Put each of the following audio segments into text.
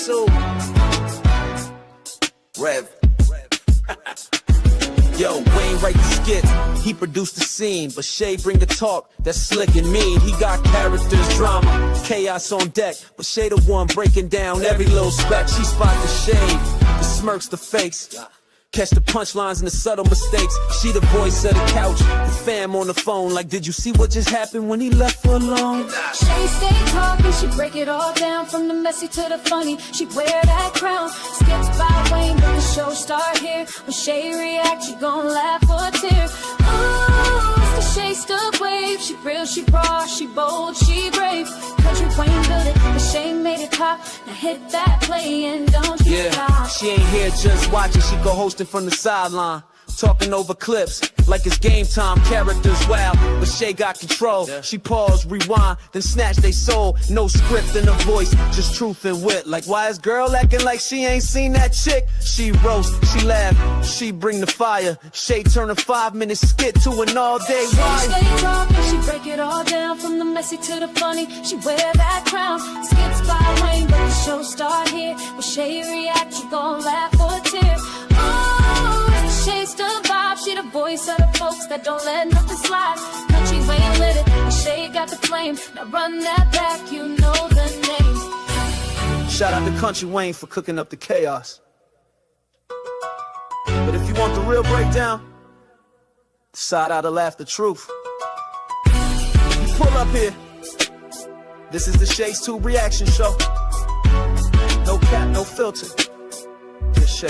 too. Rev. Yo, Wayne write the skits, he produced the scene, but Shay bring the talk that's slick and mean. He got characters, drama, chaos on deck, but Shay the one breaking down every little speck. She spot the shade, the smirks, the fakes, catch the punchlines and the subtle mistakes. She the voice of the couch, the fam on the phone, like, did you see what just happened when he left her alone? Shay stay talking, she break it all down, from the messy to the funny. She wear that crown, skits by Wayne, but the show start here. When Shay react, she gon' laugh or tear. Oh, it's the Shay stuck wave. She real, she raw, she bold, she brave. Kountry Wayne built it, but Shay made it pop. Now hit that play and don't you stop. She ain't here just watching, she go hosting from the sideline. Talking over clips like it's game time, characters wild, but Shay got control. She pause, rewind, then snatch they soul. No script in her voice, just truth and wit. Like, why is girl acting like she ain't seen that chick? She roast, she laugh, she bring the fire. Shay turn a 5-minute skit to an all-day ride. She stay talking, she break it all down, from the messy to the funny. She wear that crown, skits by Wayne, but the show start here. When Shay react, you gon' laugh or tear. Oh, Shay's the vibe, she the voice of the folks that don't let nothing slide. Kountry Wayne lit it, but Shay got the flame. Now run that back, you know the name. Shout out to Kountry Wayne for cooking up the chaos. But if you want the real breakdown, side out to laugh the truth. You pull up here. This is the Shay's 2 reaction show. No cap, no filter. Just Shay.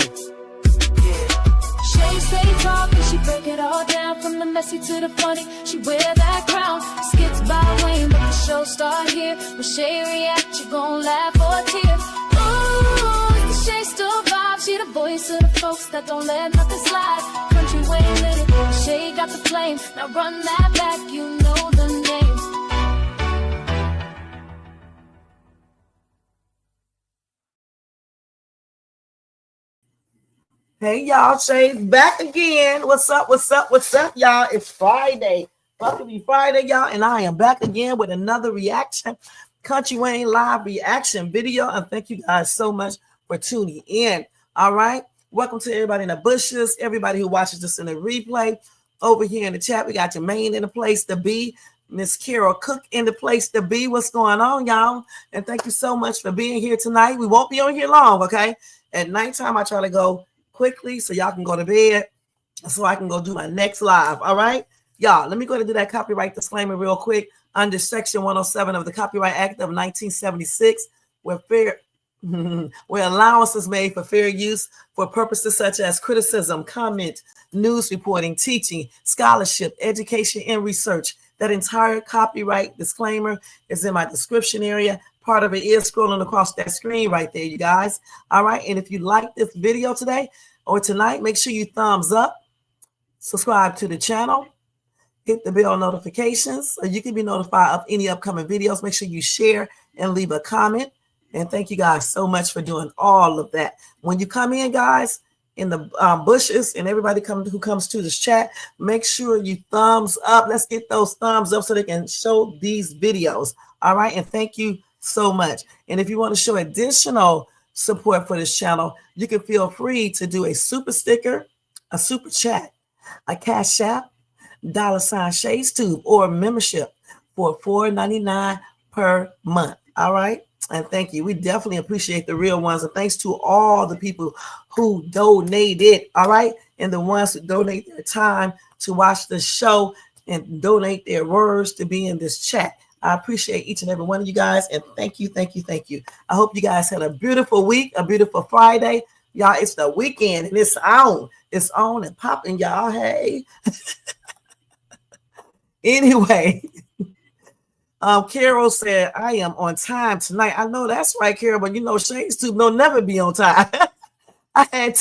Shay stay talking, she break it all down, from the messy to the funny. She wear that crown, skits by Wayne, but the show start here. When Shay react, you gon' laugh or tear. Ooh, it's the Shay still vibe, she the voice of the folks that don't let nothing slide. Kountry Wayne lit it, Shay got the flame. Now run that back, you know the name. Hey y'all, Shay's back again. What's up, y'all? It's Friday. Welcome to Friday, y'all, and I am back again with another reaction, Kountry Wayne live reaction video, and thank you guys so much for tuning in. All right, welcome to everybody in the bushes, everybody who watches this in the replay. Over here in the chat, we got Jermaine in the place to be, Miss Carol Cook in the place to be. What's going on, y'all? And thank you so much for being here tonight. We won't be on here long, okay? At nighttime, I try to go quickly so y'all can go to bed so I can go do my next live. All right, y'all, let me go ahead and do that copyright disclaimer real quick. Under section 107 of the Copyright Act of 1976, where allowance is made for fair use for purposes such as criticism, comment, news reporting, teaching, scholarship, education, and research. That entire copyright disclaimer is in my description area. Part of it is scrolling across that screen right there, you guys. All right, and if you like this video today or tonight, make sure you thumbs up, subscribe to the channel, hit the bell notifications so you can be notified of any upcoming videos. Make sure you share and leave a comment. And thank you guys so much for doing all of that. When you come in, guys, in the bushes and everybody who comes to this chat, make sure you thumbs up. Let's get those thumbs up so they can show these videos. All right, and thank you so much. And if you want to show additional support for this channel, you can feel free to do a super sticker, a super chat, a cash app, $ Shay's Tube, or a membership for $4.99 per month. All right, and thank you. We definitely appreciate the real ones, and thanks to all the people who donated. All right, and the ones who donate their time to watch the show and donate their words to be in this chat. I appreciate each and every one of you guys, and thank you, thank you, thank you. I hope you guys had a beautiful week, a beautiful Friday. Y'all, it's the weekend, and it's on. It's on and popping, y'all. Hey. Anyway, Carol said, I am on time tonight. I know that's right, Carol, but you know, Shay's Tube don't never be on time. I had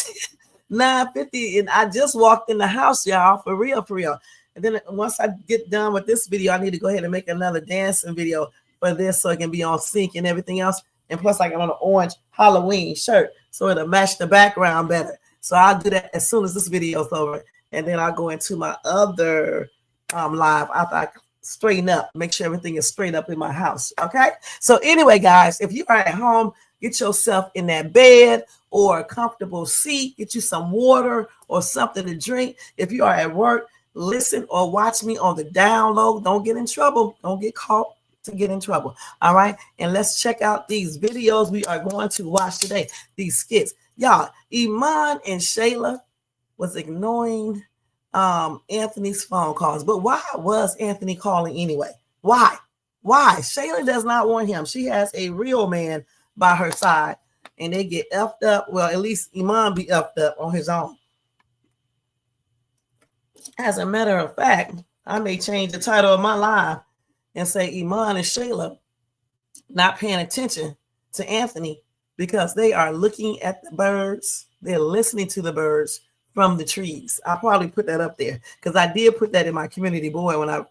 9:50, and I just walked in the house, y'all, for real, for real. And then once I get done with this video, I need to go ahead and make another dancing video for this so it can be on sync and everything else. And plus, I got on an orange Halloween shirt, so it'll match the background better. So I'll do that as soon as this video is over. And then I'll go into my other live after I straighten up, make sure everything is straight up in my house. Okay. So anyway, guys, if you are at home, get yourself in that bed or a comfortable seat, get you some water or something to drink. If you are at work, listen or watch me on the down low. Don't get in trouble. Don't get caught to get in trouble. All right. And let's check out these videos we are going to watch today. These skits. Y'all, Iman and Shayla was ignoring Anthony's phone calls. But why was Anthony calling anyway? Why? Shayla does not want him. She has a real man by her side, and they get effed up. Well, at least Iman be effed up on his own. As a matter of fact, I may change the title of my live and say Iman and Shayla not paying attention to Anthony because they are looking at the birds. They're listening to the birds from the trees. I'll probably put that up there because I did put that in my community board when I,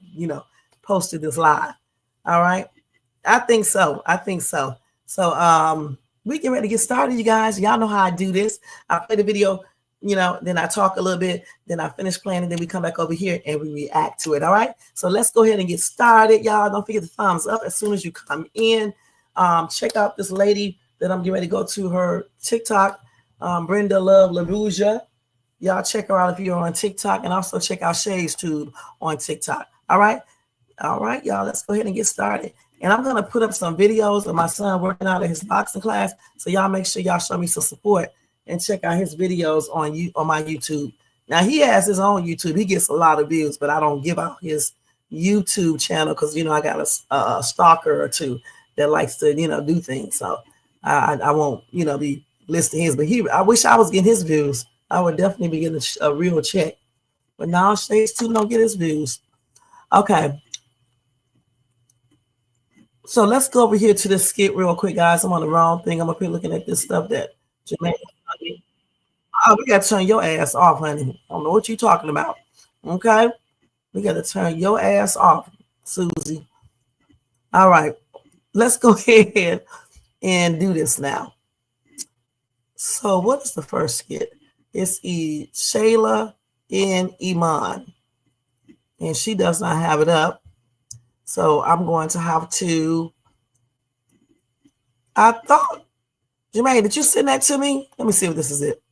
posted this live. All right. I think so. So we get ready to get started, you guys. Y'all know how I do this. I play the video, then I talk a little bit, then I finish playing, and then we come back over here and we react to it. All right. So let's go ahead and get started, y'all. Don't forget the thumbs up as soon as you come in. Check out this lady that I'm getting ready to go to her TikTok, Brenda Love LaRouja. Y'all check her out if you're on TikTok, and also check out Shay's Tube on TikTok. All right, y'all. Let's go ahead and get started. And I'm gonna put up some videos of my son working out at his boxing class. So y'all make sure y'all show me some support and check out his videos on my YouTube. Now he has his own YouTube. He gets a lot of views, but I don't give out his YouTube channel because I got a stalker or two that likes to do things. So I won't be listing his. But I wish I was getting his views. I would definitely be getting a real check. But now Shay's too don't get his views. Okay. So let's go over here to this skit real quick, guys. I'm on the wrong thing. I'm up here looking at this stuff that Jermaine. Oh, we got to turn your ass off, honey. I don't know what you're talking about. Okay? We got to turn your ass off, Susie. All right. Let's go ahead and do this now. So what is the first skit? It's Shayla and Iman. And she does not have it up. So I'm going to have to. I thought, Jermaine, did you send that to me? Let me see if this is it.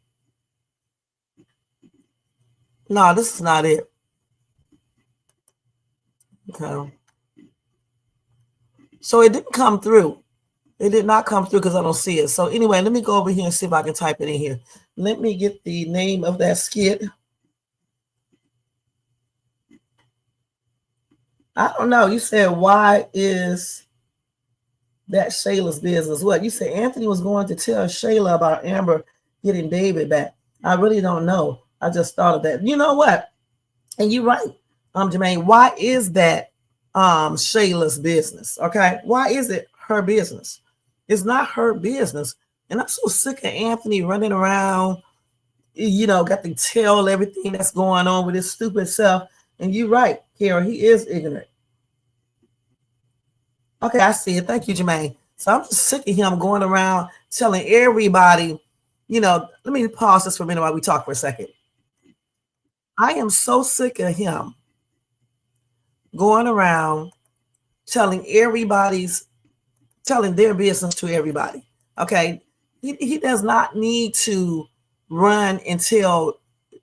No, this is not it. Okay. So it didn't come through. It did not come through because I don't see it. So anyway, let me go over here and see if I can type it in here. Let me get the name of that skit. I don't know. You said, why is that Shayla's business? What? You said Anthony was going to tell Shayla about Amber getting David back. I really don't know. I just thought of that. You know what? And you're right, Jermaine. Why is that Shayla's business? Okay. Why is it her business? It's not her business. And I'm so sick of Anthony running around, got to tell everything that's going on with his stupid self. And you're right, Kara, he is ignorant. Okay, I see it. Thank you, Jermaine. So I'm just sick of him going around telling everybody, let me pause this for a minute while we talk for a second. I am so sick of him going around telling their business to everybody. Okay. He does not need to run and tell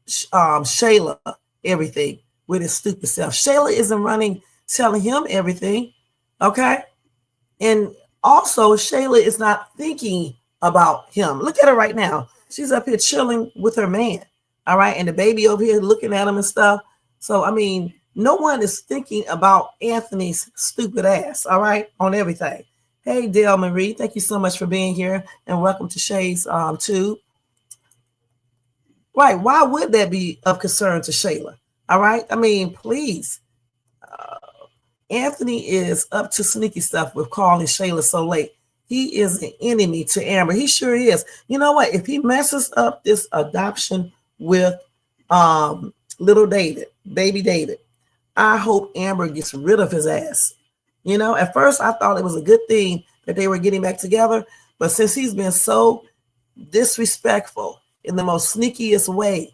Shayla everything with his stupid self. Shayla isn't running telling him everything. Okay. And also Shayla is not thinking about him. Look at her right now. She's up here chilling with her man. All right. And the baby over here looking at him and stuff. So, I mean, no one is thinking about Anthony's stupid ass. All right. On everything. Hey, Dale Marie. Thank you so much for being here. And welcome to Shay's Tube. Right. Why would that be of concern to Shayla? All right. I mean, please. Anthony is up to sneaky stuff with calling Shayla so late. He is an enemy to Amber. He sure is. You know what? If he messes up this adoption with little David, baby David, I hope Amber gets rid of his ass. At first I thought it was a good thing that they were getting back together. But since he's been so disrespectful in the most sneakiest way,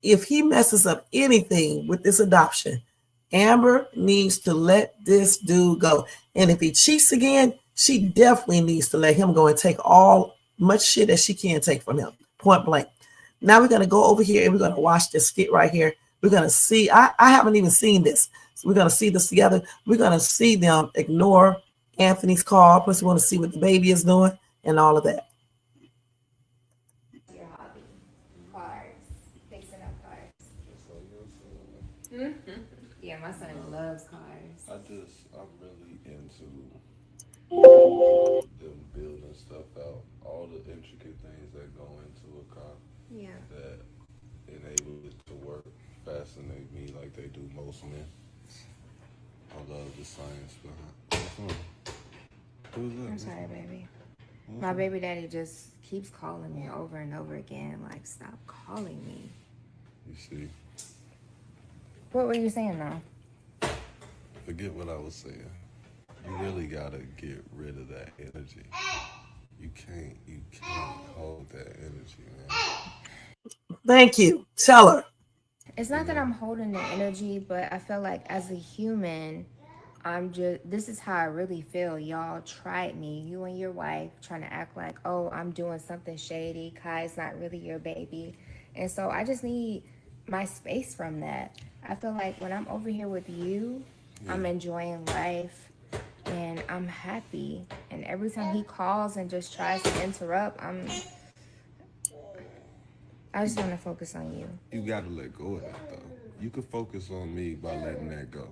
if he messes up anything with this adoption, Amber needs to let this dude go. And if he cheats again, she definitely needs to let him go and take all much shit that she can take from him. Point blank. Now we're going to go over here and we're going to watch this skit right here. We're going to see. I haven't even seen this. So we're going to see this together. We're going to see them ignore Anthony's call. Plus we want to see what the baby is doing and all of that. Your hobby? Cars. Fixing up cars. Yeah, my son loves cars. I'm really into them building stuff out, all the intricate things that go into a car Yeah. that enable it to work fascinate me like they do most men. I love the science behind. Who's that? I'm sorry, baby. My baby daddy just keeps calling me over and over again. Like, stop calling me. You see, What were you saying though? forget what I was saying. You really gotta get rid of that energy. You can't hold that energy, man. Thank you. Tell her. It's not that I'm holding the energy, but I feel like as a human, this is how I really feel. Y'all tried me, you and your wife, trying to act like, oh, I'm doing something shady. Kai's not really your baby. And so I just need my space from that. I feel like when I'm over here with you, I'm enjoying life and I'm happy. And every time he calls and just tries to interrupt, I just want to focus on you. You gotta let go of that though. You can focus on me by letting that go.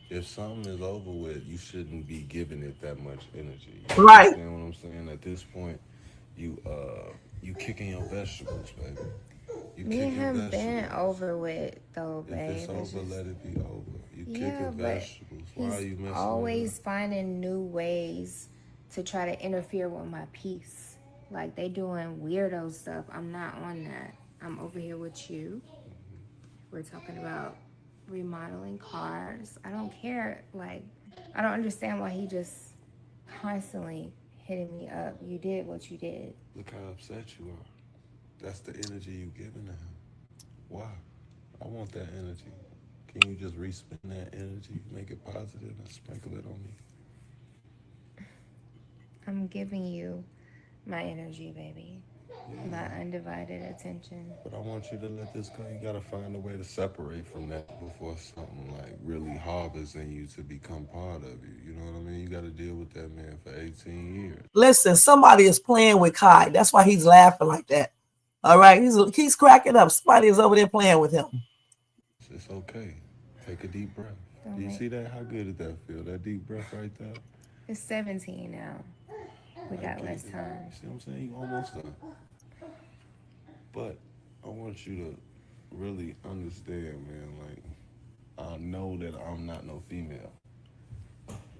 If something is over with, you shouldn't be giving it that much energy. You Right. understand what I'm saying? At this point, you kicking your vegetables, baby. You Me and kicking him vegetables. been over with though, If babe. it's over, let it be over. You Yeah, kicking but vegetables. Why are you he's messing always with finding new ways to try to interfere with my peace. Like they doing weirdo stuff. I'm not on that. I'm over here with you. We're talking about remodeling cars. I don't care. Like, I don't understand why he just constantly hitting me up. You did what you did. Look how upset you are. That's the energy you giving to him. Why? I want that energy. Can you just respin that energy, make it positive, and sprinkle it on me? I'm giving you my energy, baby. My undivided attention. But I want you to let this go. You gotta find a way to separate from that before something like really harbors in you to become part of you. You know what I mean? You gotta deal with that man for 18 years. Listen, somebody is playing with Kai. That's why he's laughing like that. All right. He's cracking up. Somebody is over there playing with him. It's okay. Take a deep breath. Do you see that? How good did that feel? That deep breath right there? It's 17 now. We got less time. See what I'm saying? You almost done. But I want you to really understand, man, like, I know that I'm not no female.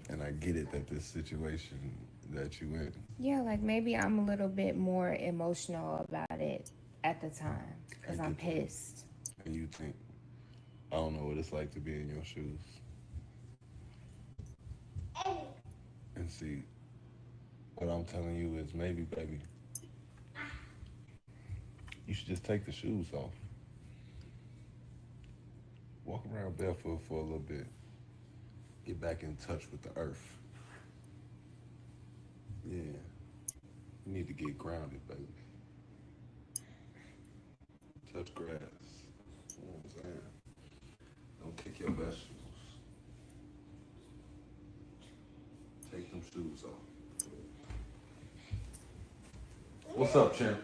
And I get it that this situation that you in. Yeah, like maybe I'm a little bit more emotional about it at the time because I'm pissed. And you think, I don't know what it's like to be in your shoes. And see, what I'm telling you is maybe, baby, you should just take the shoes off. Walk around barefoot for a little bit. Get back in touch with the earth. Yeah. You need to get grounded, baby. Touch grass. You know what I'm saying? Don't kick your vegetables. Take them shoes off. What's up, champ?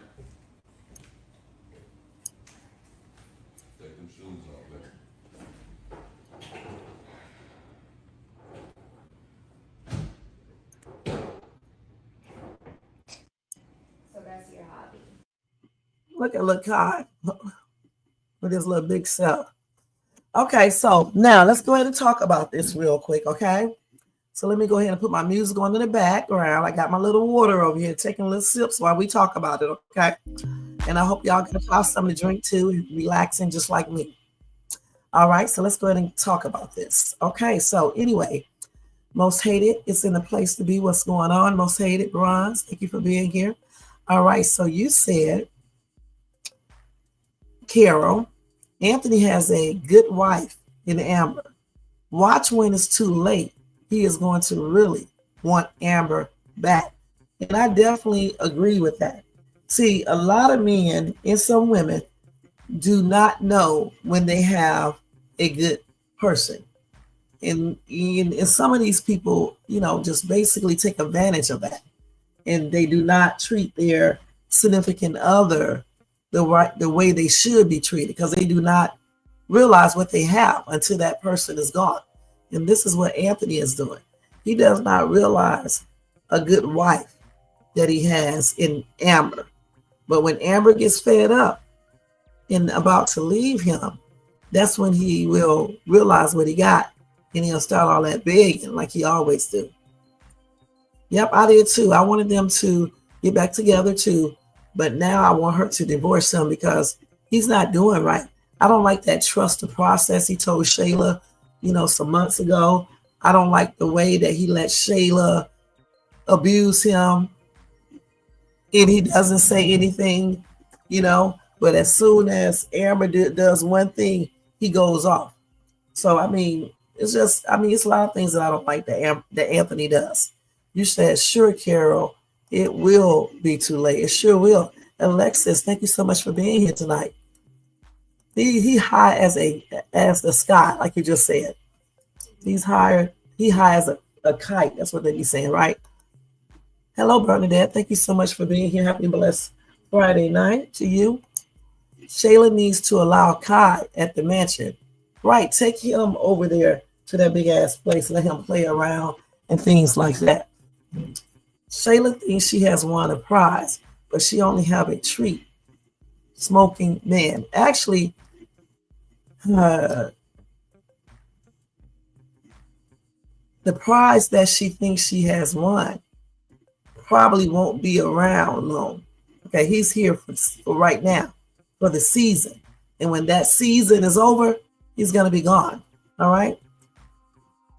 Take them shoes off, baby. So that's your hobby. Look, Kai. With his little big self. Okay, so now let's go ahead and talk about this real quick, okay? So let me go ahead and put my music on in the background. I got my little water over here, taking little sips while we talk about it, okay? And I hope y'all can find something to drink too and relaxing just like me. All right, so let's go ahead and talk about this. Okay, so anyway, most hated, it's in the place to be. What's going on? Most hated, Bronze, thank you for being here. All right, so you said, Carol, Anthony has a good wife in Amber. watch when it's too late. He is going to really want Amber back. And I definitely agree with that. See, a lot of men and some women do not know when they have a good person. And some of these people, just basically take advantage of that. And they do not treat their significant other the way they should be treated, because they do not realize what they have until that person is gone. And this is what Anthony is doing. He does not realize a good wife that he has in Amber. But when Amber gets fed up and about to leave him, that's when he will realize what he got, and he'll start all that begging like he always do. Yep, I did too. I wanted them to get back together too, but now I want her to divorce him because he's not doing right. I don't like that trust the process he told Shayla, some months ago. I don't like the way that he let Shayla abuse him and he doesn't say anything, but as soon as Amber does one thing, he goes off. So, it's a lot of things that I don't like that Anthony does. You said, sure, Carol, it will be too late. It sure will. Alexis, thank you so much for being here tonight. He high as the sky, like you just said. He high as a kite. That's what they be saying, right? Hello, Bernadette. Thank you so much for being here. Happy blessed Friday night to you. Shayla needs to allow Kai at the mansion. Right, take him over there to that big ass place, let him play around and things like that. Shayla thinks she has won a prize, but she only have a treat. Smoking man. Actually, the prize that she thinks she has won probably won't be around long. Okay, he's here for right now, for the season. And when that season is over, he's going to be gone. All right?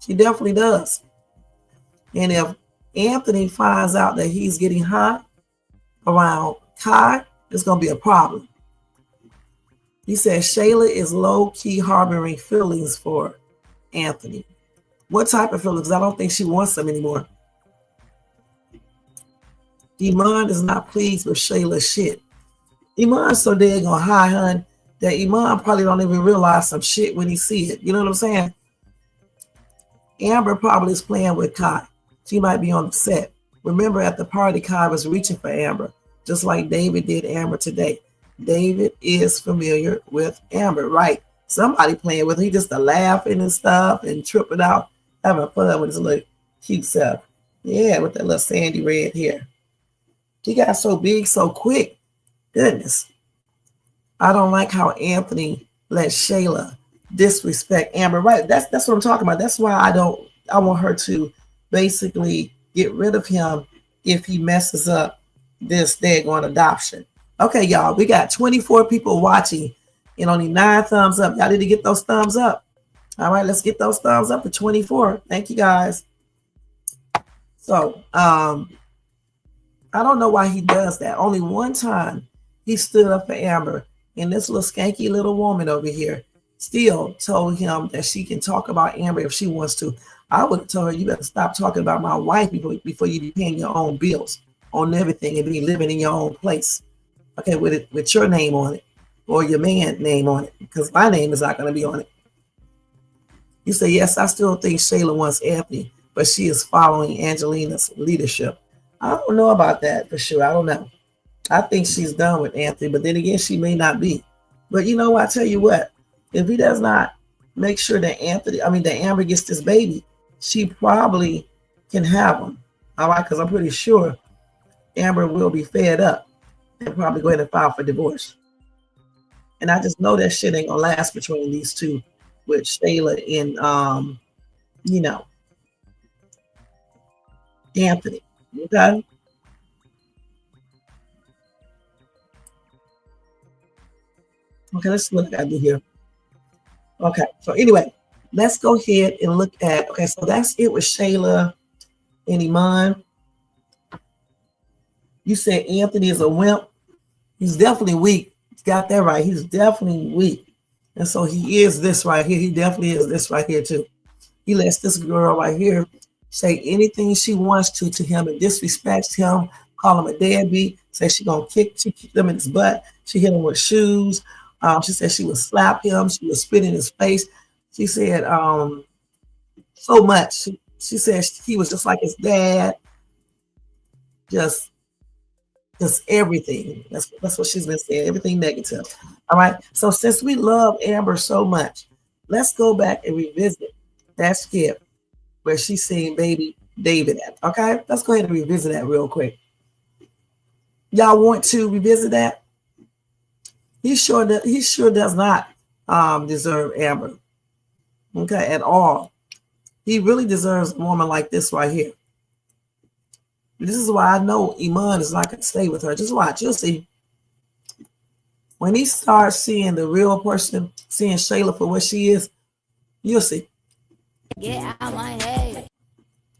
She definitely does. And if Anthony finds out that he's getting high around Kai, it's going to be a problem. He says Shayla is low-key harboring feelings for Anthony. What type of feelings? I don't think she wants them anymore. Iman is not pleased with Shayla's shit. Iman's so daggone high, hun, that Iman probably don't even realize some shit when he see it. You know what I'm saying? Amber probably is playing with Kai. She might be on the set. Remember at the party, Kai was reaching for Amber, just like David did Amber today. David is familiar with Amber, right? Somebody playing with her. He just laughing and stuff and tripping out, having fun with his little cute self. Yeah, with that little sandy red hair. He got so big so quick. Goodness. I don't like how Anthony let Shayla disrespect Amber. Right, that's what I'm talking about. That's why I want her to basically get rid of him if he messes up this daggone adoption. Okay, y'all, we got 24 people watching and only 9 thumbs up. Y'all need to get those thumbs up. All right, let's get those thumbs up to 24. Thank you, guys. So, I don't know why he does that. Only one time he stood up for Amber, and this little skanky little woman over here still told him that she can talk about Amber if she wants to. I would have told her, you better stop talking about my wife before you be paying your own bills on everything and be living in your own place. Okay, with your name on it or your man's name on it, because my name is not going to be on it. You say, yes, I still think Shayla wants Anthony, but she is following Angelina's leadership. I don't know about that for sure. I don't know. I think she's done with Anthony, but then again, she may not be. But you know what? I tell you what, if he does not make sure that that Amber gets this baby, she probably can have him. All right, because I'm pretty sure Amber will be fed up and probably go ahead and file for divorce. And I just know that shit ain't gonna last between these two, with Shayla and Anthony. Okay. Okay, let's see what I gotta do here. Okay, so anyway, let's go ahead and look at, okay, so that's it with Shayla and Iman. You said Anthony is a wimp. He's definitely weak. He's got that right. He's definitely weak. And so he is this right here. He definitely is this right here too. He lets this girl right here say anything she wants to him and disrespects him, call him a deadbeat, say she gonna kick him in his butt. She hit him with shoes. She said she would slap him. She would spit in his face. She said so much. She said he was just like his dad. Just everything. That's what she's been saying. Everything negative. All right. So since we love Amber so much, let's go back and revisit that skit where she's seeing baby David at. Okay. Let's go ahead and revisit that real quick. Y'all want to revisit that? He sure does not deserve Amber. Okay, at all. He really deserves a woman like this right here. This is why I know Iman is not going to stay with her. Just watch. You'll see. When he starts seeing the real person, seeing Shayla for what she is, you'll see. Get out my head.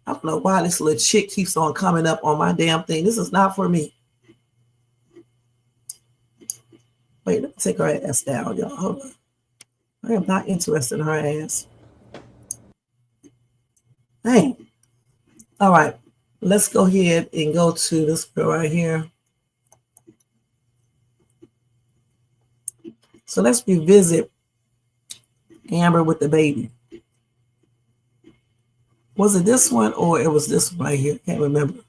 I don't know why this little chick keeps on coming up on my damn thing. This is not for me. Wait, let me take her ass down, y'all. Hold on. I am not interested in her ass. Hey. All right. Let's go ahead and go to this girl right here. So let's revisit Amber with the baby. Was it this one or it was this one right here? Can't remember.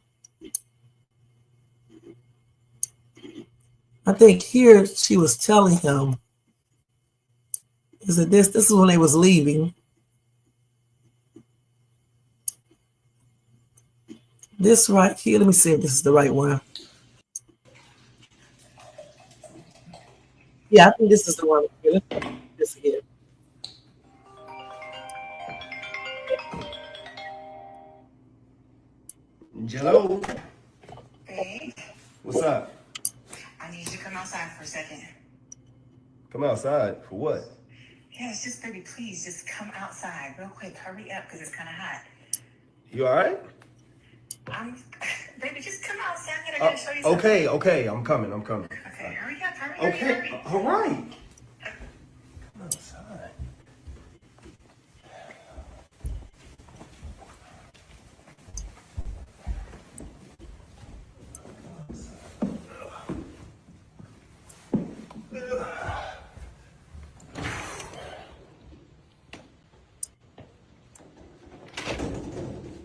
I think here she was telling him, is it this? This is when they was leaving. This right here, let me see if this is the right one. Yeah, I think this is the one. Let's do this again. Jello, Babe, what's up? I need you to come outside for a second. Come outside for what? Yes, just baby, please, just come outside real quick. Hurry up, because it's kind of hot. You all right? Baby, just come outside. I gotta show you something. Okay, I'm coming. Okay, hurry up, hurry. Okay, all right. Come outside.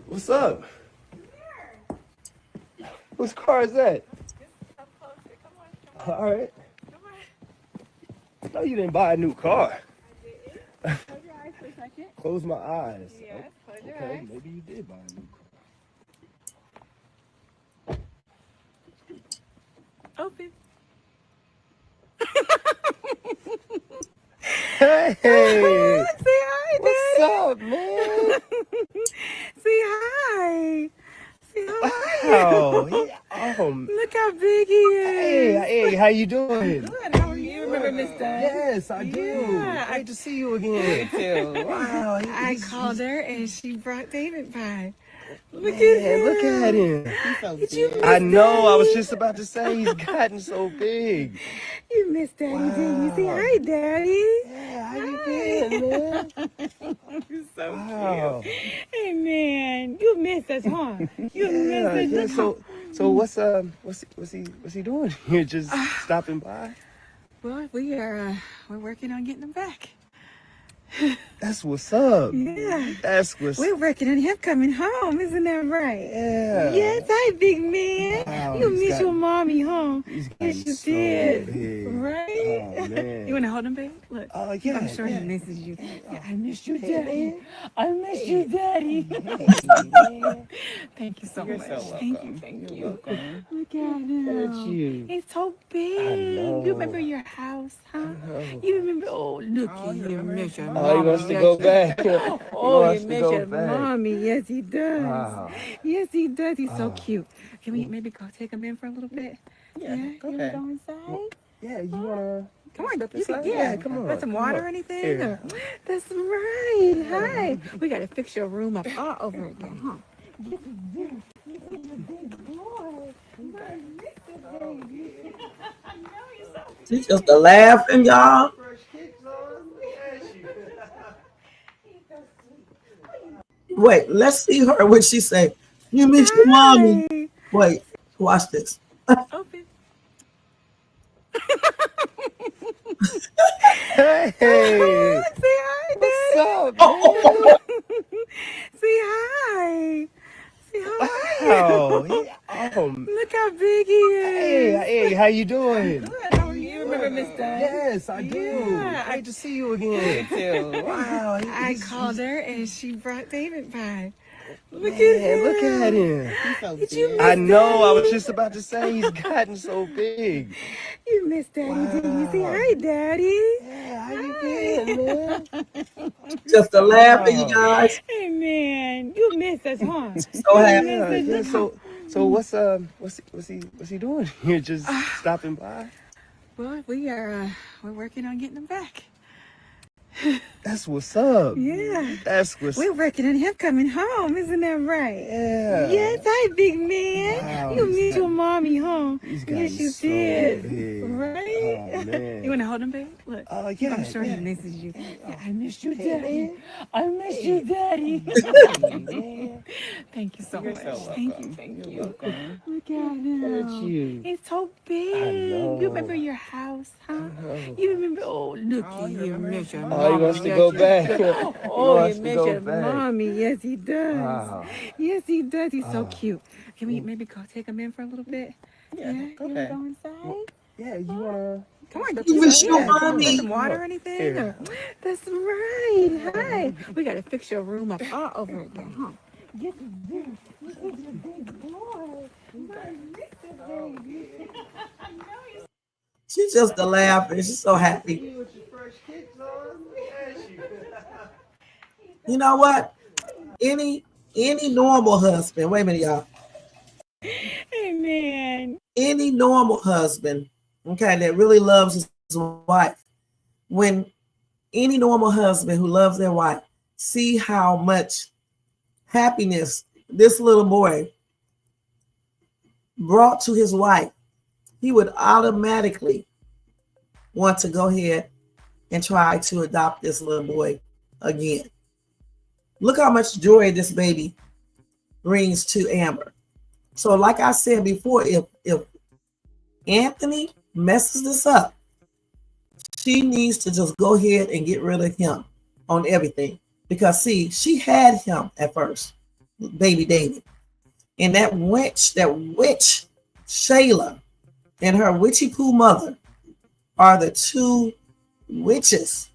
What's up? Whose car is that? All right. No, you didn't buy a new car. Close your eyes for a second. Close my eyes. Yes, close your Okay, eyes. maybe you did buy a new car. Open. Hey! Say hi, What's Daddy. up, man? Say hi. Say hi. Wow. Look how big he is. Hey, how you doing? Good. How are you? Remember Miss Dunn? Yes, I do. Yeah, Great to see you again. too. Wow. I called her and she brought David by. Look Man, at him. look at him. Did you miss I know. I was Daddy? just about to say he's gotten so big. You miss Daddy, didn't you? Say Wow. hi, Daddy. Yeah, how you been, man? You're so Wow. cute. Hey, man, you miss us, huh? You miss us. Yeah. So what's he doing here? Just stopping by? Well, we're working on getting him back. That's what's up. Yeah. That's what's We're working on him coming home, isn't that right? Yeah. Yes, hi, big man. Wow, You he's miss got- your mommy, huh? He's Yes, gotten you so did. big. Right? Oh, man. You want to hold him, babe? Look. Oh, yeah. I'm sure yeah. he misses you. Yeah, I miss you, Daddy. I miss you, Daddy. Thank you so much. Thank you. Look at him. At you. He's so big. know. You remember your house, huh? You remember? Oh, look at him. Miss your Oh, he mama. wants to go back. Oh, wants he to miss go your back. mommy. Yes, he does. Wow. Yes, he does. He's so cute. Can we maybe go take him in for a little bit? Yeah, go You ahead. wanna go inside? Yeah, you wanna? Come on, step you can, inside? yeah. Come on. Want some come water on. or anything? Here. Or- That's right. Hi. We gotta fix your room up all over again, huh? She's just a laughing, y'all. Fresh kicks on. Look at you. Wait, let's see her when she say, "You miss your mommy." Hi. Wait, watch this. Open. Hey, Say hi, what's Daddy. up, man? Say hi. Say hi. Wow. Look how big he is. Hey, how you doing? Good. How are you? Remember Miss Dunn? Yes, I do. Yeah. Great to see you again. Too. Wow. I called her and she brought David by. Look at Man, him. look at him. Did you miss I know. I was Daddy? just about to say he's gotten so big. You miss Daddy, didn't you? Say Wow. hi, Daddy. Yeah, how you been, man? Just a laugh at you guys. Hey, man. You miss us, huh? So happy. Yeah. So what's he doing? You're just stopping by? Well, we're working on getting him back. That's what's up. Yeah. That's what's We're working on him coming home, isn't that right? Yeah. Yes, hi, big man. Wow, You he's miss got- your mommy, huh? He's gotten Yes, you so did. big. Right? Oh, man. You want to hold him, baby? Look. Oh, yeah. I'm sure yeah. he misses you. Yeah, I miss you, Daddy. I miss you, Daddy. Thank you so much. Thank you. Look at him. you. He's so big. know. You remember your house, huh? You remember? Oh, look at you. Miss your Oh, he mama. wants to Yes, go you back. do. He Oh, wants he to miss go your back. mommy. Yes, he does. Wow. Yes, he does. He's so cute. Can we maybe go take him in for a little bit? Yeah. You want to go inside? Yeah, you wanna? Come on, You miss yeah. your Come on, mommy. want some water or anything? Here. Or- That's right. Hi. We got to fix your room up all over again, huh? Get this. Look at your big boy. My little baby. She's just a laugh and she's so happy. You know what? Any normal husband, wait a minute, y'all. Hey, man. Any normal husband, okay, that really loves his wife, when any normal husband who loves their wife see how much happiness this little boy brought to his wife, he would automatically want to go ahead and try to adopt this little boy again. Look how much joy this baby brings to Amber. So like I said before, if Anthony messes this up, she needs to just go ahead and get rid of him on everything. Because see, she had him at first, baby David. And that witch, Shayla, and her witchy poo mother are the two witches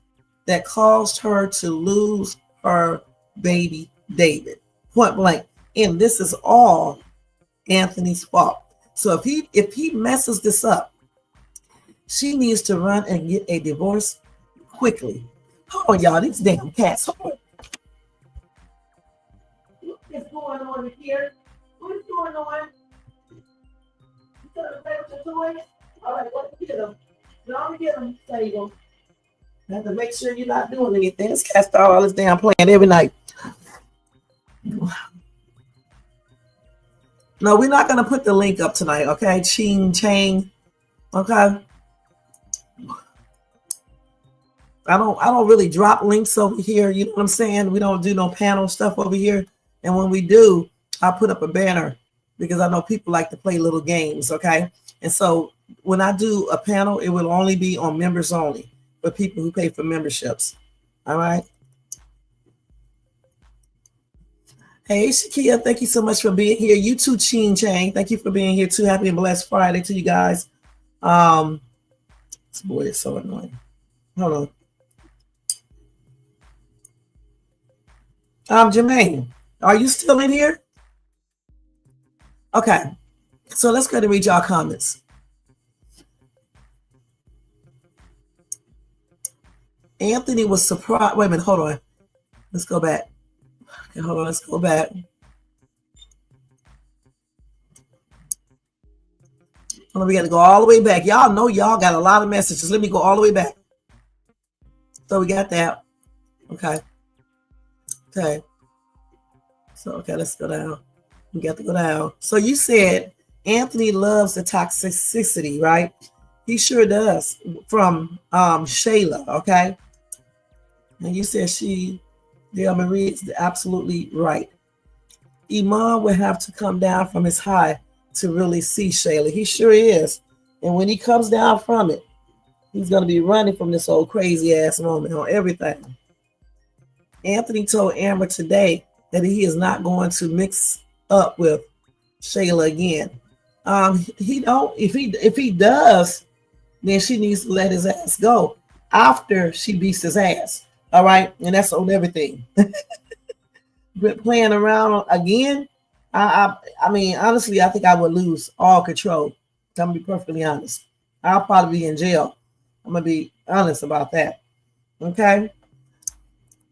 that caused her to lose her baby David. Point blank. And this is all Anthony's fault. So if he messes this up, she needs to run and get a divorce quickly. Hold on, y'all. These damn cats. Hold on. What's going on here? What's going on? You trying to play with your toys? All right, let's get them. Y'all get them. There you go. You have to make sure you're not doing anything. This cat start all this damn playing every night. No, we're not gonna put the link up tonight, okay? Ching Chang. Okay. I don't really drop links over here. You know what I'm saying? We don't do no panel stuff over here. And when we do, I put up a banner because I know people like to play little games, okay? And so when I do a panel, it will only be on members only for people who pay for memberships. All right. Hey, Shakia, thank you so much for being here. You too, Ching Chang. Thank you for being here too. Happy and blessed Friday to you guys. This boy is so annoying. Hold on. Jermaine, are you still in here? Okay. So let's go to read y'all comments. Anthony was surprised. Wait a minute, hold on. Let's go back. Okay, hold on, let's go back. Hold on, we got to go all the way back. Y'all know y'all got a lot of messages. Let me go all the way back. So we got that. Okay. Okay. So, okay, let's go down. We got to go down. So you said Anthony loves the toxicity, right? He sure does. From Shayla, okay? And you said she Dale Marie is absolutely right. Iman will have to come down from his high to really see Shayla. He sure is. And when he comes down from it, he's going to be running from this old crazy ass woman on everything. Anthony told Amber today that he is not going to mix up with Shayla again. He don't. If he does, then she needs to let his ass go after she beats his ass. All right, and that's on everything. But playing around again, I mean, honestly, I think I would lose all control. I'm gonna be perfectly honest. I'll probably be in jail. I'm gonna be honest about that. Okay.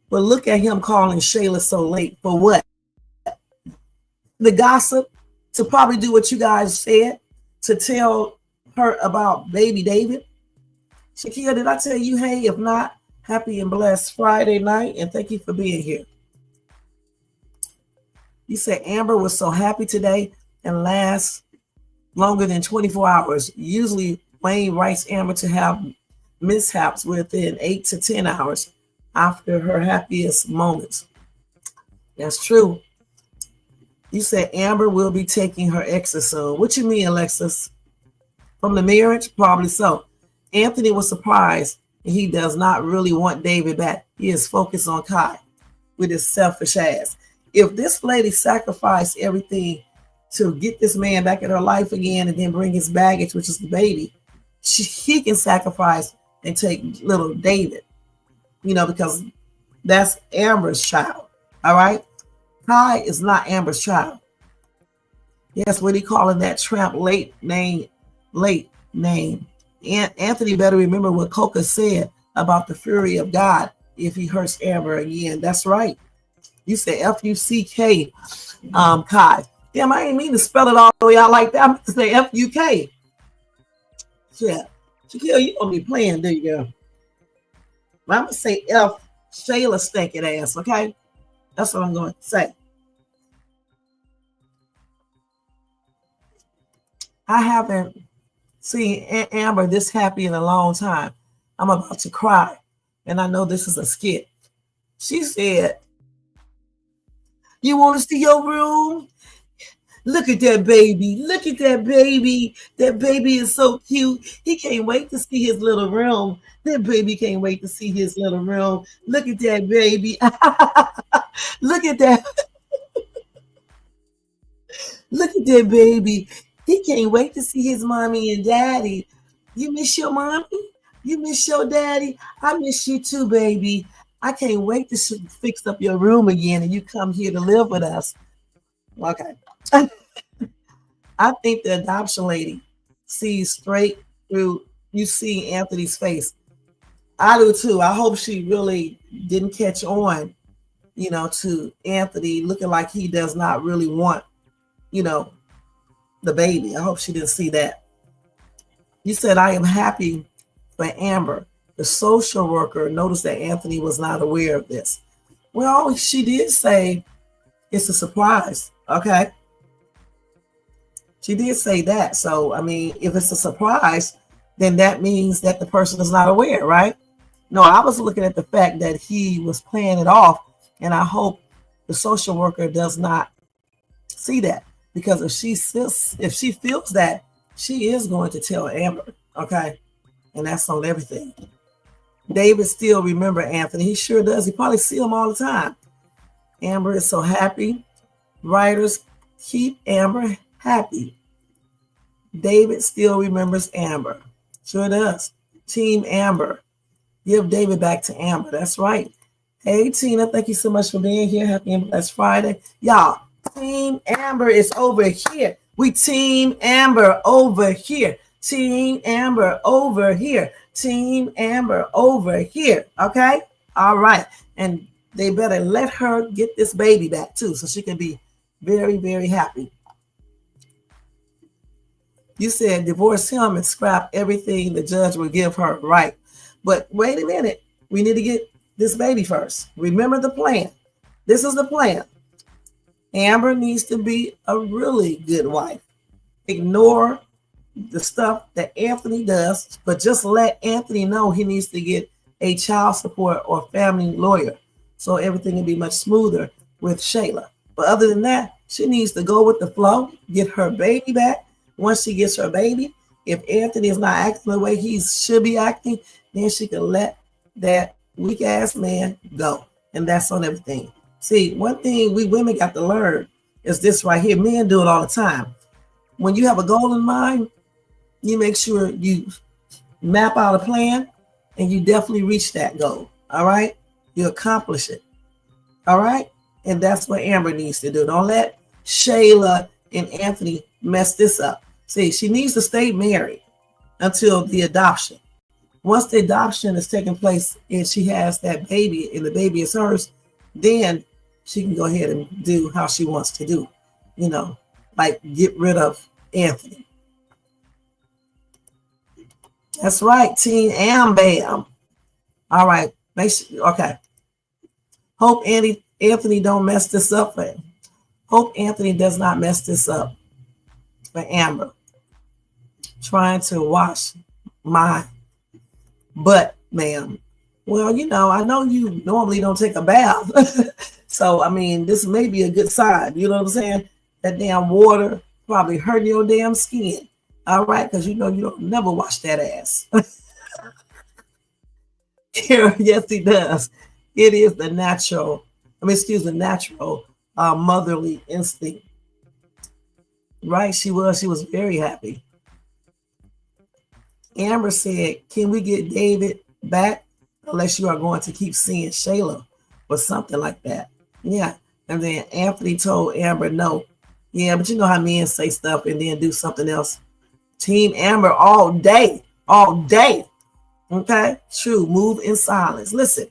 But look at him calling Shayla so late for what? The gossip, to probably do what you guys said, to tell her about baby David. Shakia, did I tell you, hey, if not, happy and blessed Friday night, and thank you for being here. You said Amber was so happy today and lasts longer than 24 hours. Usually Wayne writes Amber to have mishaps within 8 to 10 hours after her happiest moments. That's true. You said Amber will be taking her exes soon. What you mean, Alexis? From the marriage? Probably so. Anthony was surprised, and he does not really want David back. He is focused on Kai with his selfish ass. If this lady sacrificed everything to get this man back in her life again and then bring his baggage, which is the baby, he can sacrifice and take little David, because that's Amber's child. All right? Kai is not Amber's child. Yes, what he calling that tramp late name. And Anthony better remember what Coca said about the fury of God if he hurts Amber again. That's right. You said F-U-C-K, Kai. Damn, I ain't mean to spell it all the way out like that. I meant to say F-U-K. Yeah. Shaquille, you gonna be playing, do you, girl? I'm gonna say F, Shayla stinking ass, okay? That's what I'm going to say. I haven't seen Amber this happy in a long time. I'm about to cry. And I know this is a skit. She said, you want to see your room? Look at that baby. Look at that baby. That baby is so cute. He can't wait to see his little room. That baby can't wait to see his little room. Look at that baby. Look at that. Look at that baby. He can't wait to see his mommy and daddy. You miss your mommy? You miss your daddy? I miss you too, baby. I can't wait to fix up your room again and you come here to live with us. Okay. I think the adoption lady sees straight through. You see Anthony's face. I do too. I hope she really didn't catch on, to Anthony looking like he does not really want, the baby. I hope she didn't see that. You said, I am happy for Amber. The social worker noticed that Anthony was not aware of this. Well, she did say it's a surprise. Okay. She did say that. So, I mean, if it's a surprise, then that means that the person is not aware, right? No, I was looking at the fact that he was playing it off, and I hope the social worker does not see that, because if she feels that, she is going to tell Amber, okay? And that's on everything. David still remember Anthony. He sure does. He probably see him all the time. Amber is so happy. Writers, keep Amber happy. David still remembers Amber. Sure does. Team Amber. Give David back to Amber. That's right. Hey, Tina, thank you so much for being here. Happy and blessed Friday. Y'all, Team Amber is over here. We Team Amber over here. Team Amber over here. Team Amber over here. Okay? All right. And they better let her get this baby back too, so she can be very, very happy. You said divorce him and scrap everything the judge will give her, right? But wait a minute. We need to get this baby first. Remember the plan. This is the plan. Amber needs to be a really good wife. Ignore the stuff that Anthony does, but just let Anthony know he needs to get a child support or family lawyer. so everything will be much smoother with Shayla. But other than that, she needs to go with the flow, get her baby back. Once she gets her baby, if Anthony is not acting the way he should be acting, then she can let that weak ass man go. And that's on everything. See, one thing we women got to learn is this right here. Men do it all the time. When you have a goal in mind, you make sure you map out a plan and you definitely reach that goal. All right? You accomplish it. All right? And that's what Amber needs to do. Don't let Shayla and Anthony mess this up. See, she needs to stay married until the adoption. Once the adoption is taking place and she has that baby and the baby is hers, then she can go ahead and do how she wants to do. You know, like get rid of Anthony. That's right, Team Am Bam. All right, make sure, okay. Hope Anthony don't mess this up for him. Hope Anthony does not mess this up for Amber. Trying to wash my butt, ma'am. Well, you know, I know you normally don't take a bath. So, I mean, this may be a good sign. You know what I'm saying? That damn water probably hurting your damn skin. All right, because you know you don't never wash that ass. Yes, he does. It is the natural, motherly instinct. Right? She was very happy. Amber said, can we get David back unless you are going to keep seeing Shayla or something like that? Yeah. And then Anthony told Amber no. Yeah, but you know how men say stuff and then do something else. Team Amber all day. Okay? True. Move in silence. Listen,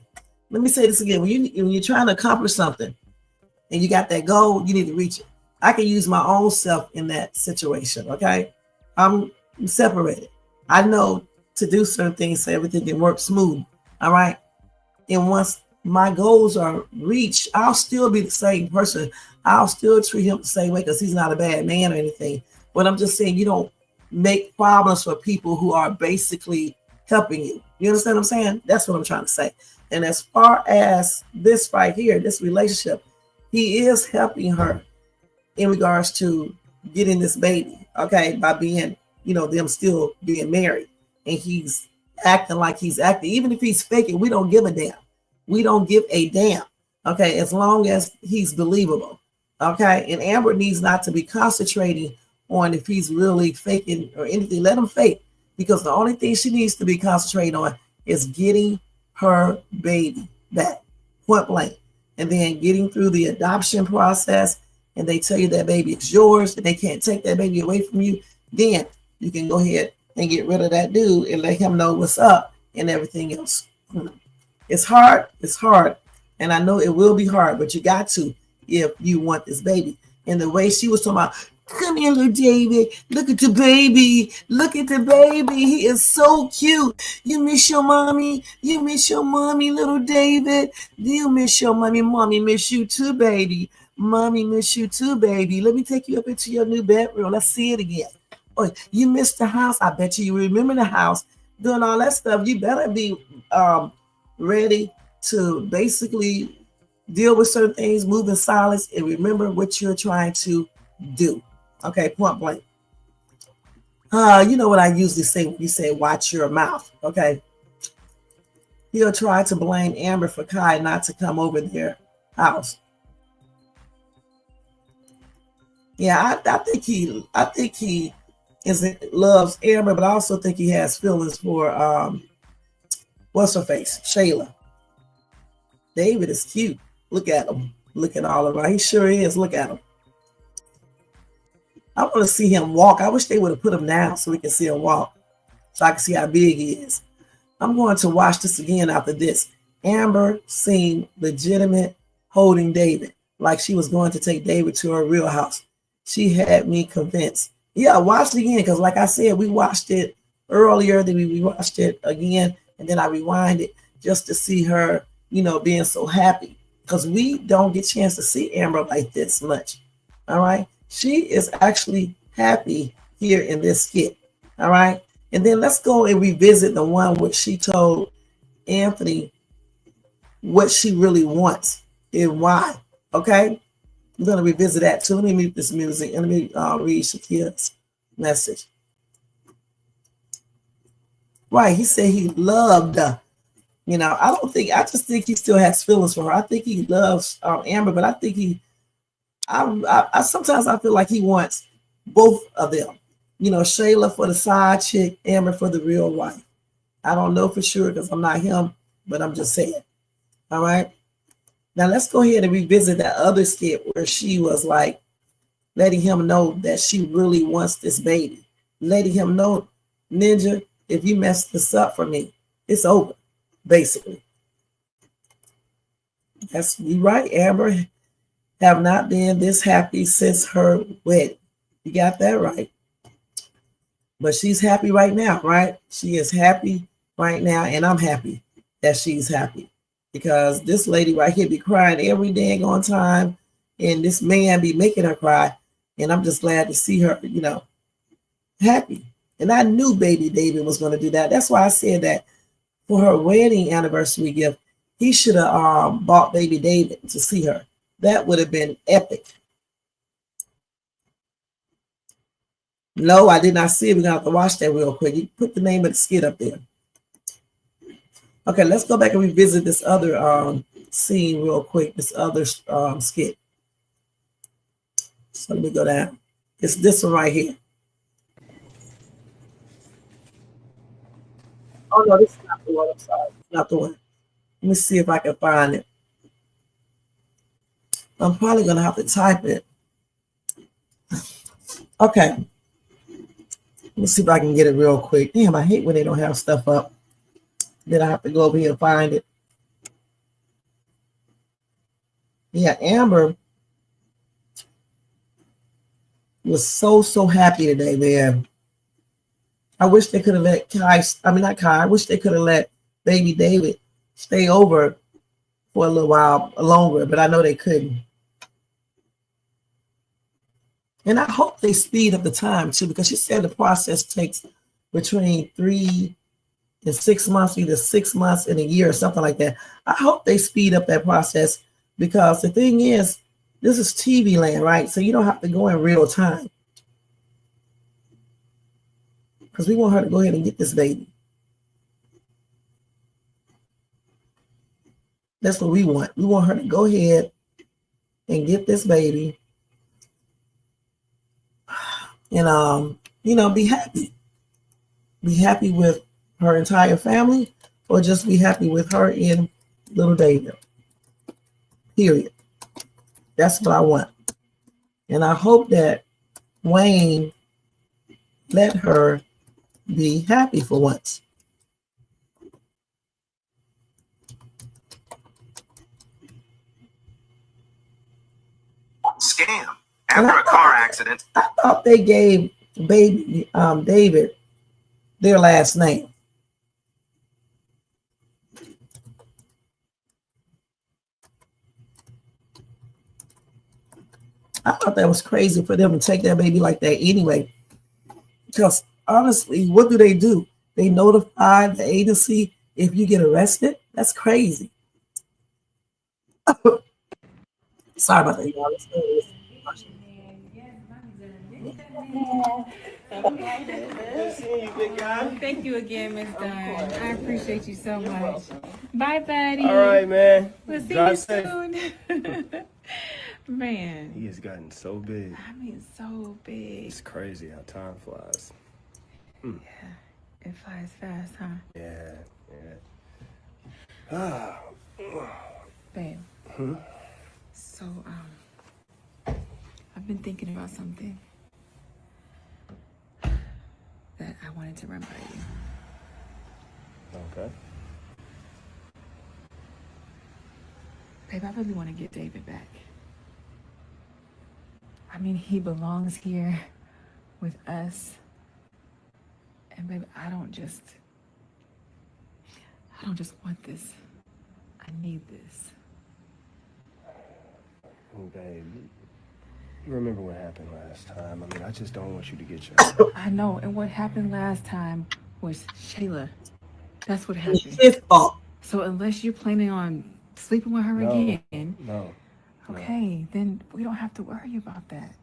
let me say this again. When you're trying to accomplish something and you got that goal, you need to reach it. I can use my own self in that situation. Okay? I'm separated. I know to do certain things so everything can work smooth. All right. And once my goals are reached, I'll still be the same person. I'll still treat him the same way because he's not a bad man or anything. But I'm just saying you don't make problems for people who are basically helping you. You understand what I'm saying? That's what I'm trying to say. And as far as this right here, this relationship, he is helping her in regards to getting this baby, okay, by being, you know, them still being married. And he's acting like he's acting. Even if he's faking, we don't give a damn. We don't give a damn, okay, as long as he's believable, okay? And Amber needs not to be concentrating on if he's really faking or anything. Let him fake, because the only thing she needs to be concentrating on is getting her baby back, point blank. And then getting through the adoption process, and they tell you that baby is yours, and they can't take that baby away from you, then you can go ahead and get rid of that dude and let him know what's up and everything else. It's hard, and I know it will be hard, but you got to if you want this baby. And the way she was talking about, come here, little David, look at the baby, he is so cute. You miss your mommy, little David. You miss your mommy miss you too, baby. Mommy miss you too, baby. Let me take you up into your new bedroom. Let's see it again. Oh, you missed the house. I bet you remember the house, doing all that stuff. You better be ready to basically deal with certain things, move in silence, and remember what you're trying to do. Okay, point blank. You know what I usually say when you say watch your mouth. Okay. He'll try to blame Amber for Kai not to come over their house. Yeah, I think he loves Amber, but I also think he has feelings for what's her face? Shayla. David is cute. Look at him. Looking all around. He sure is. Look at him. I want to see him walk. I wish they would have put him down so we can see him walk, so I can see how big he is. I'm going to watch this again after this. Amber seemed legitimate holding David, like she was going to take David to her real house. She had me convinced. Yeah, watch it again, because like I said, we watched it earlier, then we watched it again, and then I rewind it just to see her, you know, being so happy, because we don't get a chance to see Amber like this much. All right. She is actually happy here in this skit. All right. And then let's go and revisit the one where she told Anthony what she really wants and why. Okay, we're gonna revisit that too. Let me mute this music and let me read Shakia's message. Right, he said he loved. I just think he still has feelings for her. I think he loves Amber, but I think I sometimes I feel like he wants both of them. Shayla for the side chick, Amber for the real wife. I don't know for sure because I'm not him, but I'm just saying. All right. Now let's go ahead and revisit that other skit where she was like letting him know that she really wants this baby. Letting him know, Ninja, if you mess this up for me, it's over, basically. That's you right, Amber. Have not been this happy since her wedding. You got that right. But she's happy right now, right? She is happy right now, and I'm happy that she's happy because this lady right here be crying every dang on time, and this man be making her cry, and I'm just glad to see her, happy. And I knew baby David was going to do that. That's why I said that for her wedding anniversary gift, he should have bought baby David to see her. That would have been epic. No, I did not see it. We're going to have to watch that real quick. You put the name of the skit up there. Okay, let's go back and revisit this other scene real quick, this other skit. So let me go down. It's this one right here. Oh, no, this is not the one. I'm sorry. It's not the one. Let me see if I can find it. I'm probably going to have to type it. Okay. Let me see if I can get it real quick. Damn, I hate when they don't have stuff up. Then I have to go over here and find it. Yeah, Amber was so happy today, man. I wish they could have let I wish they could have let baby David stay over for a little while longer, but I know they couldn't. And I hope they speed up the time too, because she said the process takes between 3 and 6 months, either 6 months and a year or something like that. I hope they speed up that process because the thing is, this is TV land, right? So you don't have to go in real time. Because we want her to go ahead and get this baby. That's what we want. We want her to go ahead and get this baby and, be happy. Be happy with her entire family or just be happy with her and little David. Period. That's what I want. And I hope that Wayne let her be happy for once. Scam. After a car accident. I thought they gave baby David their last name. I thought that was crazy for them to take that baby like that anyway. Because honestly, what do? They notify the agency if you get arrested? That's crazy. Sorry about that, y'all. Thank you again, Miss Dunn. I appreciate you so much. Bye, buddy. All right, man. We'll see Drive you safe. soon. Man. He has gotten so big. I mean, so big. It's crazy how time flies. Yeah, it flies fast, huh? Yeah. Ah. Babe. So, I've been thinking about something that I wanted to run by you. Okay. Babe, I really want to get David back. I mean, he belongs here with us. And baby, I don't just want this. I need this. Oh, babe, you remember what happened last time. I mean, I just don't want you to get your... I know, and what happened last time was Shayla. That's what happened. It's his fault. So unless you're planning on sleeping with her No, again. no. Okay, then we don't have to worry about that.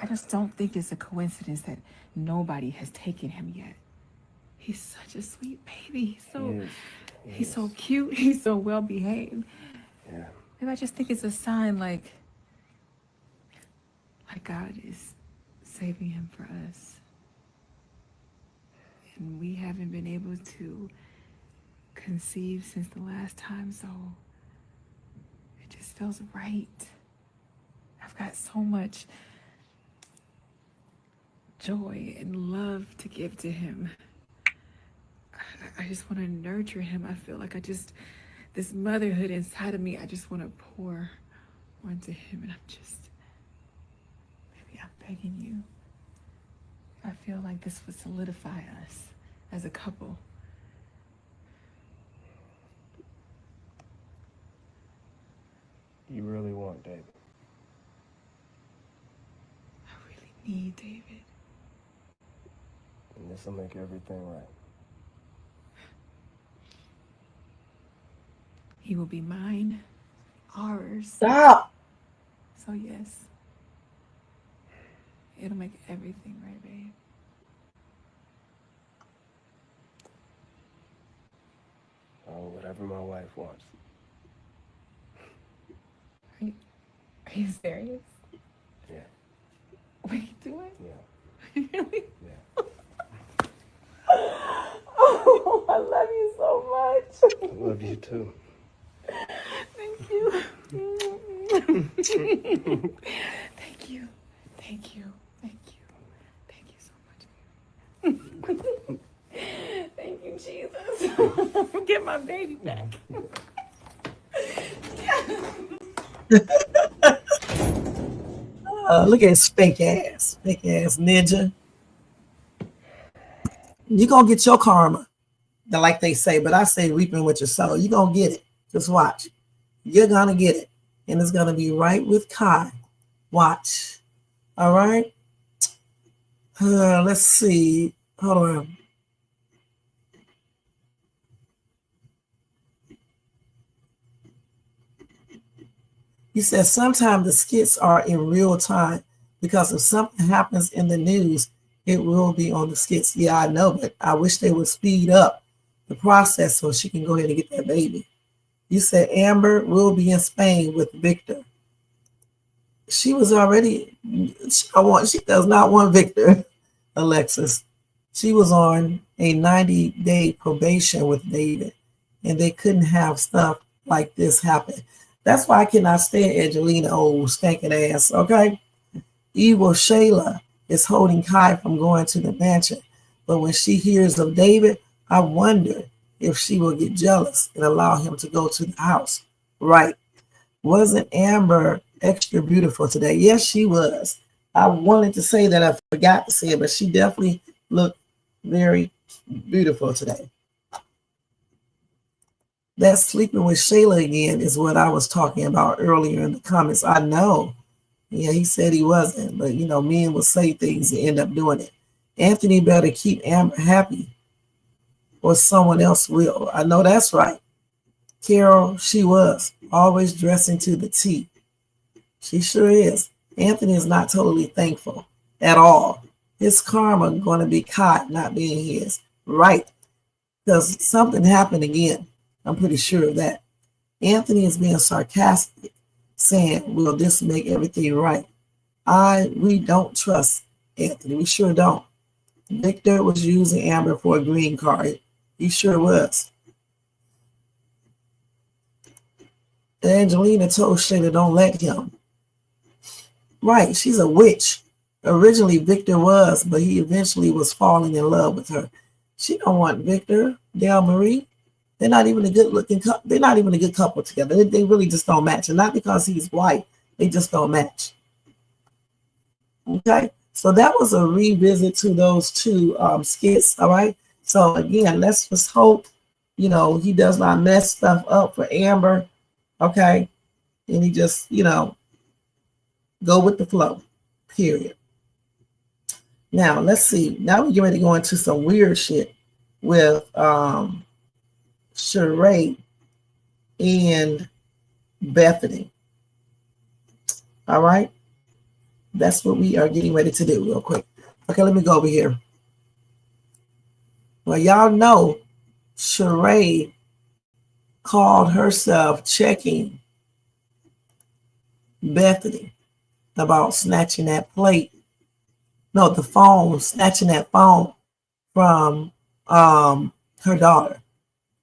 I just don't think it's a coincidence that nobody has taken him yet. He's such a sweet baby. He's so cute. He's so well behaved. Yeah. Maybe I just think it's a sign like God is saving him for us. And we haven't been able to conceive since the last time, so it just feels right. I've got so much joy and love to give to him. I just want to nurture him. I feel like this motherhood inside of me, I just want to pour onto him. And maybe I'm begging you. I feel like this would solidify us as a couple. You really want David? I really need David. And this will make everything right. He will be mine, ours. Stop. So yes, it'll make everything right, babe. Oh, whatever my wife wants. Are you serious? Yeah. What are you doing? Yeah. Really? Yeah. Oh, I love you so much. I love you too. Thank you. Thank you. Thank you. Thank you. Thank you so much. Thank you, Jesus. Get my baby back. Look at his fake ass ninja. You're going to get your karma, like they say, but I say reaping with your soul. You're going to get it. Just watch. You're going to get it. And it's going to be right with Kai. Watch. All right? Let's see. Hold on. He says sometimes the skits are in real time because if something happens in the news, it will be on the skits. Yeah, I know, but I wish they would speed up the process so she can go ahead and get that baby. You said Amber will be in Spain with Victor. She was already, she does not want Victor, Alexis. She was on a 90-day probation with David, and they couldn't have stuff like this happen. That's why I cannot stand Angelina, old stinking ass, okay? Evil Shayla is holding Kai from going to the mansion, but when she hears of David, I wonder if she will get jealous and allow him to go to the house. Right. Wasn't Amber extra beautiful today? Yes, she was. I wanted to say that, I forgot to say it, but she definitely looked very beautiful today. That sleeping with Shayla again is what I was talking about earlier in the comments. I know. Yeah, he said he wasn't, but men will say things and end up doing it. Anthony better keep Amber happy or someone else will. I know that's right. Carol, she was always dressing to the T. She sure is. Anthony is not totally thankful at all. His karma going to be Kai not being his. Right. Because something happened again. I'm pretty sure of that. Anthony is being sarcastic, saying, will this make everything right? We don't trust Anthony. We sure don't. Victor was using Amber for a green card. He sure was. Angelina told Shayla, don't let him. Right, she's a witch. Originally, Victor was, but he eventually was falling in love with her. She don't want Victor, Del Marie. They're not even a good-looking couple. They're not even a good couple together. They really just don't match. And not because he's white. They just don't match. Okay? So that was a revisit to those two skits, all right? So, again, let's just hope, he does not mess stuff up for Amber, okay? And he just, go with the flow, period. Now, let's see. Now we're getting ready to go into some weird shit with Sharray and Bethany. All right. That's what we are getting ready to do real quick. Okay, let me go over here. Well, y'all know Sharray called herself checking Bethany about snatching that plate. No, the phone, snatching that phone from her daughter.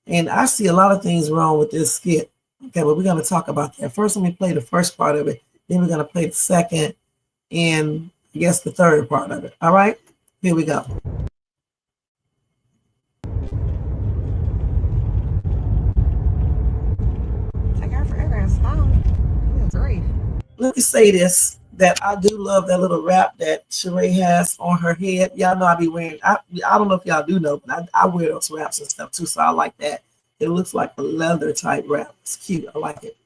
And I see a lot of things wrong with this skit. Okay, but we're going to talk about that. First, let me play the first part of it. Then we're going to play the second and I guess the third part of it. All right, here we go. I got forever and phone. Great. Let me say this, that I do love that little wrap that Sharray has on her head. Y'all know I be wearing, I don't know if y'all do know, but I wear those wraps and stuff too, so I like that. It looks like a leather type wrap. It's cute. I like it.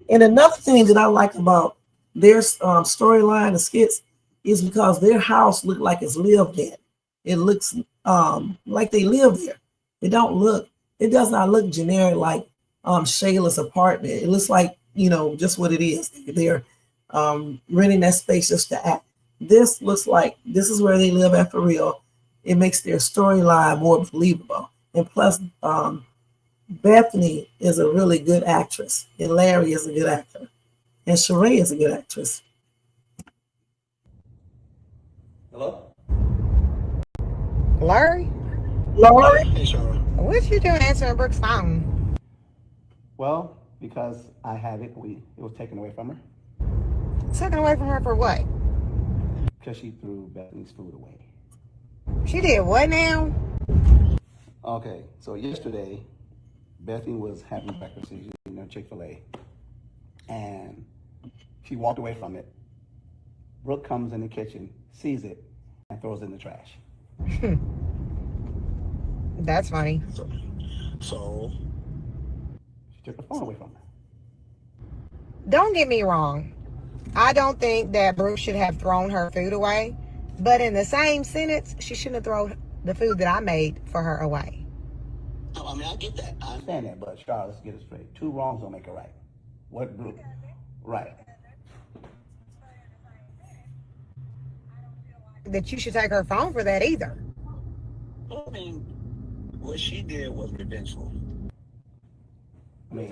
And another thing that I like about their storyline and skits is because their house look like it's lived in. It looks like they live there. It does not look generic like Shayla's apartment. It looks like, you know, just what it is. They're renting that space just to act. This looks like this is where they live at for real. It makes their storyline more believable. And plus, Bethany is a really good actress, and Larry is a good actor, and Sharray is a good actress. Hello? Larry? Larry? Hey, Shayla. What you doing answering Brooke's phone? Well, because I had it, it was taken away from her. Taken away from her for what? Because she threw Bethany's food away. She did what now? Okay, so yesterday, Bethany was having breakfast, you know, Chick-fil-A, and she walked away from it. Brooke comes in the kitchen, sees it, and throws it in the trash. That's funny. So She took the phone away from her. Don't get me wrong. I don't think that Brooke should have thrown her food away, but in the same sentence, she shouldn't have thrown the food that I made for her away. no, I mean I get that. I understand that, but Charles, let's get it straight. Two wrongs don't make a right. What Brooke? Right. That you should take her phone for that either. I mean, what she did was revengeful. I mean,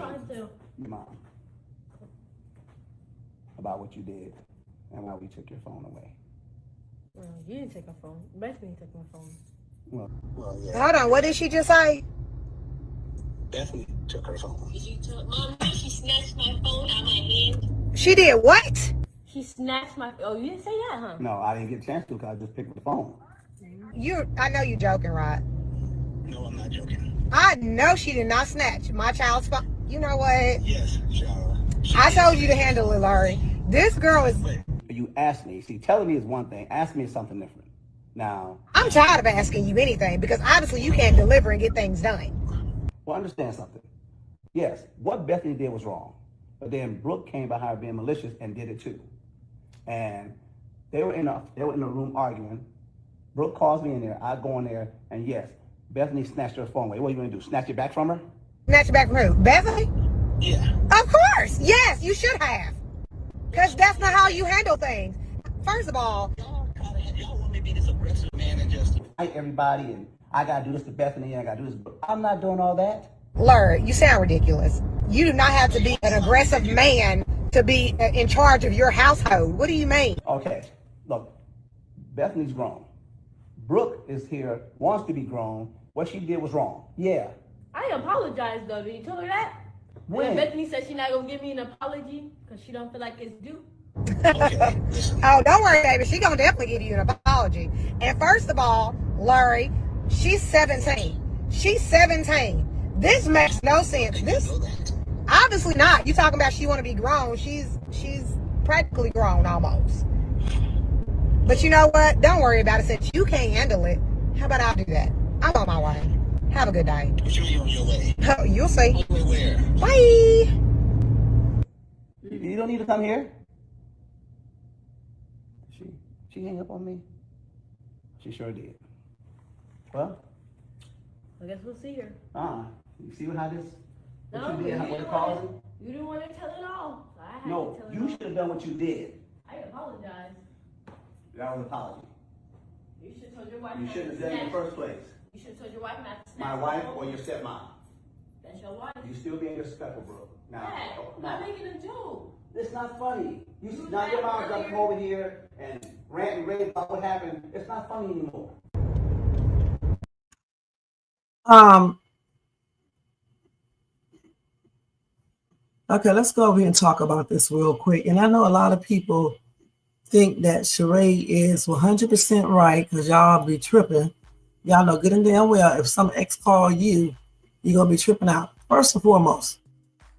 Mom, about what you did and why we took your phone away. You didn't take my phone. Bethany took my phone. Well, yeah. Hold on, what did she just say? Bethany took her phone. Mom, she snatched my phone out of my hand. She did what? She snatched my. Oh, you didn't say that, huh? No, I didn't get a chance to because I just picked up the phone. I know you joking, right? No, I'm not joking. I know she did not snatch my child's phone. You know what? Yes, Shayla. I told you to handle it, Larry. This girl is. You asked me. See, telling me is one thing. Ask me is something different. Now, I'm tired of asking you anything because obviously you can't deliver and get things done. well, understand something. Yes, what Bethany did was wrong, but then Brooke came behind her being malicious and did it too. And they were in a room arguing. Brooke calls me in there. I go in there, and yes, Bethany snatched her phone away. What are you going to do? Snatch it back from her? Snatch it back from who? Bethany? Yeah. Of course. Yes, you should have. Because that's not how you handle things. First of all, Y'all want me to be this aggressive man and just Fight everybody, and I got to do this to Bethany, and I got to do this. But I'm not doing all that. Larry, you sound ridiculous. You do not have to be an aggressive man to be in charge of your household. What do you mean? Okay, look, Bethany's grown. Brooke is here, wants to be grown. What she did was wrong. Yeah. I apologize though. Did you tell her that? When? Bethany said she's not gonna give me an apology because she don't feel like it's due. okay. Listen. Oh, don't worry, baby. She's going to definitely give you an apology. And first of all, Larry, she's 17. She's 17. This makes no sense. This obviously not. You talking about she want to be grown. She's practically grown almost. But you know what? Don't worry about it. Since you can't handle it, how about I do that? I'm on my way. Have a good day. But you're on your way. You'll see. Where? Bye. You don't need to come here. She hang up on me? She sure did. Well, I guess we'll see her. you see how this, what No, you did, what it caused? You didn't want to tell it all. So I had No, to tell it you all. should have done what you did. I apologize. That was an apology. You should have told your wife. You not shouldn't have to done it in the snatch- first place. You should have told your wife not to snatch My the wife phone. or your stepmom. That's your wife. You still being disrespectful, bro. Now, Dad, I'm making a joke. it's not funny. You Now your mom's laughed gonna come earlier. over here and rant and rave about what happened. It's not funny anymore. Okay, let's go over here and talk about this real quick. And I know a lot of people think that Sharray is 100% right because y'all be tripping. Y'all know good and damn well if some ex call you, you're gonna be tripping out. First and foremost,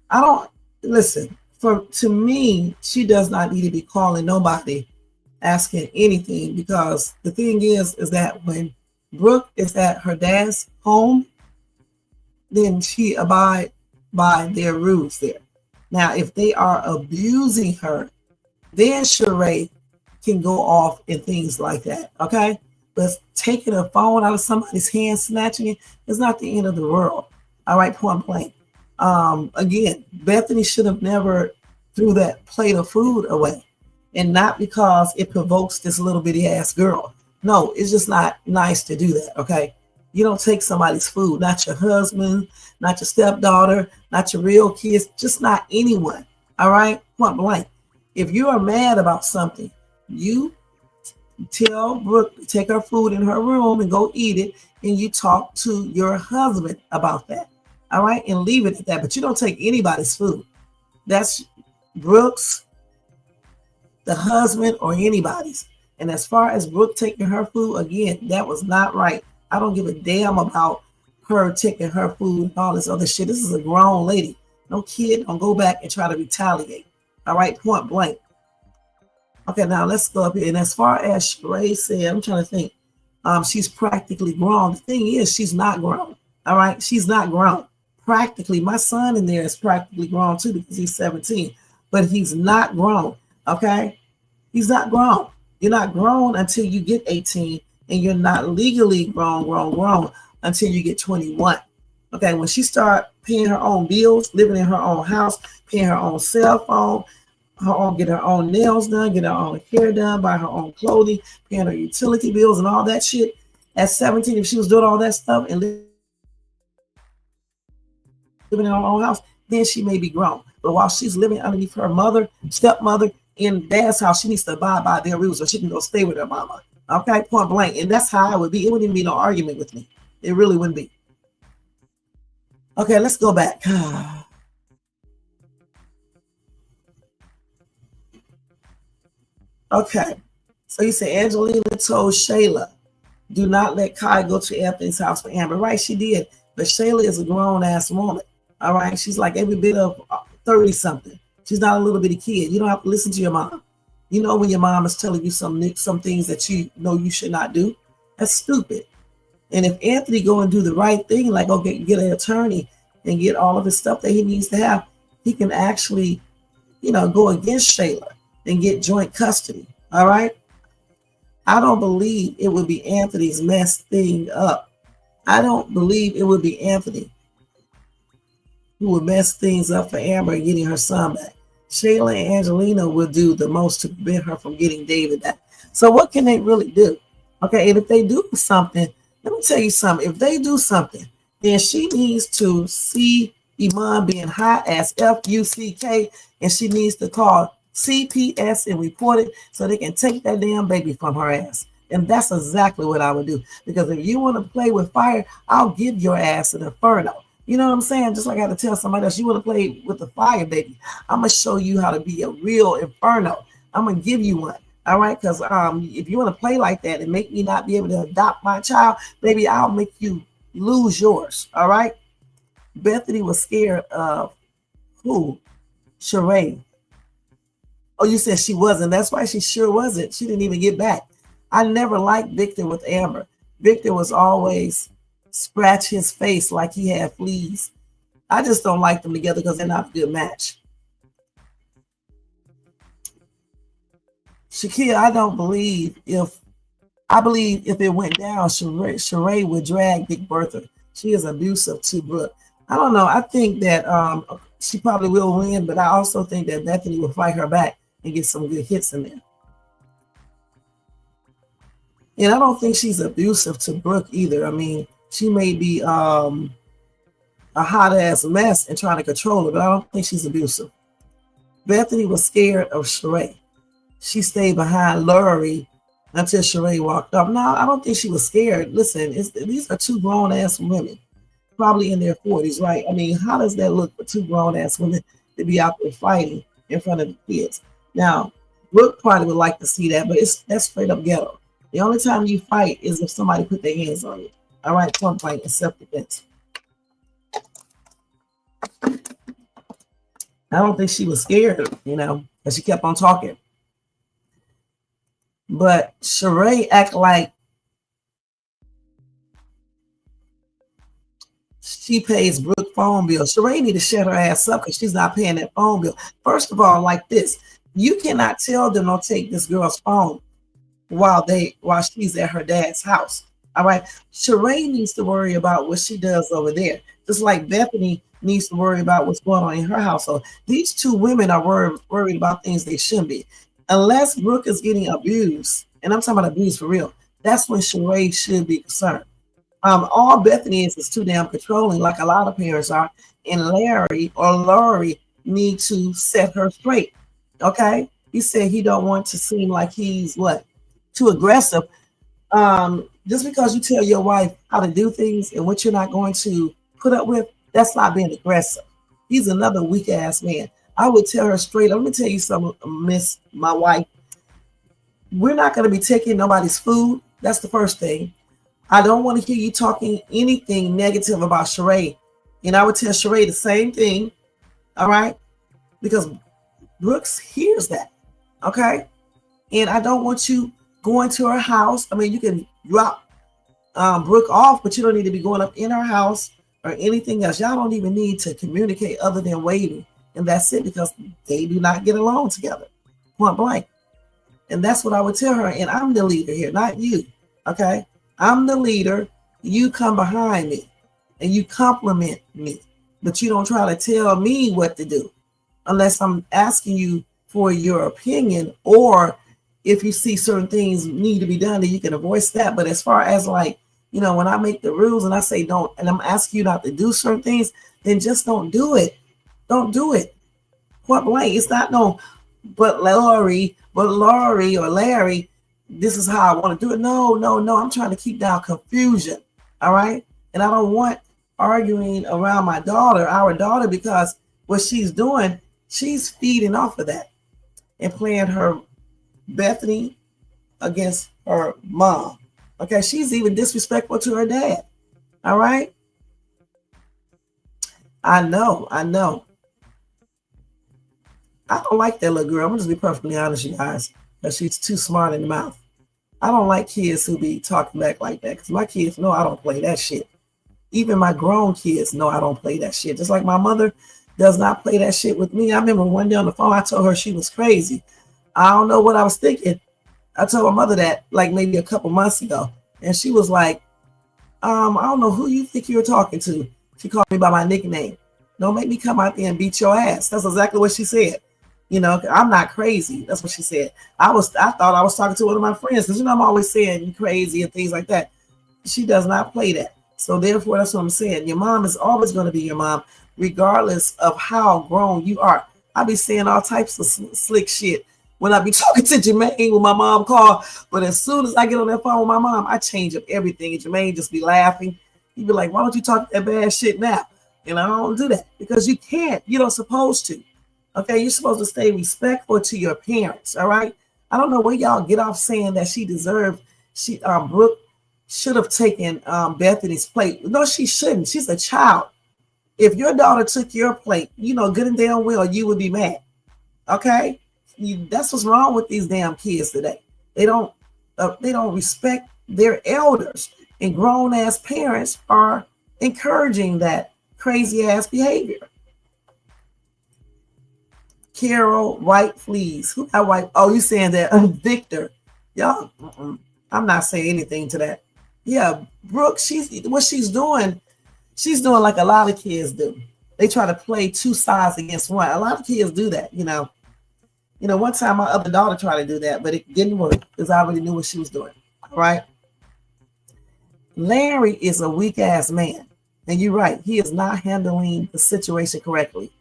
I don't listen. To me, she does not need to be calling nobody asking anything, because the thing is that when Brooke is at her dad's home, then she abide by their rules there. Now, if they are abusing her, then Sharray can go off and things like that, okay? But taking a phone out of somebody's hand, snatching it, is not the end of the world, all right, point blank. Again, Bethany should have never threw that plate of food away, and not because it provokes this little bitty ass girl. No, it's just not nice to do that, okay? You don't take somebody's food, not your husband, not your stepdaughter, not your real kids, just not anyone, all right? Point blank. If you are mad about something, you tell Brooke to take her food in her room and go eat it, and you talk to your husband about that, all right? And leave it at that, but you don't take anybody's food. That's Brooke's, the husband, or anybody's. And as far as Brooke taking her food, again, that was not right. I don't give a damn about her taking her food and all this other shit. This is a grown lady. No kid don't go back and try to retaliate. All right, point blank. Okay, now let's go up here. And as far as Sharray said, I'm trying to think. She's practically grown. The thing is, she's not grown. All right, she's not grown. Practically, my son in there is practically grown too because he's 17, but he's not grown. Okay, he's not grown. You're not grown until you get 18, and you're not legally grown until you get 21. Okay, when she start paying her own bills, living in her own house, paying her own cell phone, get her own nails done, get her own hair done, buy her own clothing, paying her utility bills and all that shit. At 17, if she was doing all that stuff and living in her own house, then she may be grown. But while she's living underneath her mother, stepmother, in dad's house, she needs to abide by their rules so she can go stay with her mama. Okay, point blank. And that's how I would be. It wouldn't even be no argument with me. It really wouldn't be. Okay, let's go back. Okay, so you say Angelina told Shayla, do not let Kai go to Anthony's house for Amber. Right, she did. But Shayla is a grown-ass woman. All right, she's like every bit of 30-something. She's not a little bitty kid. You don't have to listen to your mom. You know when your mom is telling you some things that you know you should not do. That's stupid. And if Anthony go and do the right thing, like okay, get an attorney and get all of his stuff that he needs to have, he can actually, go against Shayla and get joint custody. All right. I don't believe it would be Anthony's mess thing up. I don't believe it would be Anthony who would mess things up for Amber and getting her son back. Shayla and Angelina would do the most to prevent her from getting David back. So what can they really do? Okay, and if they do something, let me tell you something. If they do something, then she needs to see Iman being high as F-U-C-K, and she needs to call CPS and report it so they can take that damn baby from her ass. And that's exactly what I would do. Because if you want to play with fire, I'll give your ass an inferno. You know what I'm saying? Just like I had to tell somebody else, you want to play with the fire, baby. I'm going to show you how to be a real inferno. I'm going to give you one. All right? Because if you want to play like that and make me not be able to adopt my child, baby, I'll make you lose yours. All right? Bethany was scared of who? Sharray. Oh, you said she wasn't. That's why she sure wasn't. She didn't even get back. I never liked Victor with Amber. Victor was always scratch his face like he had fleas. I just don't like them together because they're not a good match. Shakia, I don't believe I believe if it went down, Sharray would drag Big Bertha. She is abusive to Brooke. I don't know. I think that she probably will win, but I also think that Bethany will fight her back and get some good hits in there. And I don't think she's abusive to Brooke either. I mean, she may be a hot ass mess and trying to control her, but I don't think she's abusive. Bethany was scared of Sharray. She stayed behind Laurie until Sharray walked up. No, I don't think she was scared. Listen, these are two grown ass women, probably in their 40s, right? I mean, how does that look for two grown ass women to be out there fighting in front of the kids? Now, Brooke probably would like to see that, but that's straight up ghetto. The only time you fight is if somebody put their hands on you. All right, point blank, self-defense. I don't think she was scared, but she kept on talking. But Sharray act like she pays Brooke phone bill. Sharray need to shut her ass up because she's not paying that phone bill. First of all, like this, you cannot tell them don't take this girl's phone while she's at her dad's house. All right. Sharray needs to worry about what she does over there. Just like Bethany needs to worry about what's going on in her household. These two women are worried about things they shouldn't be. Unless Brooke is getting abused, and I'm talking about abuse for real, that's when Sharray should be concerned. All Bethany is too damn controlling, like a lot of parents are, and Laurie need to set her straight. Okay? He said he don't want to seem like he's too aggressive. Just because you tell your wife how to do things and what you're not going to put up with, that's not being aggressive. He's another weak ass man. I would tell her straight. Let me tell you something, Miss, my wife. We're not going to be taking nobody's food. That's the first thing. I don't want to hear you talking anything negative about Sharray. And I would tell Sharray the same thing. All right? Because Brooks hears that. Okay? And I don't want you going to her house. I mean, you can drop Brooke off, but you don't need to be going up in her house or anything else. Y'all don't even need to communicate other than waving. And that's it, because they do not get along together. Point blank. And that's what I would tell her. And I'm the leader here, not you. Okay? I'm the leader. You come behind me and you compliment me. But you don't try to tell me what to do unless I'm asking you for your opinion, or if you see certain things need to be done, then you can voice that. But as far as when I make the rules and I say don't, and I'm asking you not to do certain things, then just don't do it. Don't do it. Point blank. It's not no, but Laurie or Larry, this is how I want to do it. No. I'm trying to keep down confusion. All right. And I don't want arguing around our daughter, because what she's doing, she's feeding off of that and playing her Bethany against her mom. Okay. She's even disrespectful to her dad. All right. I know. I don't like that little girl. I'm going to be perfectly honest, you guys, because she's too smart in the mouth. I don't like kids who be talking back like that, because my kids know I don't play that shit. Even my grown kids know I don't play that shit. Just like my mother does not play that shit with me. I remember one day on the phone, I told her she was crazy. I don't know what I was thinking. I told my mother that like maybe a couple months ago. And she was like, I don't know who you think you're talking to. She called me by my nickname. Don't make me come out there and beat your ass. That's exactly what she said. I'm not crazy. That's what she said. I thought I was talking to one of my friends, because I'm always saying you crazy and things like that. She does not play that. So therefore, that's what I'm saying. Your mom is always going to be your mom, regardless of how grown you are. I be saying all types of slick shit when I be talking to Jermaine when my mom called. But as soon as I get on that phone with my mom, I change up everything. And Jermaine just be laughing. He'd be like, why don't you talk that bad shit now? And I don't do that, because you can't. You're not supposed to. Okay, you're supposed to stay respectful to your parents. All right. I don't know where y'all get off saying that Brooke should have taken Bethany's plate. No, she shouldn't. She's a child. If your daughter took your plate, good and damn well you would be mad. Okay, that's what's wrong with these damn kids today. They don't respect their elders, and grown ass parents are encouraging that crazy ass behavior. Carol, white fleas. Who got white? Oh, you saying that? Victor. Y'all, I'm not saying anything to that. Yeah, Brooke, what she's doing like a lot of kids do. They try to play two sides against one. A lot of kids do that, you know. One time my other daughter tried to do that, but it didn't work because I already knew what she was doing. All right. Larry is a weak ass man. And you're right. He is not handling the situation correctly.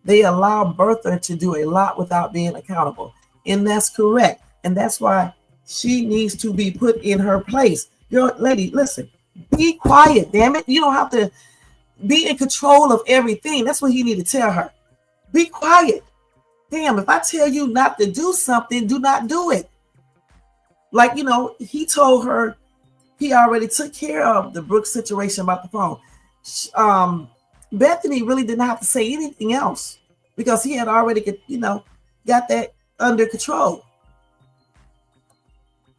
They allow Bertha to do a lot without being accountable. And that's correct. And that's why she needs to be put in her place. Your lady, listen, be quiet, damn it. You don't have to be in control of everything. That's what you need to tell her. Be quiet. Damn, if I tell you not to do something, do not do it. Like, he told her he already took care of the Brooke situation about the phone. Bethany really didn't have to say anything else because he had already, got that under control.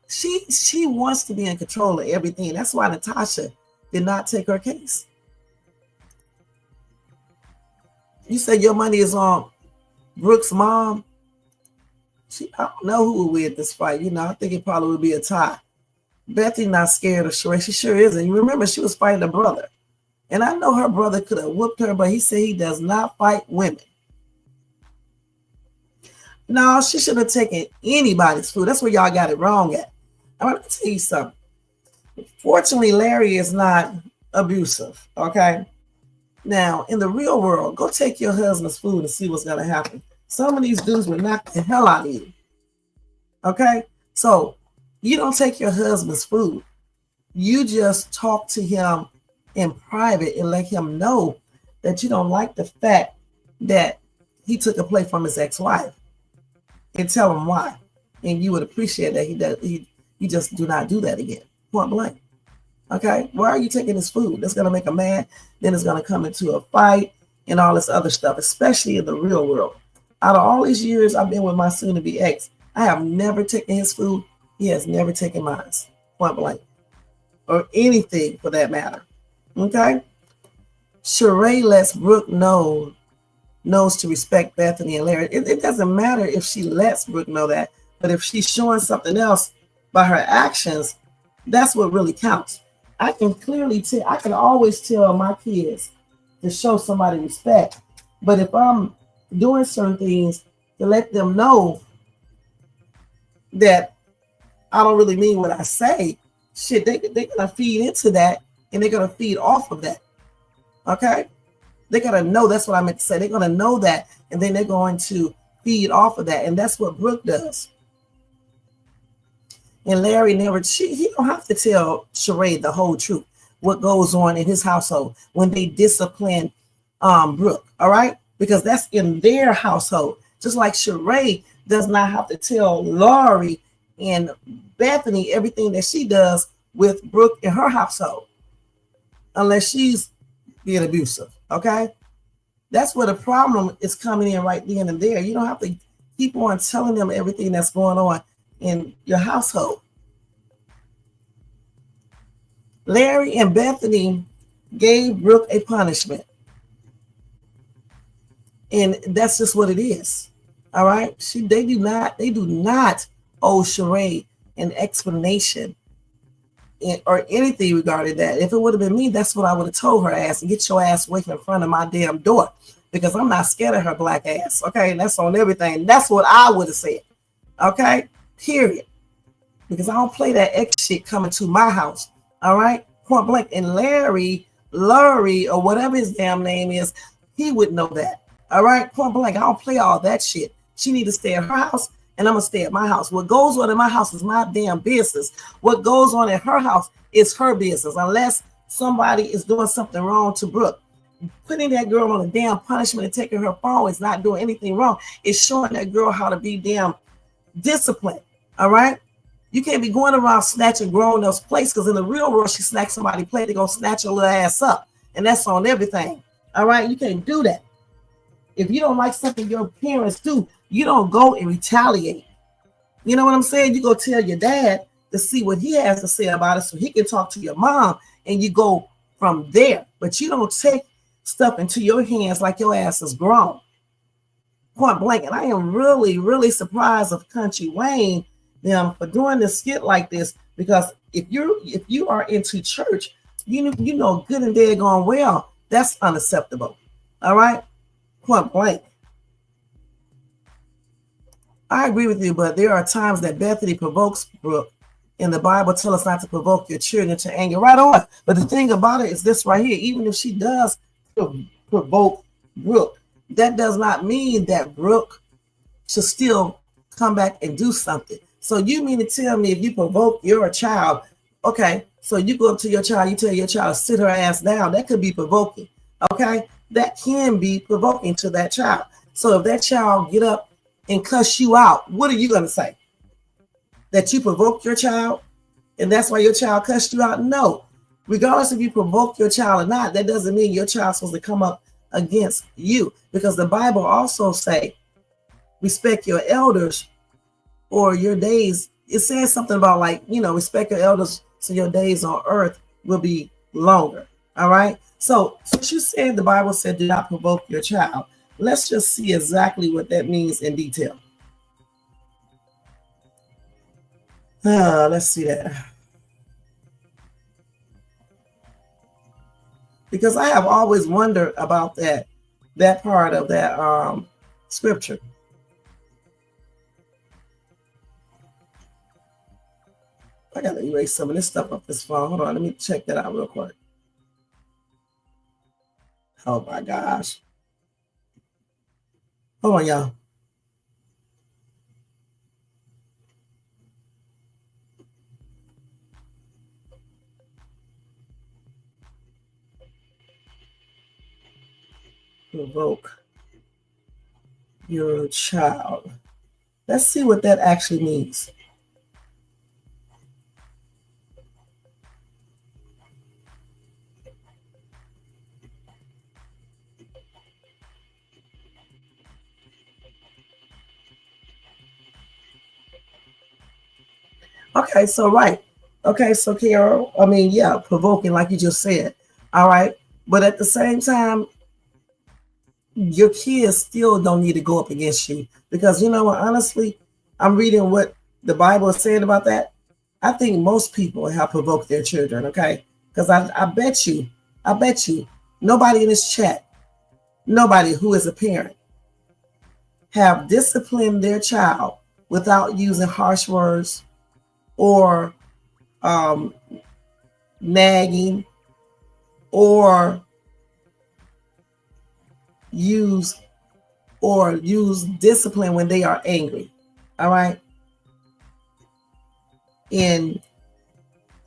She wants to be in control of everything. That's why Natasha did not take her case. You said your money is on Brooke's mom. I don't know who would win this fight. I think it probably would be a tie. Bethany not scared of Sharray. She sure isn't. You remember she was fighting a brother. And I know her brother could have whooped her, but he said he does not fight women. No, she shouldn't have taken anybody's food. That's where y'all got it wrong at. I'm going to tell you something. Fortunately, Larry is not abusive, okay? Now, in the real world, go take your husband's food and see what's going to happen. Some of these dudes will knock the hell out of you, okay? So you don't take your husband's food. You just talk to him in private and let him know that you don't like the fact that he took a plate from his ex-wife, and tell him why. And you would appreciate that he just do not do that again. Point blank. Okay? Why are you taking his food? That's going to make him mad. Then it's going to come into a fight and all this other stuff, especially in the real world. Out of all these years I've been with my soon-to-be ex, I have never taken his food. He has never taken mine. Point blank. Or anything for that matter. Okay? Sharray lets Brooke knows to respect Bethany and Larry. It doesn't matter if she lets Brooke know that, but if she's showing something else by her actions, that's what really counts. I can clearly tell, I can always tell my kids to show somebody respect, but if I'm doing certain things to let them know that I don't really mean what I say, shit, they're gonna feed into that and they're gonna feed off of that. Okay? They're going to know, that's what I meant to say. They're going to know that, and then they're going to feed off of that. And that's what Brooke does. And Larry he don't have to tell Sharray the whole truth, what goes on in his household when they discipline Brooke, all right? Because that's in their household. Just like Sharray does not have to tell Laurie and Bethany everything that she does with Brooke in her household, unless she's being abusive. Okay, that's where the problem is coming in right then and there. You don't have to keep on telling them everything that's going on in your household. Larry and Bethany gave Brooke a punishment, and that's just what it is. All right, they do not owe Sharray an explanation or anything regarding that. If it would have been me, that's what I would have told her ass, and get your ass away from in front of my damn door, because I'm not scared of her black ass. Okay, and that's on everything. That's what I would have said. Okay, period. Because I don't play that X shit coming to my house. All right, point blank. And Larry, or whatever his damn name is, he would know that. All right, point blank. I don't play all that shit. She need to stay at her house, and I'm gonna stay at my house. What goes on in my house is my damn business. What goes on in her house is her business, unless somebody is doing something wrong to Brooke. Putting that girl on a damn punishment and taking her phone is not doing anything wrong. It's showing that girl how to be damn disciplined. All right? You can't be going around snatching grown ups' plates, because in the real world, she snatcks somebody's plate, they're gonna snatch her little ass up. And that's on everything. All right? You can't do that. If you don't like something your parents do, you don't go and retaliate. You know what I'm saying? You go tell your dad to see what he has to say about it so he can talk to your mom, and you go from there. But you don't take stuff into your hands like your ass is grown. point blank. And I am really, really surprised of Kountry Wayne them for doing this skit like this, because if you are into church, you know good and dead going well, that's unacceptable. All right, point blank. I agree with you, but there are times that Bethany provokes Brooke, and the Bible tells us not to provoke your children to anger. Right on. But the thing about it is this right here: even if she does provoke Brooke, that does not mean that Brooke should still come back and do something. So you mean to tell me if you provoke your child, okay, so you go up to your child, you tell your child to sit her ass down, that could be provoking, okay? That can be provoking to that child. So if that child get up and cuss you out, what are you going to say? That you provoked your child and that's why your child cussed you out? No. Regardless if you provoke your child or not, that doesn't mean your child's supposed to come up against you, because the Bible also say respect your elders or your days. It says something about like, respect your elders so your days on earth will be longer. All right. So since you said the Bible said do not provoke your child, let's just see exactly what that means in detail. Let's see that. Because I have always wondered about that part of that scripture. I gotta erase some of this stuff off this phone. Hold on, let me check that out real quick. Oh my gosh. Hold on, y'all. Provoke your child. Let's see what that actually means. Okay, so right. Okay, so Carol, provoking like you just said. All right. But at the same time, your kids still don't need to go up against you, because you know what, honestly, I'm reading what the Bible is saying about that. I think most people have provoked their children, okay? Because I bet you, nobody in this chat, nobody who is a parent, have disciplined their child without using harsh words or nagging or use discipline when they are angry. All right. And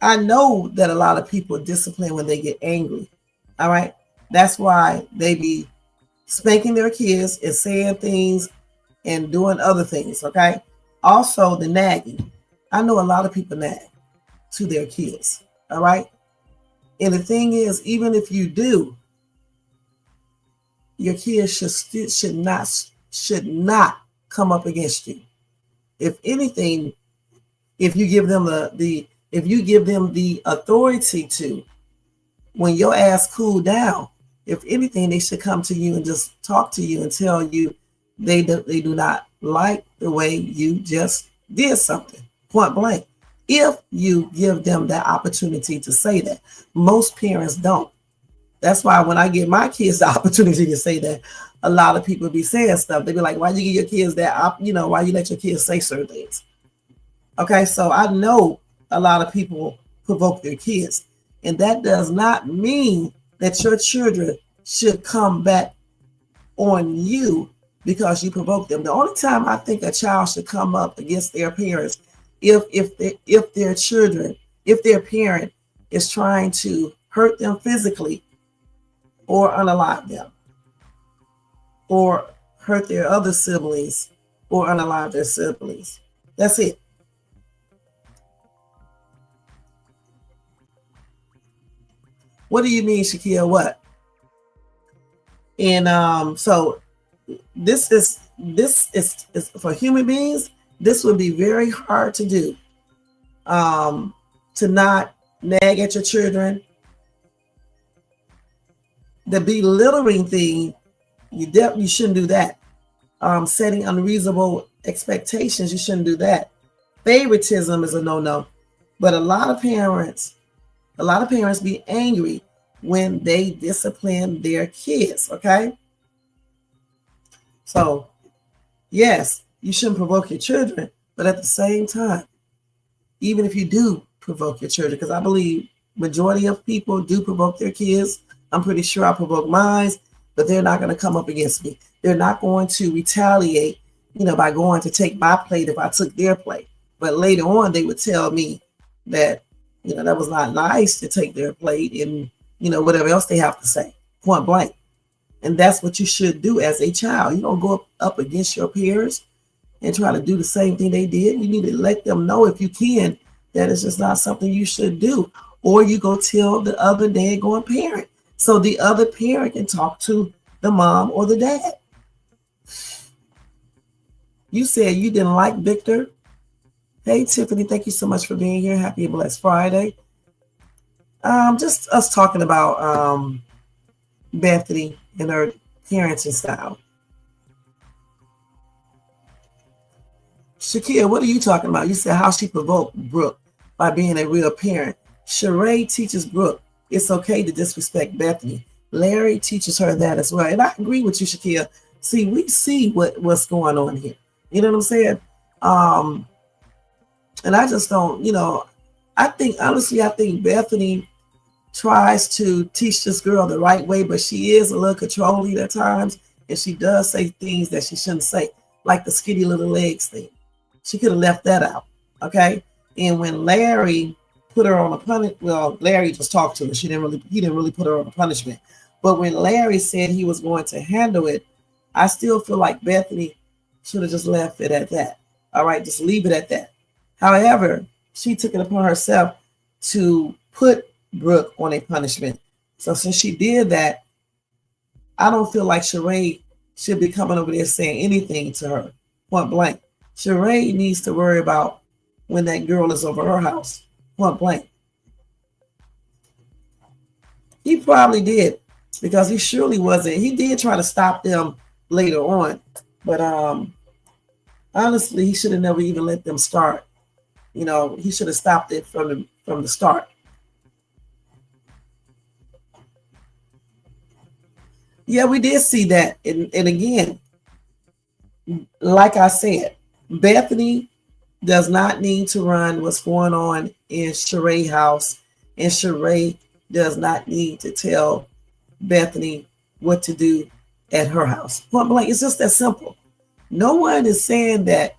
I know that a lot of people discipline when they get angry. All right. That's why they be spanking their kids and saying things and doing other things. Okay. Also the nagging. I know a lot of people nag to their kids. All right. And the thing is, even if you do, your kids should not come up against you. If anything, if you give them the authority to, when your ass cool down, if anything, they should come to you and just talk to you and tell you they do not like the way you just did something, point blank. If you give them that opportunity to say that. Most parents don't. That's why when I give my kids the opportunity to say that, a lot of people be saying stuff. They be like, why you give your kids that, why you let your kids say certain things? Okay, so I know a lot of people provoke their kids. And that does not mean that your children should come back on you because you provoke them. The only time I think a child should come up against their parents if their parent is trying to hurt them physically or unalive them, or hurt their other siblings, or unalive their siblings. That's it. What do you mean, Shakia? What? And so this is for human beings. This would be very hard to do. To not nag at your children. The belittling thing, you shouldn't do that. Setting unreasonable expectations, you shouldn't do that. Favoritism is a no-no. But a lot of parents be angry when they discipline their kids, okay? So, yes, you shouldn't provoke your children, but at the same time, even if you do provoke your children, because I believe majority of people do provoke their kids. I'm pretty sure I provoke mine, but they're not going to come up against me. They're not going to retaliate, by going to take my plate if I took their plate. But later on, they would tell me that, that was not nice to take their plate and, whatever else they have to say, point blank. And that's what you should do as a child. You don't go up against your peers and try to do the same thing they did. You need to let them know, if you can, that it's just not something you should do. Or you go tell the other daggone parent, so the other parent can talk to the mom or the dad. You said you didn't like Victor. Hey, Tiffany, thank you so much for being here. Happy and blessed Friday. Just us talking about Bethany and her parenting style. Shakia, what are you talking about? You said how she provoked Brooke by being a real parent. Sharray teaches Brooke it's okay to disrespect Bethany. Larry teaches her that as well. And I agree with you, Shakia. See, we see what's going on here. You know what I'm saying? And I just don't, I think Bethany tries to teach this girl the right way, but she is a little controlling at times, and she does say things that she shouldn't say, like the skinny little legs thing. She could have left that out, okay? And when Larry put her on a punishment, well, Larry just talked to her. He didn't really put her on a punishment. But when Larry said he was going to handle it, I still feel like Bethany should have just left it at that. All right, just leave it at that. However, she took it upon herself to put Brooke on a punishment. So since she did that, I don't feel like Sharray should be coming over there saying anything to her, point blank. Sharray needs to worry about when that girl is over her house, point blank. He probably did, because he surely wasn't. He did try to stop them later on, but honestly, he should have never even let them start. He should have stopped it from the start. Yeah, we did see that. And again, like I said, Bethany does not need to run what's going on in Sharray's house, and Sharray does not need to tell Bethany what to do at her house. Point blank, it's just that simple. No one is saying that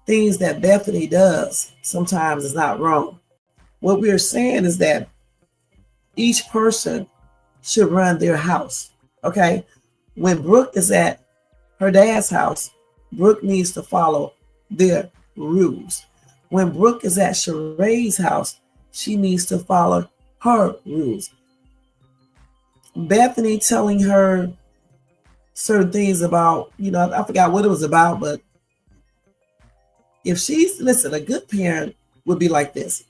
things that Bethany does sometimes is not wrong. What we're saying is that each person should run their house, okay? When Brooke is at her dad's house, Brooke needs to follow their rules. When Brooke is at Sharray's house, she needs to follow her rules. Bethany telling her certain things about, I forgot what it was about, but if listen, a good parent would be like this.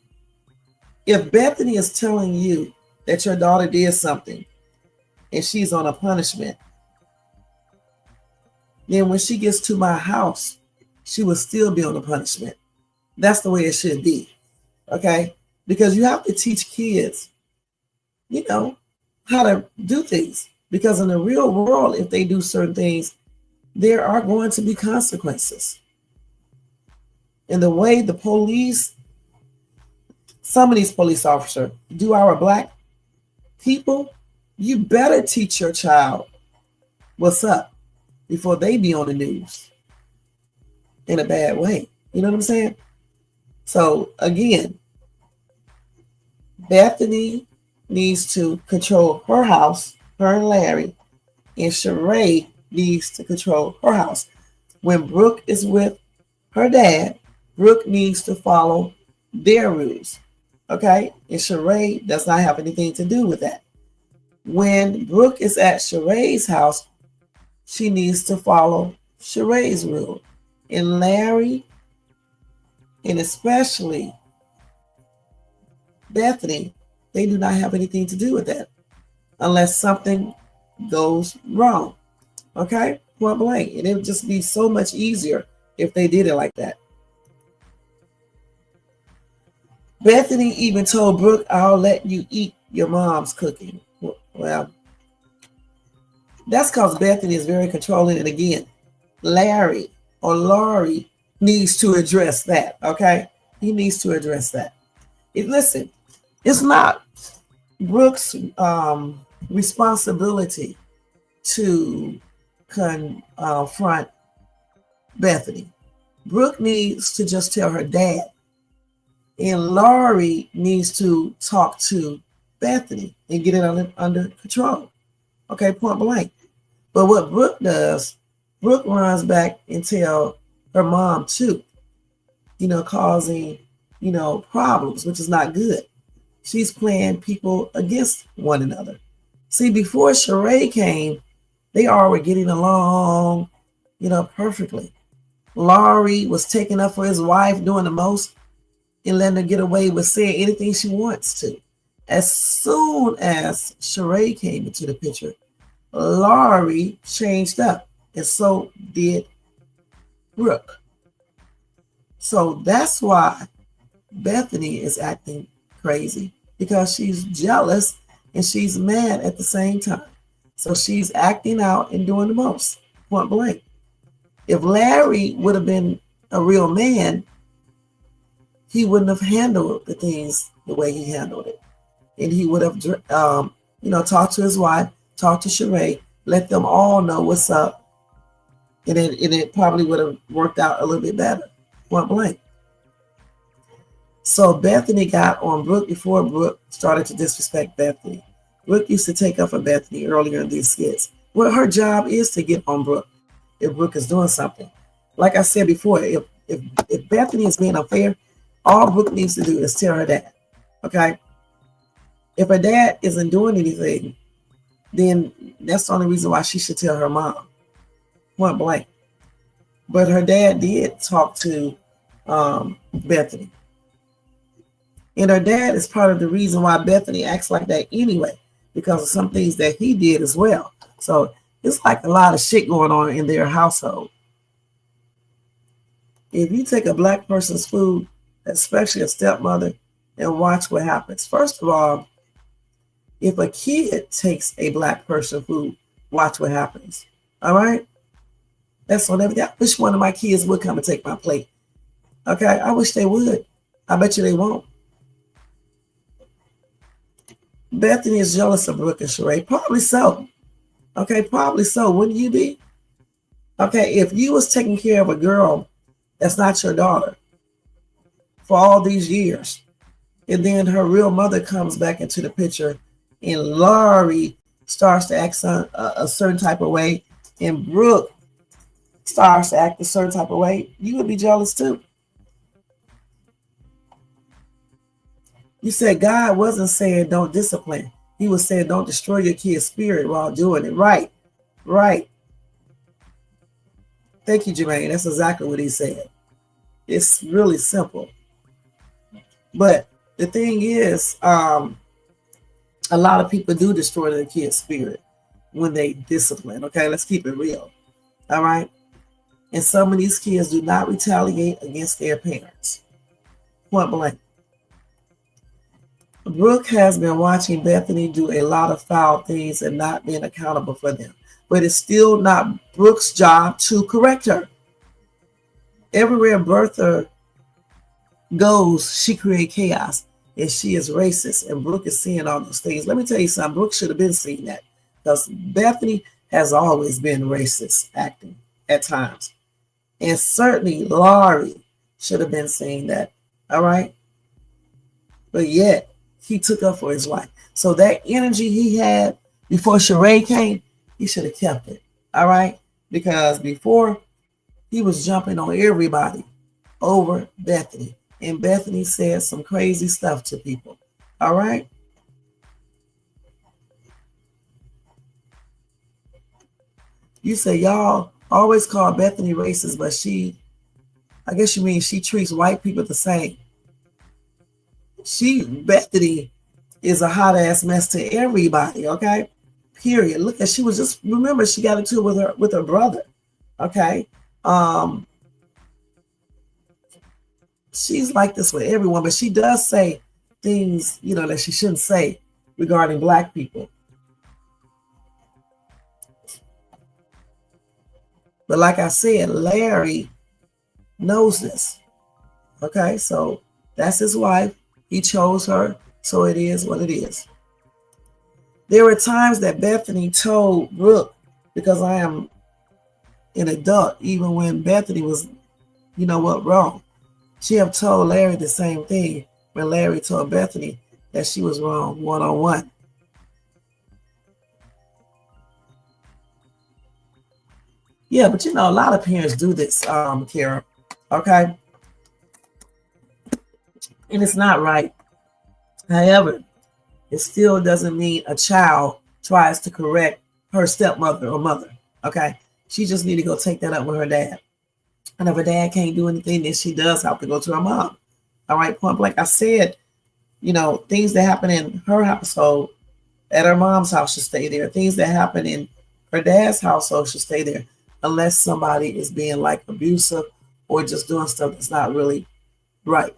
If Bethany is telling you that your daughter did something and she's on a punishment, then when she gets to my house, she will still be on a punishment. That's the way it should be, okay? Because you have to teach kids, how to do things. Because in the real world, if they do certain things, there are going to be consequences. And the way the police, some of these police officers do our black people, you better teach your child what's up before they be on the news in a bad way. You know what I'm saying? So again, Bethany needs to control her house, her and Larry, and Sharray needs to control her house. When Brooke is with her dad, Brooke needs to follow their rules, okay? And Sharray does not have anything to do with that. When Brooke is at Sharray's house, she needs to follow Sharray's rule. And Larry, and especially Bethany, they do not have anything to do with that unless something goes wrong, okay? Point blank. And it would just be so much easier if they did it like that. Bethany even told Brooke, I'll let you eat your mom's cooking. Well, that's because Bethany is very controlling. And again, Larry or Laurie needs to address that, okay? He needs to address that. Listen, it's not Brooke's responsibility to confront Bethany. Brooke needs to just tell her dad. And Laurie needs to talk to Bethany and get it under control. Okay, point blank. But what Brooke does, Brooke runs back and tell her mom too, causing, problems, which is not good. She's playing people against one another. See, before Sharray came, they all were getting along, perfectly. Laurie was taking up for his wife, doing the most, and letting her get away with saying anything she wants to. As soon as Sharray came into the picture, Laurie changed up, and so did Brooke. So that's why Bethany is acting crazy, because she's jealous and she's mad at the same time. So she's acting out and doing the most, point blank. If Larry would have been a real man, he wouldn't have handled the things the way he handled it. And he would have, talked to his wife, talked to Sharray, let them all know what's up. And it probably would have worked out a little bit better, point blank. So Bethany got on Brooke before Brooke started to disrespect Bethany. Brooke used to take up for Bethany earlier in these skits. Well, her job is to get on Brooke if Brooke is doing something. Like I said before, if Bethany is being unfair, all Brooke needs to do is tell her dad, okay? If her dad isn't doing anything, then that's the only reason why she should tell her mom, point blank. But her dad did talk to Bethany. And her dad is part of the reason why Bethany acts like that anyway, because of some things that he did as well. So it's like a lot of shit going on in their household. If you take a black person's food, especially a stepmother, and watch what happens. First of all, if a kid takes a black person's food, watch what happens. All right? That's on everything. I wish one of my kids would come and take my plate. Okay? I wish they would. I bet you they won't. Bethany is jealous of Brooke and Sharray. Probably so. Okay, probably so. Wouldn't you be? Okay, if you was taking care of a girl that's not your daughter for all these years, and then her real mother comes back into the picture, and Laurie starts to act a certain type of way, and Brooke starts to act a certain type of way, you would be jealous too. You said God wasn't saying don't discipline. He was saying don't destroy your kid's spirit while doing it. Right. Right. Thank you, Jermaine. That's exactly what he said. It's really simple. But the thing is, a lot of people do destroy their kid's spirit when they discipline. Okay, let's keep it real. All right. And some of these kids do not retaliate against their parents. Point blank. Brooke has been watching Bethany do a lot of foul things and not being accountable for them. But it's still not Brooke's job to correct her. Everywhere Bertha goes, she creates chaos. And she is racist. And Brooke is seeing all those things. Let me tell you something. Brooke should have been seeing that. Because Bethany has always been racist acting at times. And certainly Laurie should have been seeing that. All right? But yet, he took up for his wife. So that energy he had before Sharray came, he should have kept it. All right? Because before, he was jumping on everybody over Bethany. And Bethany said some crazy stuff to people. All right? You say y'all always call Bethany racist, but I guess you mean she treats white people the same. Bethany is a hot ass mess to everybody, okay? Period. Look at, she was just, remember, she got into it with her brother. Okay. She's like this with everyone, but she does say things, you know, that she shouldn't say regarding Black people. But like I said, Larry knows this. Okay, so that's his wife. He chose her, so it is what it is. There were times that Bethany told Brooke, because I am an adult, even when Bethany was, you know what, wrong. She have told Larry the same thing when Larry told Bethany that she was wrong one-on-one. Yeah, but you know, a lot of parents do this, Kara, okay? And it's not right. However, it still doesn't mean a child tries to correct her stepmother or mother, okay? She just need to go take that up with her dad. And if her dad can't do anything, then she does have to go to her mom. All right, point blank. I said, you know, things that happen in her household at her mom's house should stay there. Things that happen in her dad's household should stay there, unless somebody is being like abusive or just doing stuff that's not really right.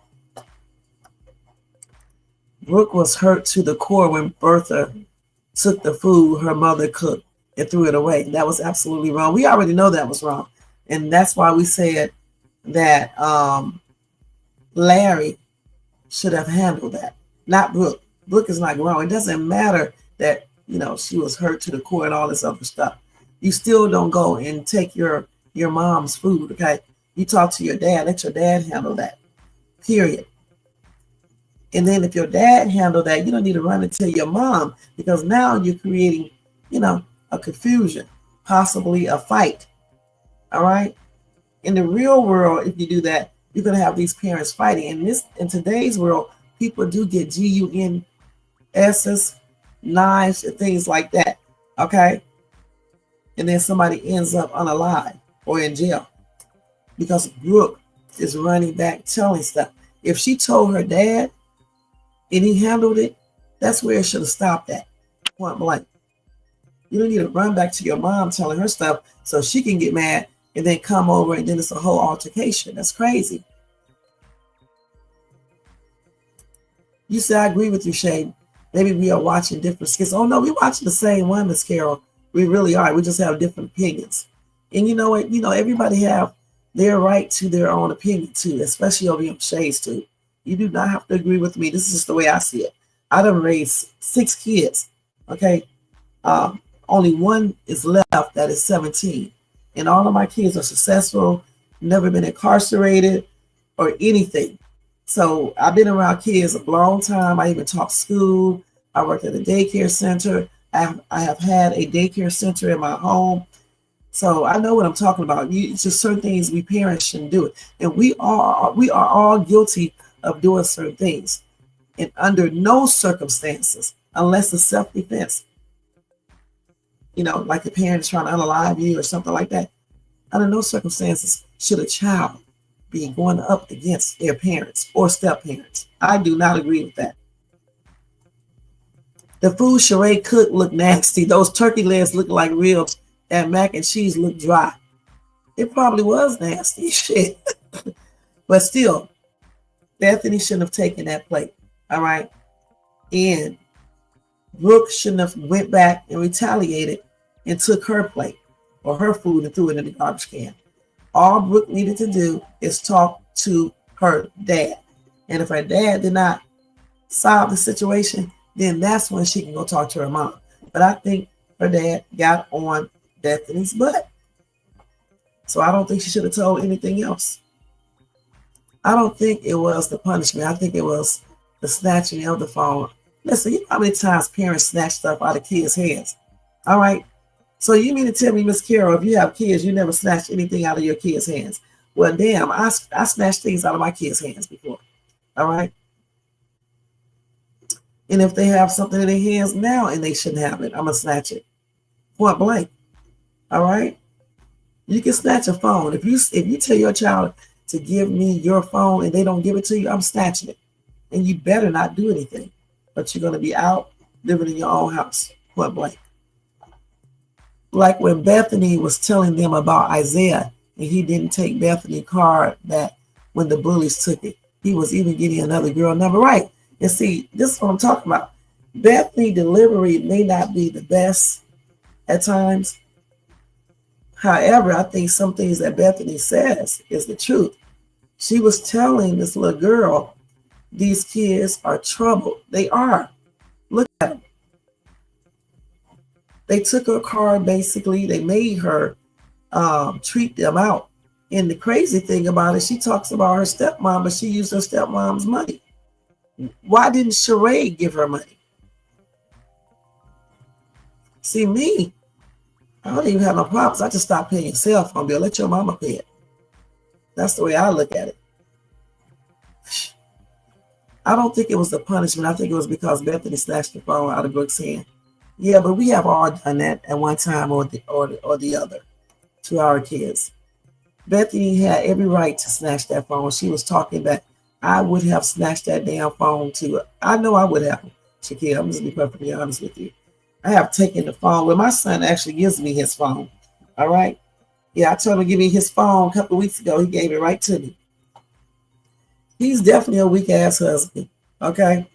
Brooke was hurt to the core when Bertha took the food her mother cooked and threw it away. That was absolutely wrong. We already know that was wrong. And that's why we said that Larry should have handled that, not Brooke. Brooke is not wrong. It doesn't matter that, you know, she was hurt to the core and all this other stuff. You still don't go and take your mom's food, okay? You talk to your dad. Let your dad handle that, period. And then if your dad handled that, you don't need to run and tell your mom, because now you're creating, you know, a confusion, possibly a fight. All right. In the real world, if you do that, you're going to have these parents fighting. In today's world, people do get GUNSs, knives, and things like that. Okay. And then somebody ends up unalive or in jail because Brooke is running back telling stuff. If she told her dad and he handled it, that's where it should have stopped at. Point blank. You don't need to run back to your mom telling her stuff so she can get mad and then come over and then it's a whole altercation. That's crazy. You say, I agree with you, Shay. Maybe we are watching different skits. Oh, no, we're watching the same one, Miss Carol. We really are. We just have different opinions. And you know what? You know, everybody have their right to their own opinion, too, especially over here on Shay's, too. You do not have to agree with me. This is just the way I see it. I done raised 6 kids, okay? Only one is left that is 17. And all of my kids are successful, never been incarcerated or anything. So I've been around kids a long time. I even taught school. I worked at a daycare center. I have had a daycare center in my home. So I know what I'm talking about. It's just certain things we parents shouldn't do it. And we are all guilty of doing certain things. And under no circumstances, unless it's self-defense, you know, like the parents trying to unalive you or something like that, under no circumstances should a child be going up against their parents or step-parents. I do not agree with that. The food Sharray cooked looked nasty. Those turkey legs looked like ribs and mac and cheese looked dry. It probably was nasty shit. But still, Bethany shouldn't have taken that plate. All right. And Brooke shouldn't have went back and retaliated and took her plate or her food and threw it in the garbage can. All Brooke needed to do is talk to her dad. And if her dad did not solve the situation, then that's when she can go talk to her mom. But I think her dad got on Bethany's butt. So I don't think she should have told anything else. I don't think it was the punishment. I think it was the snatching of the phone. Listen, you know how many times parents snatch stuff out of kids' hands? All right. So you mean to tell me, Miss Carol, if you have kids, you never snatch anything out of your kids' hands? Well, damn, I snatched things out of my kids' hands before. All right. And if they have something in their hands now and they shouldn't have it, I'm going to snatch it. Point blank. All right. You can snatch a phone. If you tell your child to give me your phone and they don't give it to you, I'm snatching it. And you better not do anything. But you're going to be out living in your own house. Point blank. Like when Bethany was telling them about Isaiah, and he didn't take Bethany's card back when the bullies took it. He was even getting another girl number right. And see, this is what I'm talking about. Bethany delivery may not be the best at times. However, I think some things that Bethany says is the truth. She was telling this little girl, these kids are troubled. They are. Look at them. They took her card, basically. They made her treat them out. And the crazy thing about it, she talks about her stepmom, but she used her stepmom's money. Why didn't Sharray give her money? See, me, I don't even have no problems. I just stopped paying your cell phone bill. Let your mama pay it. That's the way I look at it. I don't think it was the punishment. I think it was because Bethany snatched the phone out of Brooke's hand. Yeah, but we have all done that at one time or the other to our kids. Bethany had every right to snatch that phone. She was talking that I would have snatched that damn phone too. I know I would have. Shakira, I'm just be perfectly honest with you. I have taken the phone. Well, my son actually gives me his phone. All right. Yeah, I told him to give me his phone a couple of weeks ago. He gave it right to me. He's definitely a weak ass husband. Okay.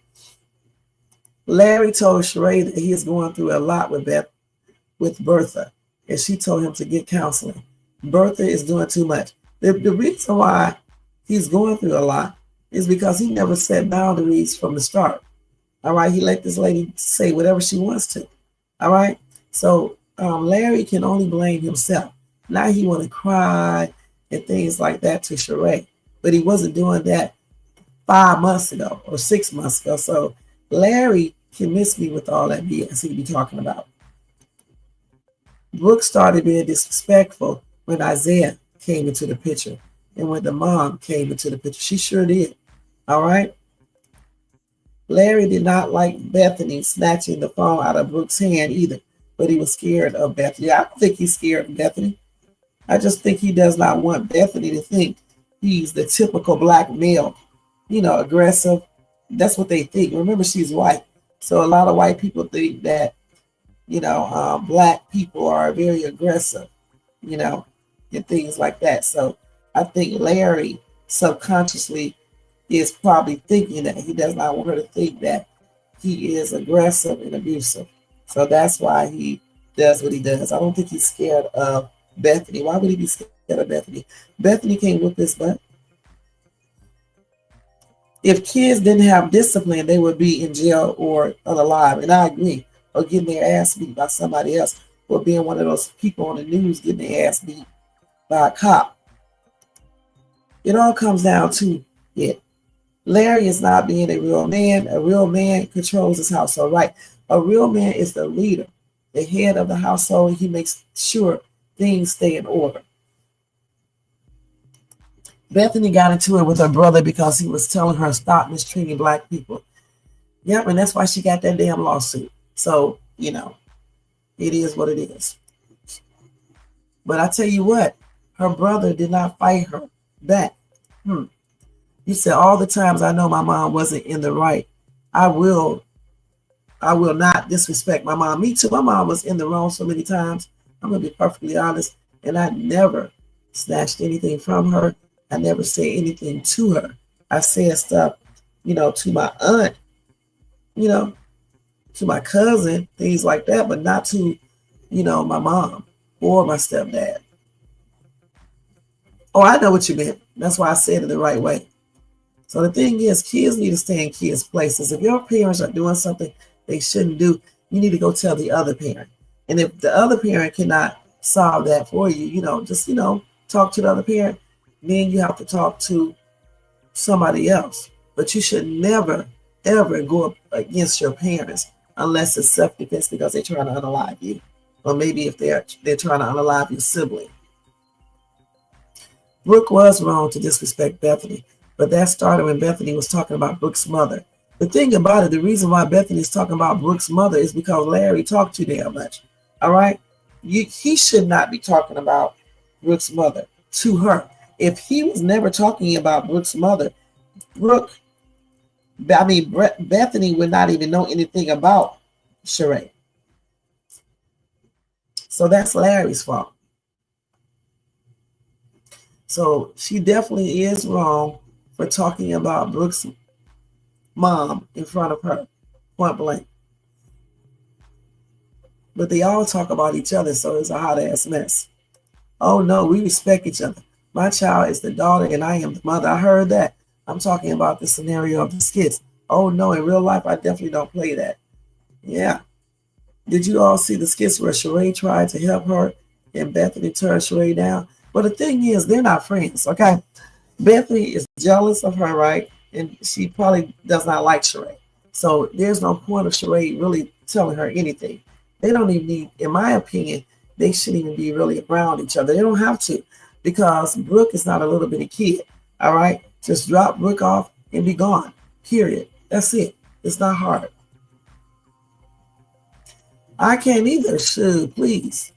Larry told Sharray that he is going through a lot with Bertha, and she told him to get counseling. Bertha is doing too much. The reason why he's going through a lot is because he never set boundaries from the start. All right. He let this lady say whatever she wants to. All right. So Larry can only blame himself. Now he want to cry and things like that to Sharray, but he wasn't doing that 5 months ago or 6 months ago. So Larry can miss me with all that BS he be talking about. Brooke started being disrespectful when Isaiah came into the picture and when the mom came into the picture. She sure did. All right. Larry did not like Bethany snatching the phone out of Brooke's hand either, but he was scared of Bethany. I don't think he's scared of Bethany. I just think he does not want Bethany to think he's the typical black male, aggressive. That's what they think. Remember, she's white. So a lot of white people think that, black people are very aggressive, and things like that. So I think Larry subconsciously is probably thinking that he does not want her to think that he is aggressive and abusive. So that's why he does what he does. I don't think he's scared of Bethany. Why would he be scared of Bethany? Bethany can't whip his butt. If kids didn't have discipline, they would be in jail or unalive. And I agree. Or getting their ass beat by somebody else. Or being one of those people on the news getting their ass beat by a cop. It all comes down to it. Larry is not being a real man. A real man controls his household, right? A real man is the leader, the head of the household. He makes sure things stay in order. Bethany got into it with her brother because he was telling her stop mistreating black people. Yep, and that's why she got that damn lawsuit. So, it is what it is. But I tell you what, her brother did not fight her back. He said, all the times I know my mom wasn't in the right, I will not disrespect my mom. Me too. My mom was in the wrong so many times. I'm going to be perfectly honest. And I never snatched anything from her. I never said anything to her. I said stuff, to my aunt, to my cousin, things like that, but not to, my mom or my stepdad. Oh, I know what you meant. That's why I said it the right way. So the thing is, kids need to stay in kids' places. If your parents are doing something they shouldn't do, you need to go tell the other parent. And if the other parent cannot solve that for you, just, talk to the other parent. Then you have to talk to somebody else. But you should never, ever go up against your parents unless it's self-defense because they're trying to unalive you. Or maybe if they're trying to unalive your sibling. Brooke was wrong to disrespect Bethany. But that started when Bethany was talking about Brooke's mother. The thing about it, the reason why Bethany's talking about Brooke's mother is because Larry talked too damn much. All right? He should not be talking about Brooke's mother to her. If he was never talking about Brooke's mother, Bethany would not even know anything about Sharray. So that's Larry's fault. So she definitely is wrong for talking about Brooke's mom in front of her, point blank. But they all talk about each other, so it's a hot ass mess. Oh no, we respect each other. My child is the daughter and I am the mother. I heard that. I'm talking about the scenario of the skits. Oh no, in real life, I definitely don't play that. Yeah. Did you all see the skits where Sharray tried to help her and Bethany turned Sharray down? But the thing is, they're not friends, okay? Bethany is jealous of her, right? And she probably does not like Sharray. So there's no point of Sharray really telling her anything. They don't even need, in my opinion, they shouldn't even be really around each other. They don't have to, because Brooke is not a little bitty kid, all right? Just drop Brooke off and be gone, period. That's it. It's not hard. I can't either, shoot, please.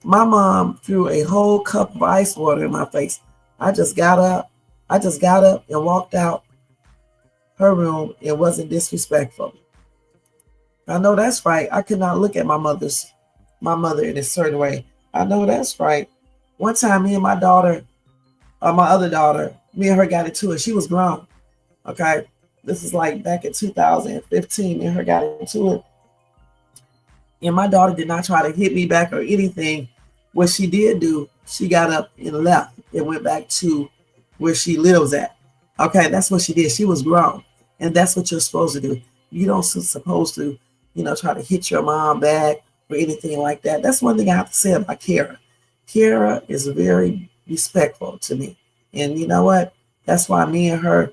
My mom threw a whole cup of ice water in my face. I just got up and walked out her room and wasn't disrespectful. I know that's right. I could not look at my mother in a certain way. I know that's right. One time, me and my daughter, my other daughter, me and her got into it. She was grown. Okay. This is like back in 2015. Me and her got into it. And my daughter did not try to hit me back or anything. What she did do, she got up and left and went back to where she lives at. Okay, that's what she did. She was grown. And that's what you're supposed to do. You don't supposed to, try to hit your mom back or anything like that. That's one thing I have to say about Kara. Kara is very respectful to me. And you know what? That's why me and her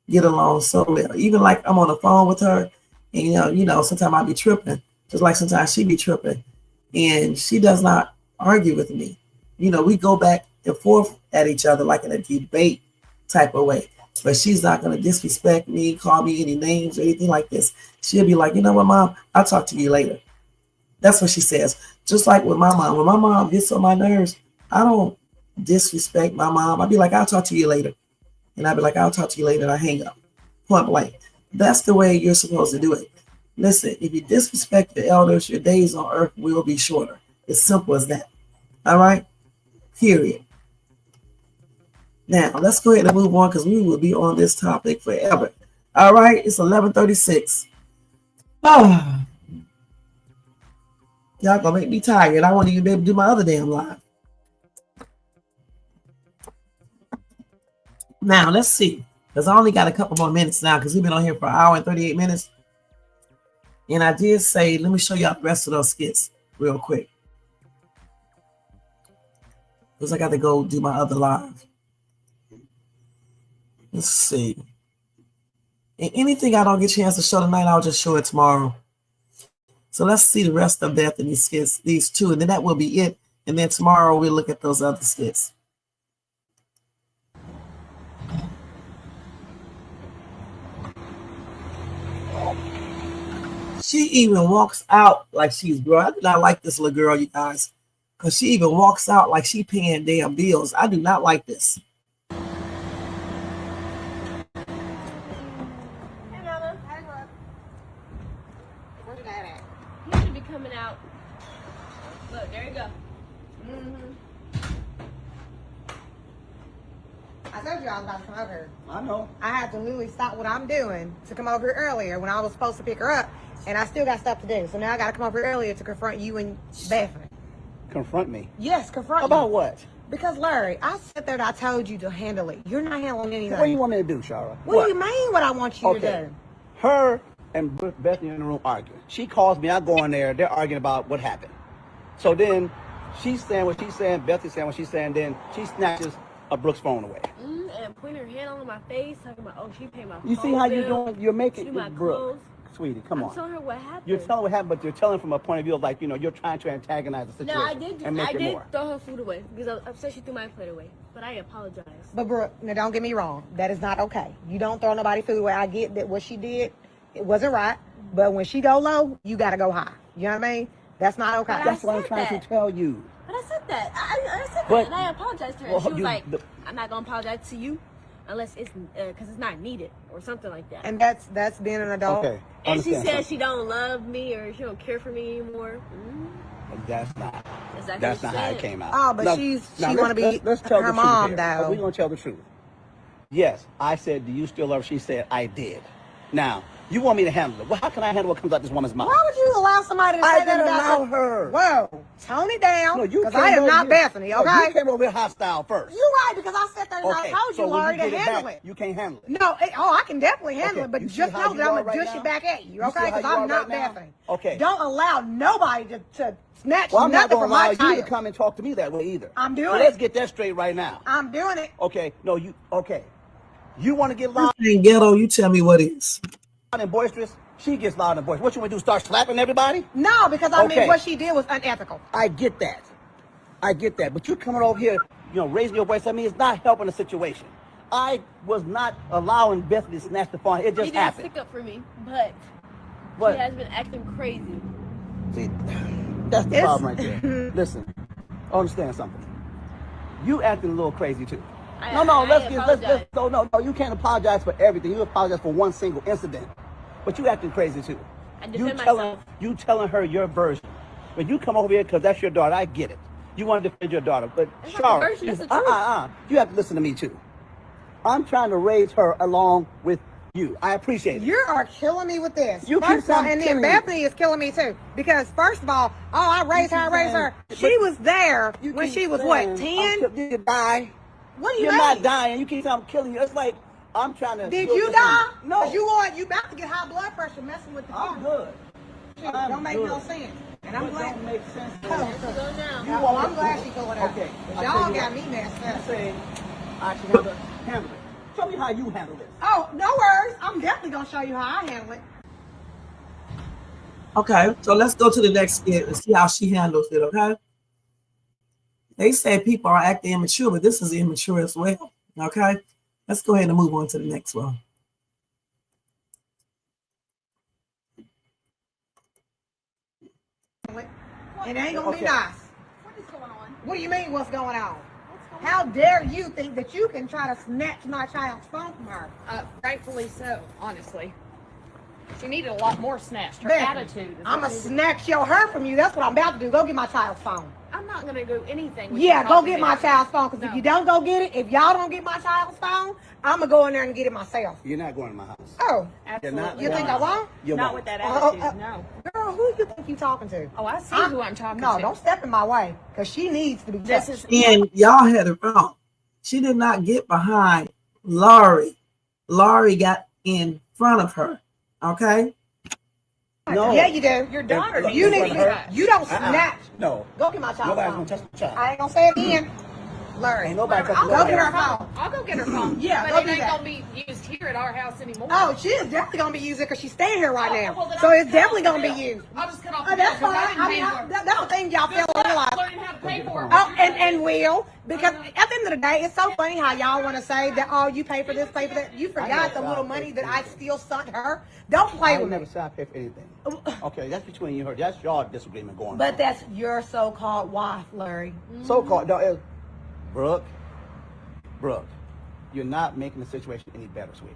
get along so well. Even like I'm on the phone with her and, sometimes I be tripping. Just like sometimes she be tripping, and she does not argue with me. We go back and forth at each other like in a debate type of way. But she's not going to disrespect me, call me any names or anything like this. She'll be like, you know what, Mom? I'll talk to you later. That's what she says. Just like with my mom. When my mom gets on my nerves, I don't disrespect my mom. I'll be like, I'll talk to you later. And I'll be like, I'll talk to you later, and I hang up. Point blank. That's the way you're supposed to do it. Listen, if you disrespect the elders, your days on earth will be shorter. It's simple as that. All right? Period. Now, let's go ahead and move on because we will be on this topic forever. All right? It's 11:36. Oh. Y'all going to make me tired. I won't even be able to do my other damn live. Now, let's see. Because I only got a couple more minutes now because we've been on here for an hour and 38 minutes. And I did say, let me show y'all the rest of those skits real quick. Because I got to go do my other live. Let's see. And anything I don't get a chance to show tonight, I'll just show it tomorrow. So let's see the rest of Bethany's skits, these two, and then that will be it. And then tomorrow we'll look at those other skits. She even walks out like she's grown. I do not like this little girl, you guys, because she even walks out like she paying damn bills. I do not like this. Hey, Mama. Hey, Mom. Where's your dad at? He should be coming out. Look, there you go. I told you I was about to come over here. I know. I had to literally stop what I'm doing to come over here earlier when I was supposed to pick her up, and I still got stuff to do. So now I got to come over here earlier to confront you and Bethany. Confront me. Yes, confront About you. what? Because Larry, I sat there and I told you to handle it. You're not handling anything. What do you want me to do, Shara? What do you mean what I want you to do? Her and Bethany in the room arguing. She calls me, I go in there, they're arguing about what happened. So then she's saying what she's saying, Bethany's saying what she's saying, then she snatches Brooke's phone away. And putting her hand on my face, talking about, oh, she paid my phone You see how you're bill, doing? You're making do my it, Brooke. clothes. Sweetie, come on. I'm telling her what happened. You're telling what happened, but you're telling from a point of view of like, you're trying to antagonize the situation. No, I did. And make I it did more. throw her food away because I was upset she threw my plate away. But I apologize. But Brooke, now don't get me wrong. That is not okay. You don't throw nobody food away. I get that what she did, it wasn't right. But when she go low, you got to go high. You know what I mean? That's not okay. But That's what I'm trying to tell you. But I said that. I said But- that, and I apologized to her. Well, She was you- like, I'm not going to apologize to you unless it's because it's not needed or something like that. And that's being an adult. Okay. And she understand said something. she don't love me or she don't care for me anymore. That's not. Exactly That's what not how you it said. came out. Oh, but Now- she now want to be let's tell the her truth mom, here. though. We're gonna tell the truth. Yes, I said, do you still love her? She said, I did. Now, you want me to handle it. Well, how can I handle what comes out this woman's mouth? Why would you allow somebody to say I that didn't about allow her. Whoa, tone it down. No, you Because came I am over not here- Bethany, No, okay? you came over here hostile first. You're right, because I sat there and I told you, so when Laurie, you to get handle back, it. you can't handle it. No, I can definitely handle Okay, it, but you see just how know you that I'm are going to right dish now? it back at you, You see okay? how Because you are I'm not right now? Bethany. Okay. Don't allow nobody to snatch Well, I'm not nothing going from to allow my you child. to come and talk to me that way either. I'm doing so it. Let's get that straight right now. I'm doing it. Okay. No, you. Okay. You want to get loud Ain't ghetto, you tell me what is. and boisterous? She gets loud and boisterous. What you want to do? Start slapping everybody? No, because I mean, Okay. what she did was unethical. I get that. I get that. But you coming over here, raising your voice at me, it's not helping the situation. I was not allowing Bethany to snatch the phone. It You just did happened. stick up for me, but What? she has been acting crazy. See, that's the problem right there. Listen, understand something. You acting a little crazy too. Let's no, you can't apologize for everything. You apologize for one single incident. But you acting crazy too. I defend myself. You telling her your version. When you come over here because that's your daughter, I get it. You want to defend your daughter, but It's not the Sharray, version, it's the truth. you have to listen to me too. I'm trying to raise her along with you. I appreciate it. You are killing me with this. You keep First of all, saying and then killing me. Bethany is killing me too. Because first of all, I raised her. She was there when she was what, 10? You die. What do you You're mean? not dying. You keep saying I'm killing you. It's like I'm trying to. Did build you this die? in. No. 'Cause you about to get high blood pressure messing with the I'm phone. good. Don't make no sense. And I'm What glad. don't make sense. Go now. You Well, want I'm to- glad she's going out. Okay. But y'all got me messed You up. say I should handle it. Show me how you handle this. Oh, no worries. I'm definitely going to show you how I handle it. Okay, so let's go to the next skit and see how she handles it, okay? They say people are acting immature, but this is immature as well, okay? Let's go ahead and move on to the next one. It ain't going to be Okay. nice. What is going on? What do you mean what's going on? How dare you think that you can try to snatch my child's phone from her? Rightfully so, honestly. She needed a lot more snatched. Her Bethany, attitude. Is I'm what going to needed- snatch her from you. That's what I'm about to do. Go get my child's phone. I'm not going to do anything with Yeah, you go talking get to my me. child's phone. Because if No. you don't go get it, if y'all don't get my child's phone, I'm going to go in there and get it myself. You're not going to my house. Oh, Absolutely. you think I won't? You Not won't. with that Oh, attitude, no. Girl, who you think you talking to? Oh, I see who I'm talking No, to. don't step in my way. Because she needs to be This touched. is And y'all had it wrong. She did not get behind Laurie. Laurie got in front of her, okay? No. Yeah, you do. your daughter. Look, You look need at to her. be, you don't snatch. No. Go get my child's Nobody's phone. going to touch the child. I ain't going to say it again. Larry. Ain't nobody touching I'll Go go get get her her phone. I'll go get her phone. Yeah, but go it do ain't that. going to be used here at our house anymore. Oh, she is definitely going to be using it because she's staying here right Oh, now. well, then So I'll it's just definitely cut off going to the be bill. used. I'll just cut off Oh, the that's bill 'cause fine. didn't I pay mean, for it. that's the thing y'all fail to Just realize. learning how to pay for it. Oh, and will, because at the end of the day, it's so funny how y'all want to say that, oh, you pay for this, pay for that. You forgot the little money that I still sent her. Don't play I with never me. said I pay for anything. Okay, that's between you and her. That's your disagreement going on. But that's your so-called wife, Larry. So-called. No, Brooke, you're not making the situation any better, sweetie.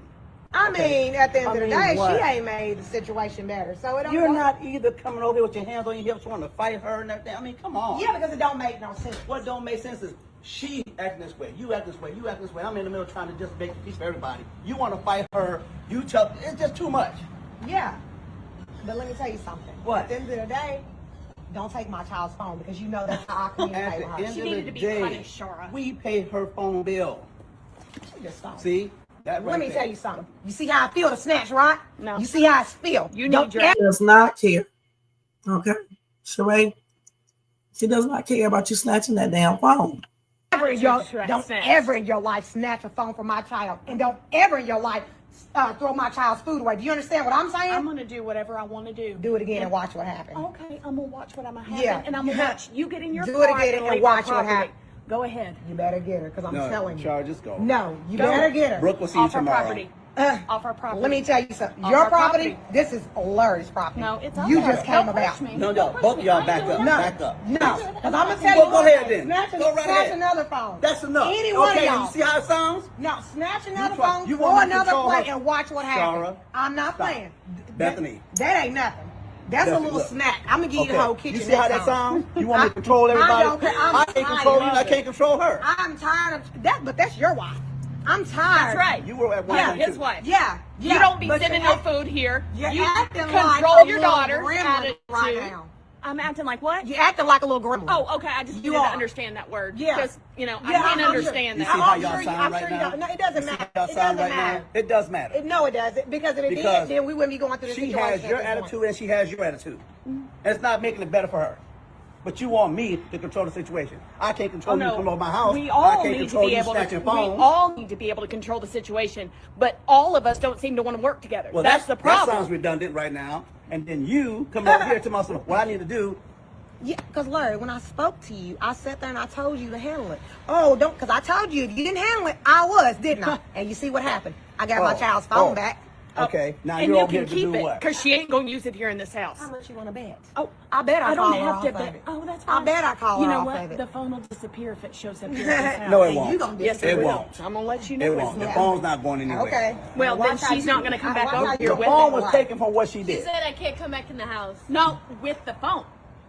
I Okay. mean, at the end I of the mean, day, what? she ain't made the situation better. So it don't You're work. not either coming over here with your hands on your hips wanting to fight her and everything. I mean, come on. Yeah, because it don't make no sense. What don't make sense is she acting this way, you act this way, you act this way. I'm in the middle trying to just make peace for everybody. You want to fight her, you tell, it's just too much. Yeah. But let me tell you something. What? At the end of the day, don't take my child's phone because you know that's how I communicate At with the her. end She of needed the to be day, punished, Sharray. we paid her phone bill. She just don't. See? That right Let me there. tell you something. You see how I feel to snatch, right? No. You see how I feel. You Don't need your- ever- Does not care, okay? Sharray, she does not care about you snatching that damn phone. ever in your, Snatch. don't ever in your life snatch a phone from my child, and don't ever in your life throw my child's food away. Do you understand what I'm saying? I'm going to do whatever I want to do. Do it again and watch what happens. Okay, I'm going to watch what I'm going to Yeah. happen. And I'm going to watch you get in your Do car it again and leave watch our what property. happens. Go ahead. You better get her, because I'm No, telling you. Charles, just go. No, you Go. better get her. Brooke will see you Off our tomorrow. property. Off our property. Let me tell you something. Off Your our property, this is Larry's property. No, it's You ours. just came Don't about. push me. No, Don't push both of me. y'all I ain't back doing up. that. No, Back up. no, because I'm gonna tell Well, you. go ahead then. Snatch, Go right snatch ahead. another phone. That's enough. Any one Okay, of y'all. you see how it sounds? No, snatch another try- phone you or want me to another control plate her? and watch what happens. Shara, I'm not stop. playing. Bethany. That ain't nothing. That's a little snack. I'm gonna give you the whole kitchen. You see how that sounds? You want me to control everybody? I don't care. I can't control you. I can't control her. I'm tired of that, but that's your wife. I'm tired. That's right. You were at one. Yeah, his wife. Yeah. You don't be but sending you're no food here. You're You acting control like your a daughter's little gremlin attitude. right now. I'm acting like what? You're acting like a little gremlin. Oh, okay. I just You didn't are. understand that word. Yeah. Because, you know, I Yeah, can't I'm understand You that. see how y'all sound right now? No, it doesn't matter. Y'all It sound doesn't right matter. now? It does matter. No, it doesn't. Because if it Because did, then we wouldn't be going through this She situation. has your at this attitude point. and she has your attitude. And it's not making it better for her. But you want me to control the situation. I can't control you to come over my house. We I all can't need to control be you able to. snatching We phones. all need to be able to control the situation, but all of us don't seem to want to work together. Well, that's the problem. That sounds redundant right now. And then you come over here to myself. What I need to do. Yeah, because Larry, when I spoke to you, I sat there and I told you to handle it. Oh, don't, because I told you if you didn't handle it, I was, didn't I? And you see what happened. I got my child's phone back. Okay, now and you're you over here can to keep do it what? because she ain't going to use it here in this house. How much you want to bet? Oh, I bet I don't call her have off to of bet. it. Oh, that's I fine. bet I call You her know off what? of it. The phone will disappear if it shows up here in this house. No, it won't. You gonna Yes, disappear. it will. won't. I'm gonna let you know. It won't. The phone's not going anywhere. Okay. Well, then she's not going to come back over here The with phone it. was taken from what she did. I can't come back in the house. No, with the phone.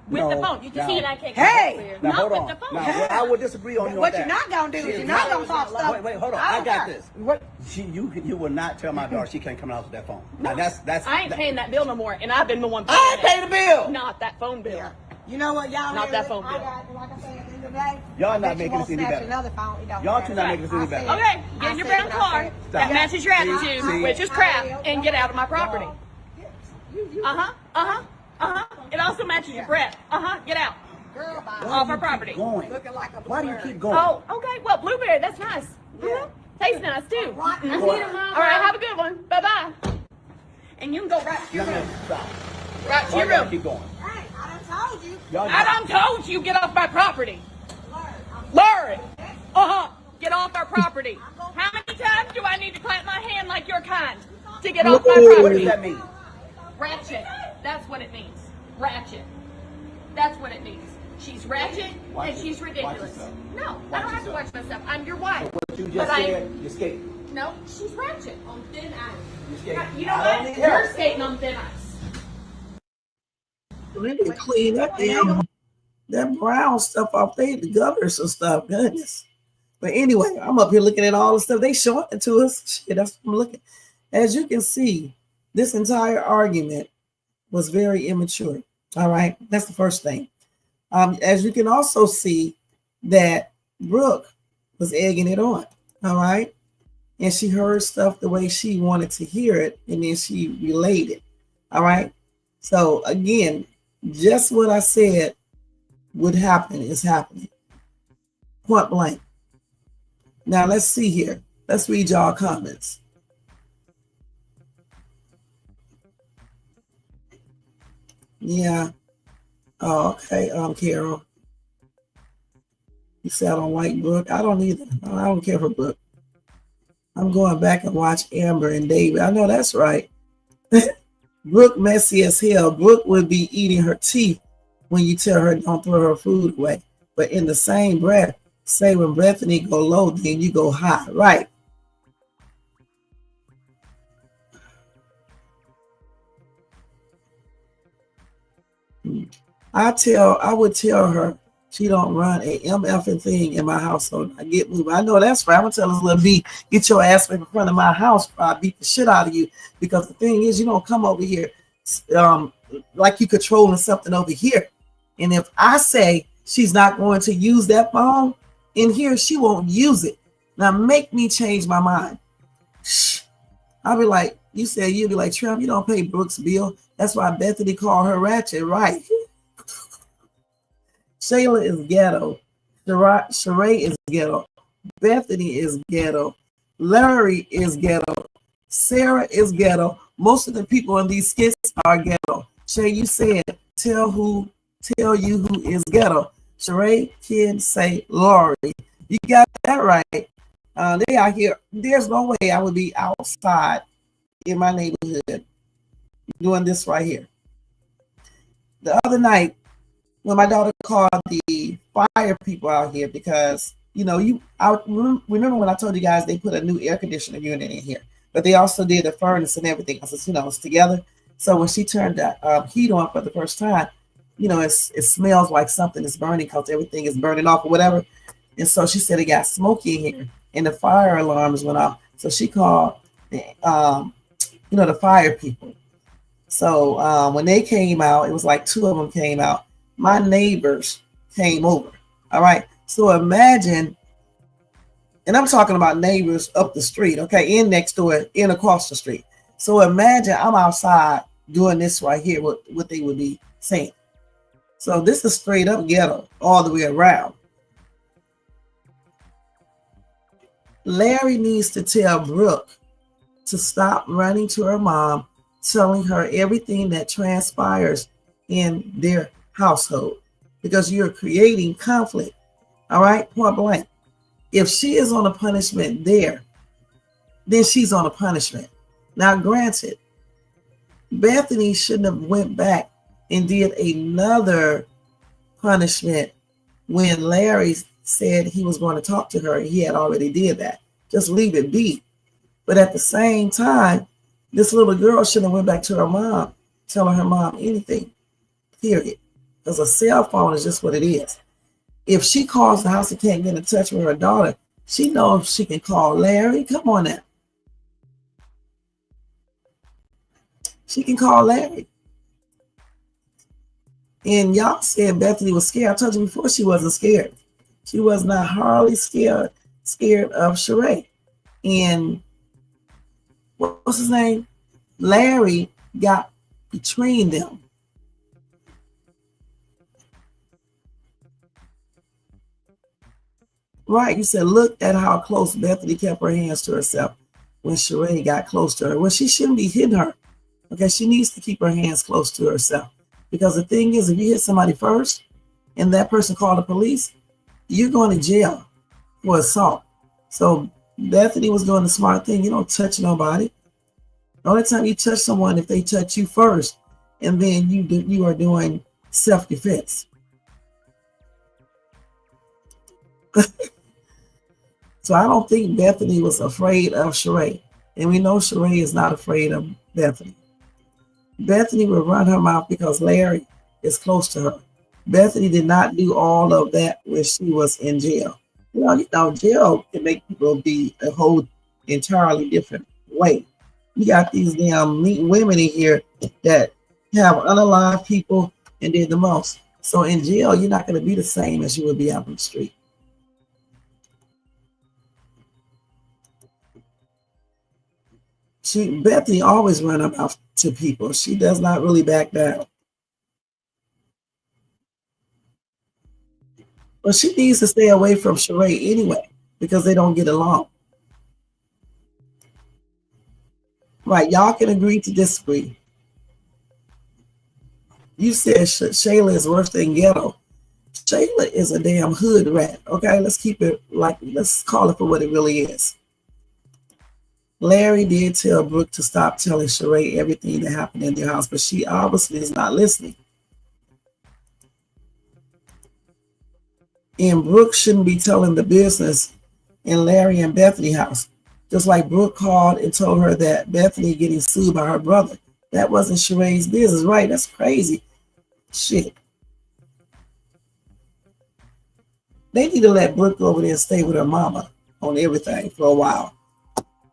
With No, the phone. You no. can see I it. can't come back Hey! here. Now, Not hold with on. the phone. Now, I would disagree on you What on you're that. not going to do is She you're not is going to talk stuff. Wait, hold on. I I don't got care. this. What? You will not tell my daughter she can't come out with that phone. Now, that's I ain't paying that bill no more, and I've been the one paying I ain't it. paying the bill. Not that phone bill. Yeah. You know what, y'all? Not hear that this? phone I bill. got, like I said, at the end of the day, Y'all I not bet you making won't this any snatch better. Another phone. It don't Y'all matter. two not making this any I better. said- Okay, get in your brown car. That Stop. matches your See? attitude, See? which is crap, and get out of my property. It also matches your breath. Get out. Girl, bye. Off our property. Going. Looking like a Why do you blueberry. keep going? Oh, okay. Well, blueberry, that's nice. Tastes nice too. Right. Mhm. All right, have a good one. Bye bye. And you can go right to your No, room. stop. Right to Why your y'all room. keep going? Hey, I done told you. Y'all I done told you get off my property. Larry. Get off our property. How many times do I need to clap my hand like your kind to get off my What does property? that mean? Ratchet. That's what it means. Ratchet. That's what it means. She's ratchet Watch and it. she's ridiculous. Watch yourself. No, I Watch don't have to yourself. watch myself. I'm your wife. What you But just I- said, you're skating. No, she's ratchet on thin ice. You're skating. You know I don't what? need You're help. skating on thin ice. We need to clean that brown stuff off the gutters and stuff. Goodness. But anyway, I'm up here looking at all the stuff they showing it to us. Shit, that's what I'm looking. As you can see, this entire argument was very immature. All right, that's the first thing. As you can also see that Brooke was egging it on. All right, and she heard stuff the way she wanted to hear it, and then she relayed it. All right. So again, just what I said would happen is happening. Point blank. Now let's see here. Let's read y'all comments. Yeah. Oh, okay. Carol. You said I don't like Brooke. I don't either. I don't care for Brooke. I'm going back and watch Amber and David. I know that's right. Brooke messy as hell. Brooke would be eating her teeth when you tell her don't throw her food away. But in the same breath, say when Bethany go low, then you go high. Right. I would tell her she don't run a MFing thing in my household. I get moved. I know that's right. I'm gonna tell this little B, get your ass in front of my house before I beat the shit out of you. Because the thing is, you don't come over here like you controlling something over here. And if I say she's not going to use that phone in here, she won't use it. Now make me change my mind. Shh. I'll be like, you'll be like, Trump, you don't pay Brooke's bill. That's why Bethany called her ratchet, right? Shayla is ghetto. Sharray is ghetto. Bethany is ghetto. Larry is ghetto. Sarah is ghetto. Most of the people in these skits are ghetto. Shay, you said, tell you who is ghetto. Sharray can say Lori. You got that right. They out here. There's no way I would be outside in my neighborhood doing this right here. The other night, when my daughter called the fire people out here, because I remember when I told you guys they put a new air conditioner unit in here, but they also did the furnace and everything. I said, it's together. So when she turned the heat on for the first time, you know, it smells like something is burning because everything is burning off or whatever. And so she said it got smoky in here, and the fire alarms went off. So she called, you know, the fire people. So when they came out, it was like two of them came out. My neighbors came over. All right. So imagine, and I'm talking about neighbors up the street, okay, in next door, in across the street. So imagine I'm outside doing this right here, what they would be saying. So this is straight up ghetto all the way around. Larry needs to tell Brooke to stop running to her mom, telling her everything that transpires in their household, because you're creating conflict. All right, point blank. If she is on a punishment there, then she's on a punishment. Now, granted, Bethany shouldn't have went back and did another punishment when Larry said he was going to talk to her. He had already did that. Just leave it be. But at the same time, this little girl shouldn't have went back to her mom, telling her mom anything, period. Because a cell phone is just what it is. If she calls the house and can't get in touch with her daughter, she knows she can call Larry. Come on now. She can call Larry. And y'all said Bethany was scared. I told you before she wasn't scared. She was not hardly scared of Sharray. And what's his name? Larry got between them. Right, you said, look at how close Bethany kept her hands to herself when Sharray got close to her. Well, she shouldn't be hitting her. Okay, she needs to keep her hands close to herself. Because the thing is, if you hit somebody first and that person called the police, you're going to jail for assault. So Bethany was doing the smart thing. You don't touch nobody. The only time you touch someone if they touch you first, and then you are doing self-defense. So I don't think Bethany was afraid of Sharray. And we know Sharray is not afraid of Bethany. Bethany would run her mouth because Larry is close to her. Bethany did not do all of that when she was in jail. You know, jail can make people be a whole entirely different way. You got these damn neat women in here that have unalive people and did the most. So in jail, you're not going to be the same as you would be out on the street. Bethany always run her mouth to people. She does not really back down. But she needs to stay away from Sharray anyway, because they don't get along. Right, y'all can agree to disagree. You said Shayla is worse than ghetto. Shayla is a damn hood rat. Okay, let's keep it let's call it for what it really is. Larry did tell Brooke to stop telling Sharray everything that happened in their house, but she obviously is not listening. And Brooke shouldn't be telling the business in Larry and Bethany house. Just like Brooke called and told her that Bethany getting sued by her brother. That wasn't Sharray's business, right? That's crazy. Shit. They need to let Brooke go over there and stay with her mama on everything for a while.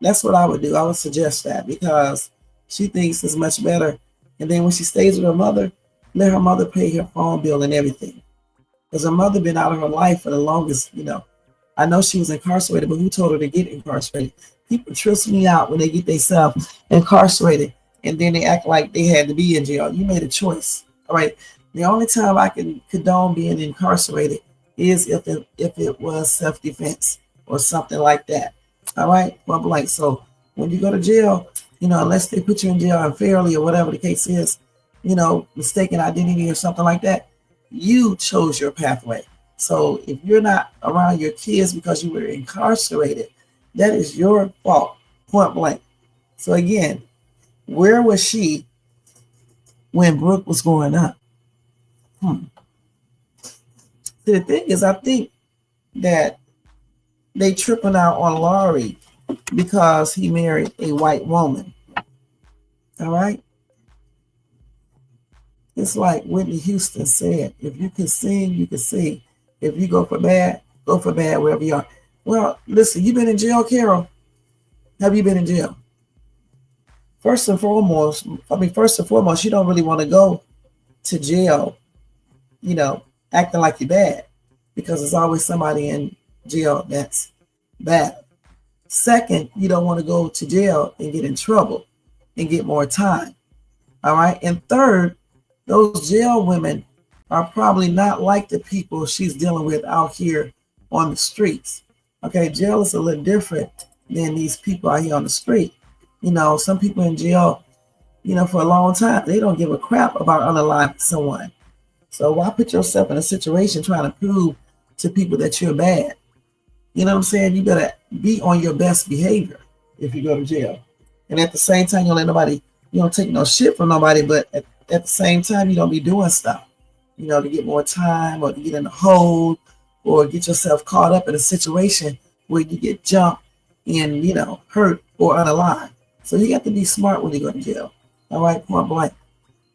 That's what I would do. I would suggest that, because she thinks it's much better. And then when she stays with her mother, let her mother pay her phone bill and everything. Because her mother been out of her life for the longest, you know. I know she was incarcerated, but who told her to get incarcerated? People trips me out when they get themselves incarcerated and then they act like they had to be in jail. You made a choice. All right. The only time I can condone being incarcerated is if it was self-defense or something like that. All right. Well, like, so when you go to jail, you know, unless they put you in jail unfairly or whatever the case is, you know, mistaken identity or something like that, you chose your pathway. So if you're not around your kids because you were incarcerated, that is your fault, point blank. So again, where was she when Brooke was growing up? The thing is, I think that they tripping out on Laurie because he married a white woman. All right. It's like Whitney Houston said, if you can sing, you can sing. If you go for bad wherever you are. Well, listen, you been in jail, Carol? Have you been in jail? First and foremost, you don't really want to go to jail, acting like you're bad, because there's always somebody in jail that's bad. Second, you don't want to go to jail and get in trouble and get more time. All right. And third, those jail women are probably not like the people she's dealing with out here on the streets. Okay. Jail is a little different than these people out here on the street. Some people in jail, for a long time, they don't give a crap about unaliving someone. So why put yourself in a situation trying to prove to people that you're bad? You know what I'm saying? You better be on your best behavior if you go to jail. And at the same time, you don't let nobody, you don't take no shit from nobody, but at the same time, you don't be doing stuff, to get more time or to get in a hold or get yourself caught up in a situation where you get jumped and, hurt or unalive. So you got to be smart when you go to jail. All right, point blank.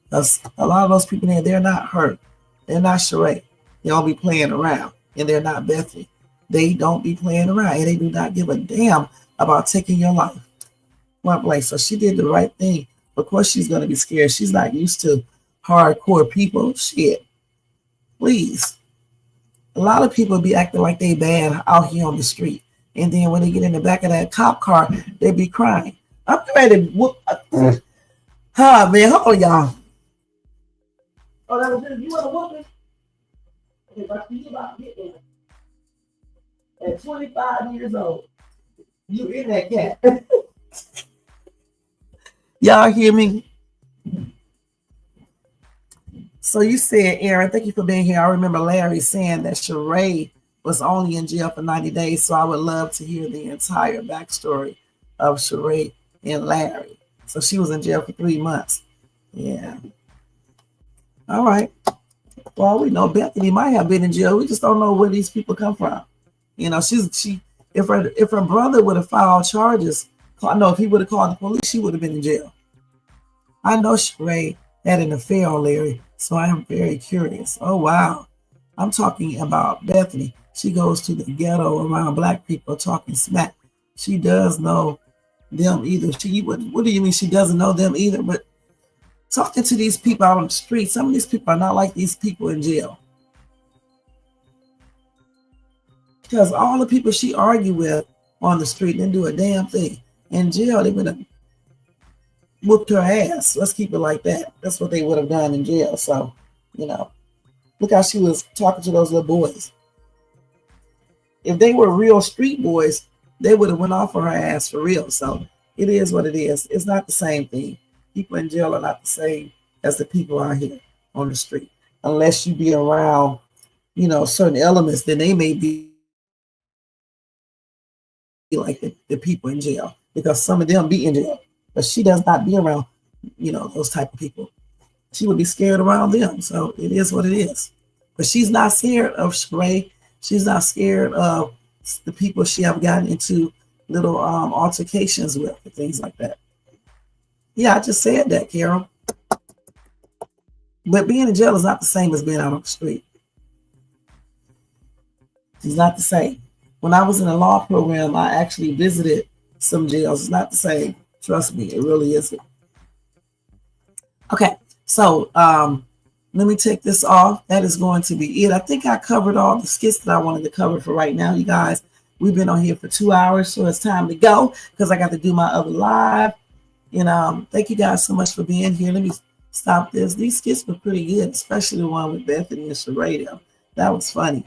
Because a lot of those people there, they're not hurt. They're not Sharray. They don't be playing around. And they're not Bethany. They don't be playing around. And they do not give a damn about taking your life. Point blank. So she did the right thing. Of course, she's going to be scared. She's not used to hardcore people. Shit. Please. A lot of people be acting like they bad out here on the street. And then when they get in the back of that cop car, they be crying. I'm ready to whoop. Man, hold on, y'all. Oh, that was it. You want to whoop me? Okay, but you about to get there. At 25 years old, you in that cat. Y'all hear me? So you said, Aaron, thank you for being here. I remember Larry saying that Sharray was only in jail for 90 days. So I would love to hear the entire backstory of Sharray and Larry. So she was in jail for 3 months. Yeah. All right. Well, we know Bethany might have been in jail. We just don't know where these people come from. If her brother would have filed charges, if he would have called the police, she would have been in jail. I know Sharray had an affair on Larry, so I am very curious. Oh, wow. I'm talking about Bethany. She goes to the ghetto around black people talking smack. She does know them either. What do you mean she doesn't know them either? But talking to these people out on the street, some of these people are not like these people in jail. Because all the people she argued with on the street didn't do a damn thing. In jail, they would have whooped her ass. Let's keep it like that. That's what they would have done in jail. So, look how she was talking to those little boys. If they were real street boys, they would have went off on her ass for real. So it is what it is. It's not the same thing. People in jail are not the same as the people out here on the street. Unless you be around, certain elements, then they may be like the people in jail. Because some of them be in jail. But she does not be around, those type of people. She would be scared around them. So it is what it is. But she's not scared of Sharray. She's not scared of the people she have gotten into little altercations with and things like that. Yeah, I just said that, Carol. But being in jail is not the same as being out on the street. It's not the same. When I was in a law program, I actually visited some jails. It's not the same. Trust me, it really isn't. Okay, so let me take this off. That is going to be it. I think I covered all the skits that I wanted to cover for right now, you guys. We've been on here for 2 hours, so it's time to go because I got to do my other live. And thank you guys so much for being here. Let me stop this. These skits were pretty good, especially the one with Bethany and Sharray. That was funny.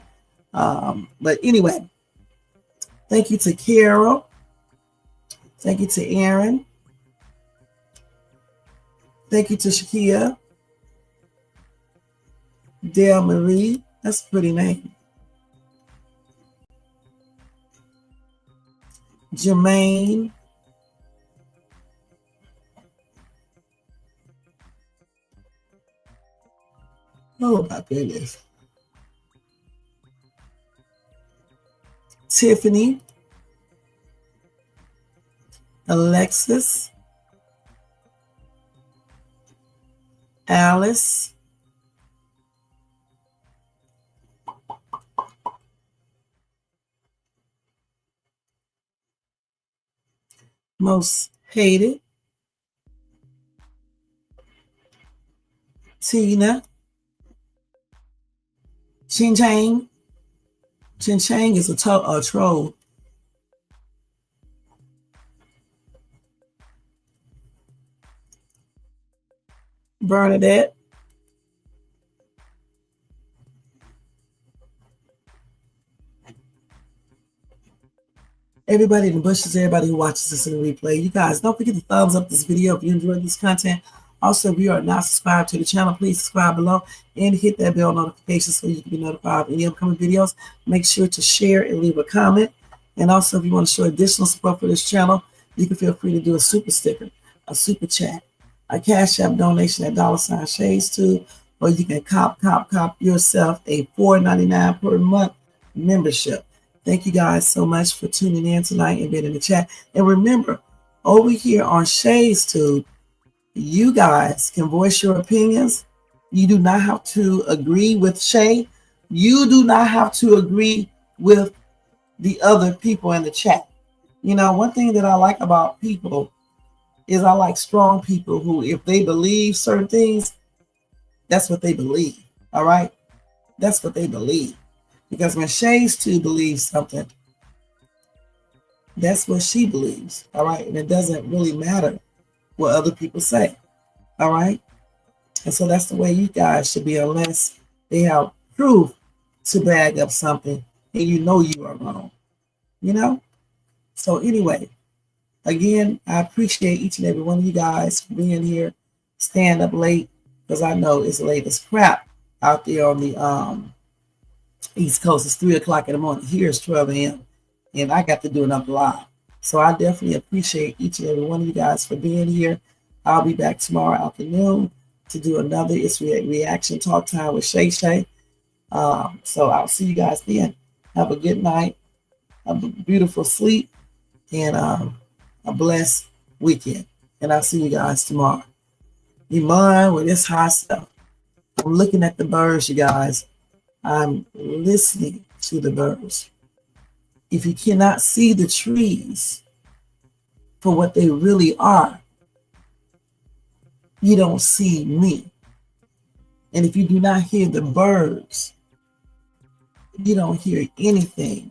But anyway, thank you to Carol. Thank you to Aaron. Thank you to Shakia. Dale Marie. That's a pretty name. Jermaine. Oh my goodness. Tiffany. Alexis. Alice. most hated, Tina, Ching Chang. Ching Chang is a troll. Bernadette. Everybody in the bushes, everybody who watches this in the replay. You guys, don't forget to thumbs up this video if you enjoyed this content. Also, if you are not subscribed to the channel, please subscribe below and hit that bell notification so you can be notified of any upcoming videos. Make sure to share and leave a comment. And also, if you want to show additional support for this channel, you can feel free to do a super sticker, a super chat, a Cash App donation at $Shades2, or you can cop yourself a $4.99 per month membership. Thank you guys so much for tuning in tonight and being in the chat. And remember, over here on Shades2, you guys can voice your opinions. You do not have to agree with Shay. You do not have to agree with the other people in the chat. You know, one thing that I like about people is I like strong people who, if they believe certain things, that's what they believe. All right? That's what they believe. Because when Shades2 believes something, that's what she believes. All right? And it doesn't really matter what other people say. All right? And so that's the way you guys should be, unless they have proof to bag up something and you know you are wrong. You know? So anyway, again, I appreciate each and every one of you guys for being here, staying up late, because I know it's late as crap out there on the East Coast. It's 3 o'clock in the morning. Here it's 12 a.m. and I got to do another live. So I definitely appreciate each and every one of you guys for being here. I'll be back tomorrow afternoon to do another reaction talk time with Shay. So I'll see you guys then. Have a good night, a beautiful sleep, and a blessed weekend. And I'll see you guys tomorrow. Iman with this hot stuff. I'm looking at the birds, you guys. I'm listening to the birds. If you cannot see the trees for what they really are, you don't see me. And if you do not hear the birds, you don't hear anything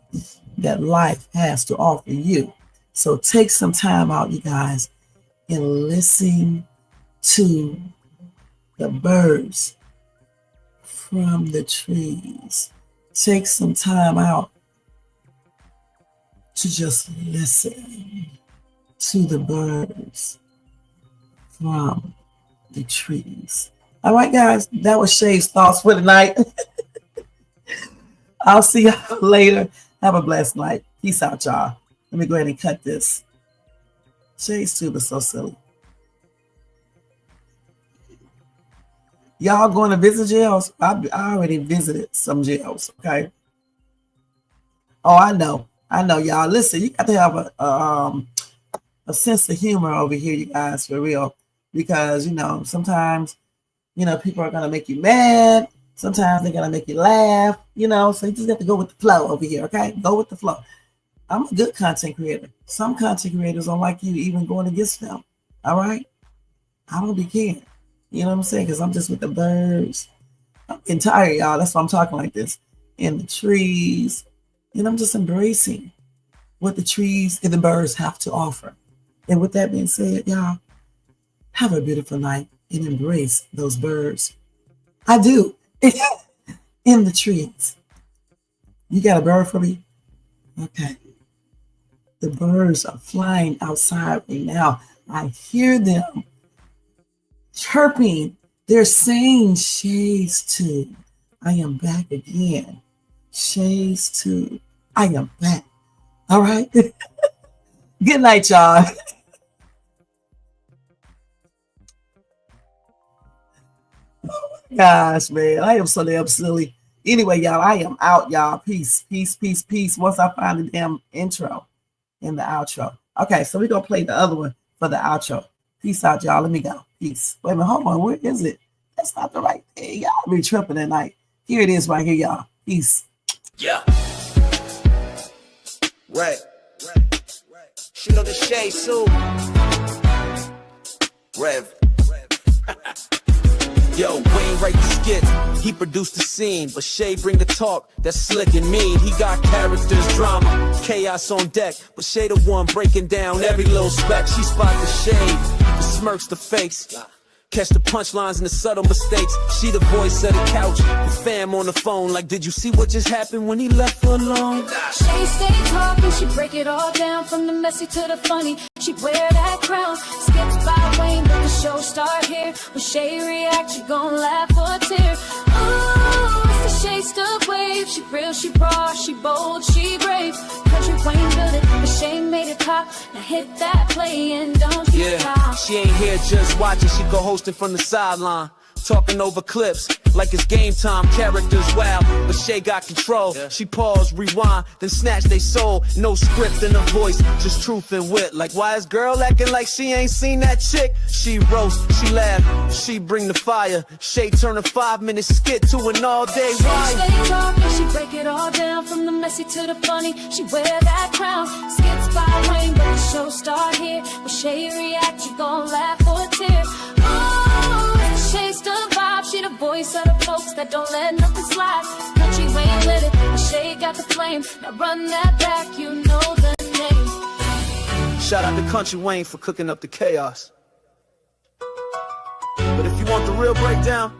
that life has to offer you. So take some time out, you guys, and listen to the birds from the trees. Take some time out to just listen to the birds from the trees. All right, guys, that was Shay's thoughts for the night. I'll see y'all later. Have a blessed night. Peace out, y'all. Let me go ahead and cut this. Shay's tube is so silly. Y'all going to visit jails? I already visited some jails, okay? Oh, I know, y'all. Listen, you got to have a sense of humor over here, you guys, for real. Because, you know, sometimes, you know, people are going to make you mad. Sometimes they're going to make you laugh, you know. So you just have to go with the flow over here, okay? Go with the flow. I'm a good content creator. Some content creators don't like you even going against them, all right? I don't be caring. You know what I'm saying? Because I'm just with the birds. I'm getting tired, y'all. That's why I'm talking like this. And the trees. And I'm just embracing what the trees and the birds have to offer. And with that being said, y'all, have a beautiful night and embrace those birds. I do. In the trees. You got a bird for me? Okay. The birds are flying outside right now. I hear them chirping. They're saying Shades2. I am back again. Shades2. I am back. All right. Good night, y'all. Gosh, man, I am so damn silly. Anyway, y'all, I am out, y'all. Peace, peace, peace, peace. Once I find the damn intro and the outro. Okay, so we're going to play the other one for the outro. Peace out, y'all. Let me go. Peace. Wait a minute, hold on. Where is it? That's not the right thing. Y'all be tripping at night. Here it is right here, y'all. Peace. Yeah. Right. You know the Shay Sue. Rev. Yo, Wayne write the skit, he produced the scene, but Shay bring the talk that's slick and mean. He got characters, drama, chaos on deck, but Shay the one breaking down every little speck. She spot the shade, the smirks, the face, catch the punchlines and the subtle mistakes. She the voice of the couch, the fam on the phone, like, did you see what just happened when he left her alone? She stay talking, she break it all down, from the messy to the funny. She wear that crown, skits by Wayne, but the show start here. When Shay react, you gon' laugh or tear. Oh, it's the Shay stuck wave. She real, she raw, she bold, she brave. Kountry Wayne built it, but Shay made it pop. Now hit that play and don't you stop. She ain't here just watching, she go hosting from the sideline. Talking over clips like it's game time, characters wild, but Shay got control. She pause, rewind, then snatch they soul. No script in her voice, just truth and wit. Like, why is girl acting like she ain't seen that chick? She roast, she laugh, she bring the fire. Shay turn a 5-minute skit to an all-day ride. She stay talking, she break it all down, from the messy to the funny. She wear that crown, skits by Wayne, but the show start here. When Shay react, you gon' laugh or tear. Oh, Shay's the vibe, she the voice of the folks that don't let nothing slide. Kountry Wayne lit it, but Shay got the flame. Now run that back, you know the name. Shout out to Kountry Wayne for cooking up the chaos. But if you want the real breakdown,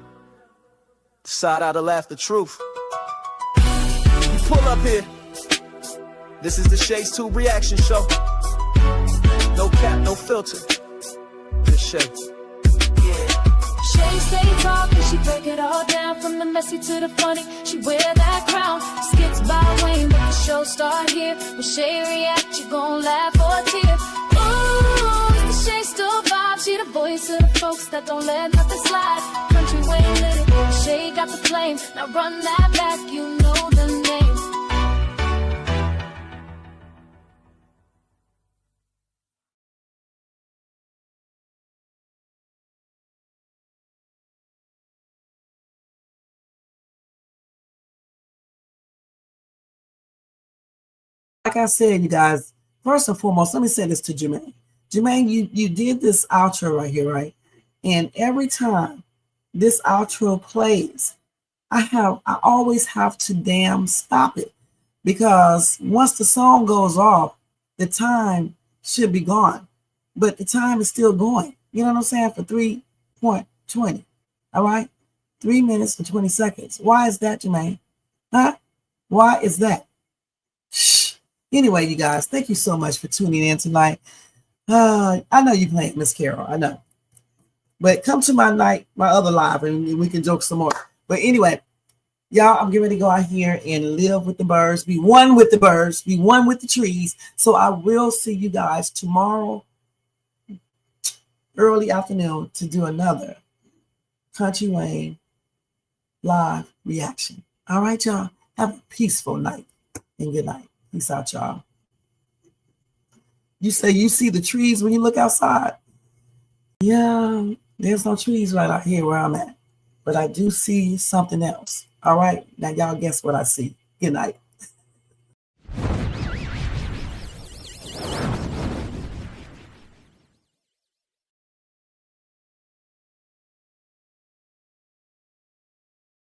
decide how to laugh the truth. You pull up here. This is the Shay's 2 reaction show. No cap, no filter. Just Shay. Shay stay talking, she break it all down, from the messy to the funny. She wear that crown, skits by Wayne, but the show start here. When Shay react, you gon' laugh or tear. Ooh, it's the Shay still vibe, she the voice of the folks that don't let nothing slide. Kountry Wayne lit it, but Shay got the flame. Now run that back, you know the name. Like I said, you guys, first and foremost, let me say this to Jermaine. Jermaine, you did this outro right here, right? And every time this outro plays, I always have to damn stop it, because once the song goes off, the time should be gone, but the time is still going. You know what I'm saying? For 3.20. All right? 3 minutes and 20 seconds. Why is that, Jermaine? Huh? Why is that? Shh. Anyway, you guys, thank you so much for tuning in tonight. I know you playing Miss Carol, I know. But come to my other live, and we can joke some more. But anyway, y'all, I'm getting ready to go out here and live with the birds, be one with the birds, be one with the trees. So I will see you guys tomorrow, early afternoon, to do another Kountry Wayne live reaction. All right, y'all. Have a peaceful night and good night. Peace out, y'all. You say you see the trees when you look outside? Yeah, there's no trees right out here where I'm at. But I do see something else. All right, now y'all guess what I see. Good night.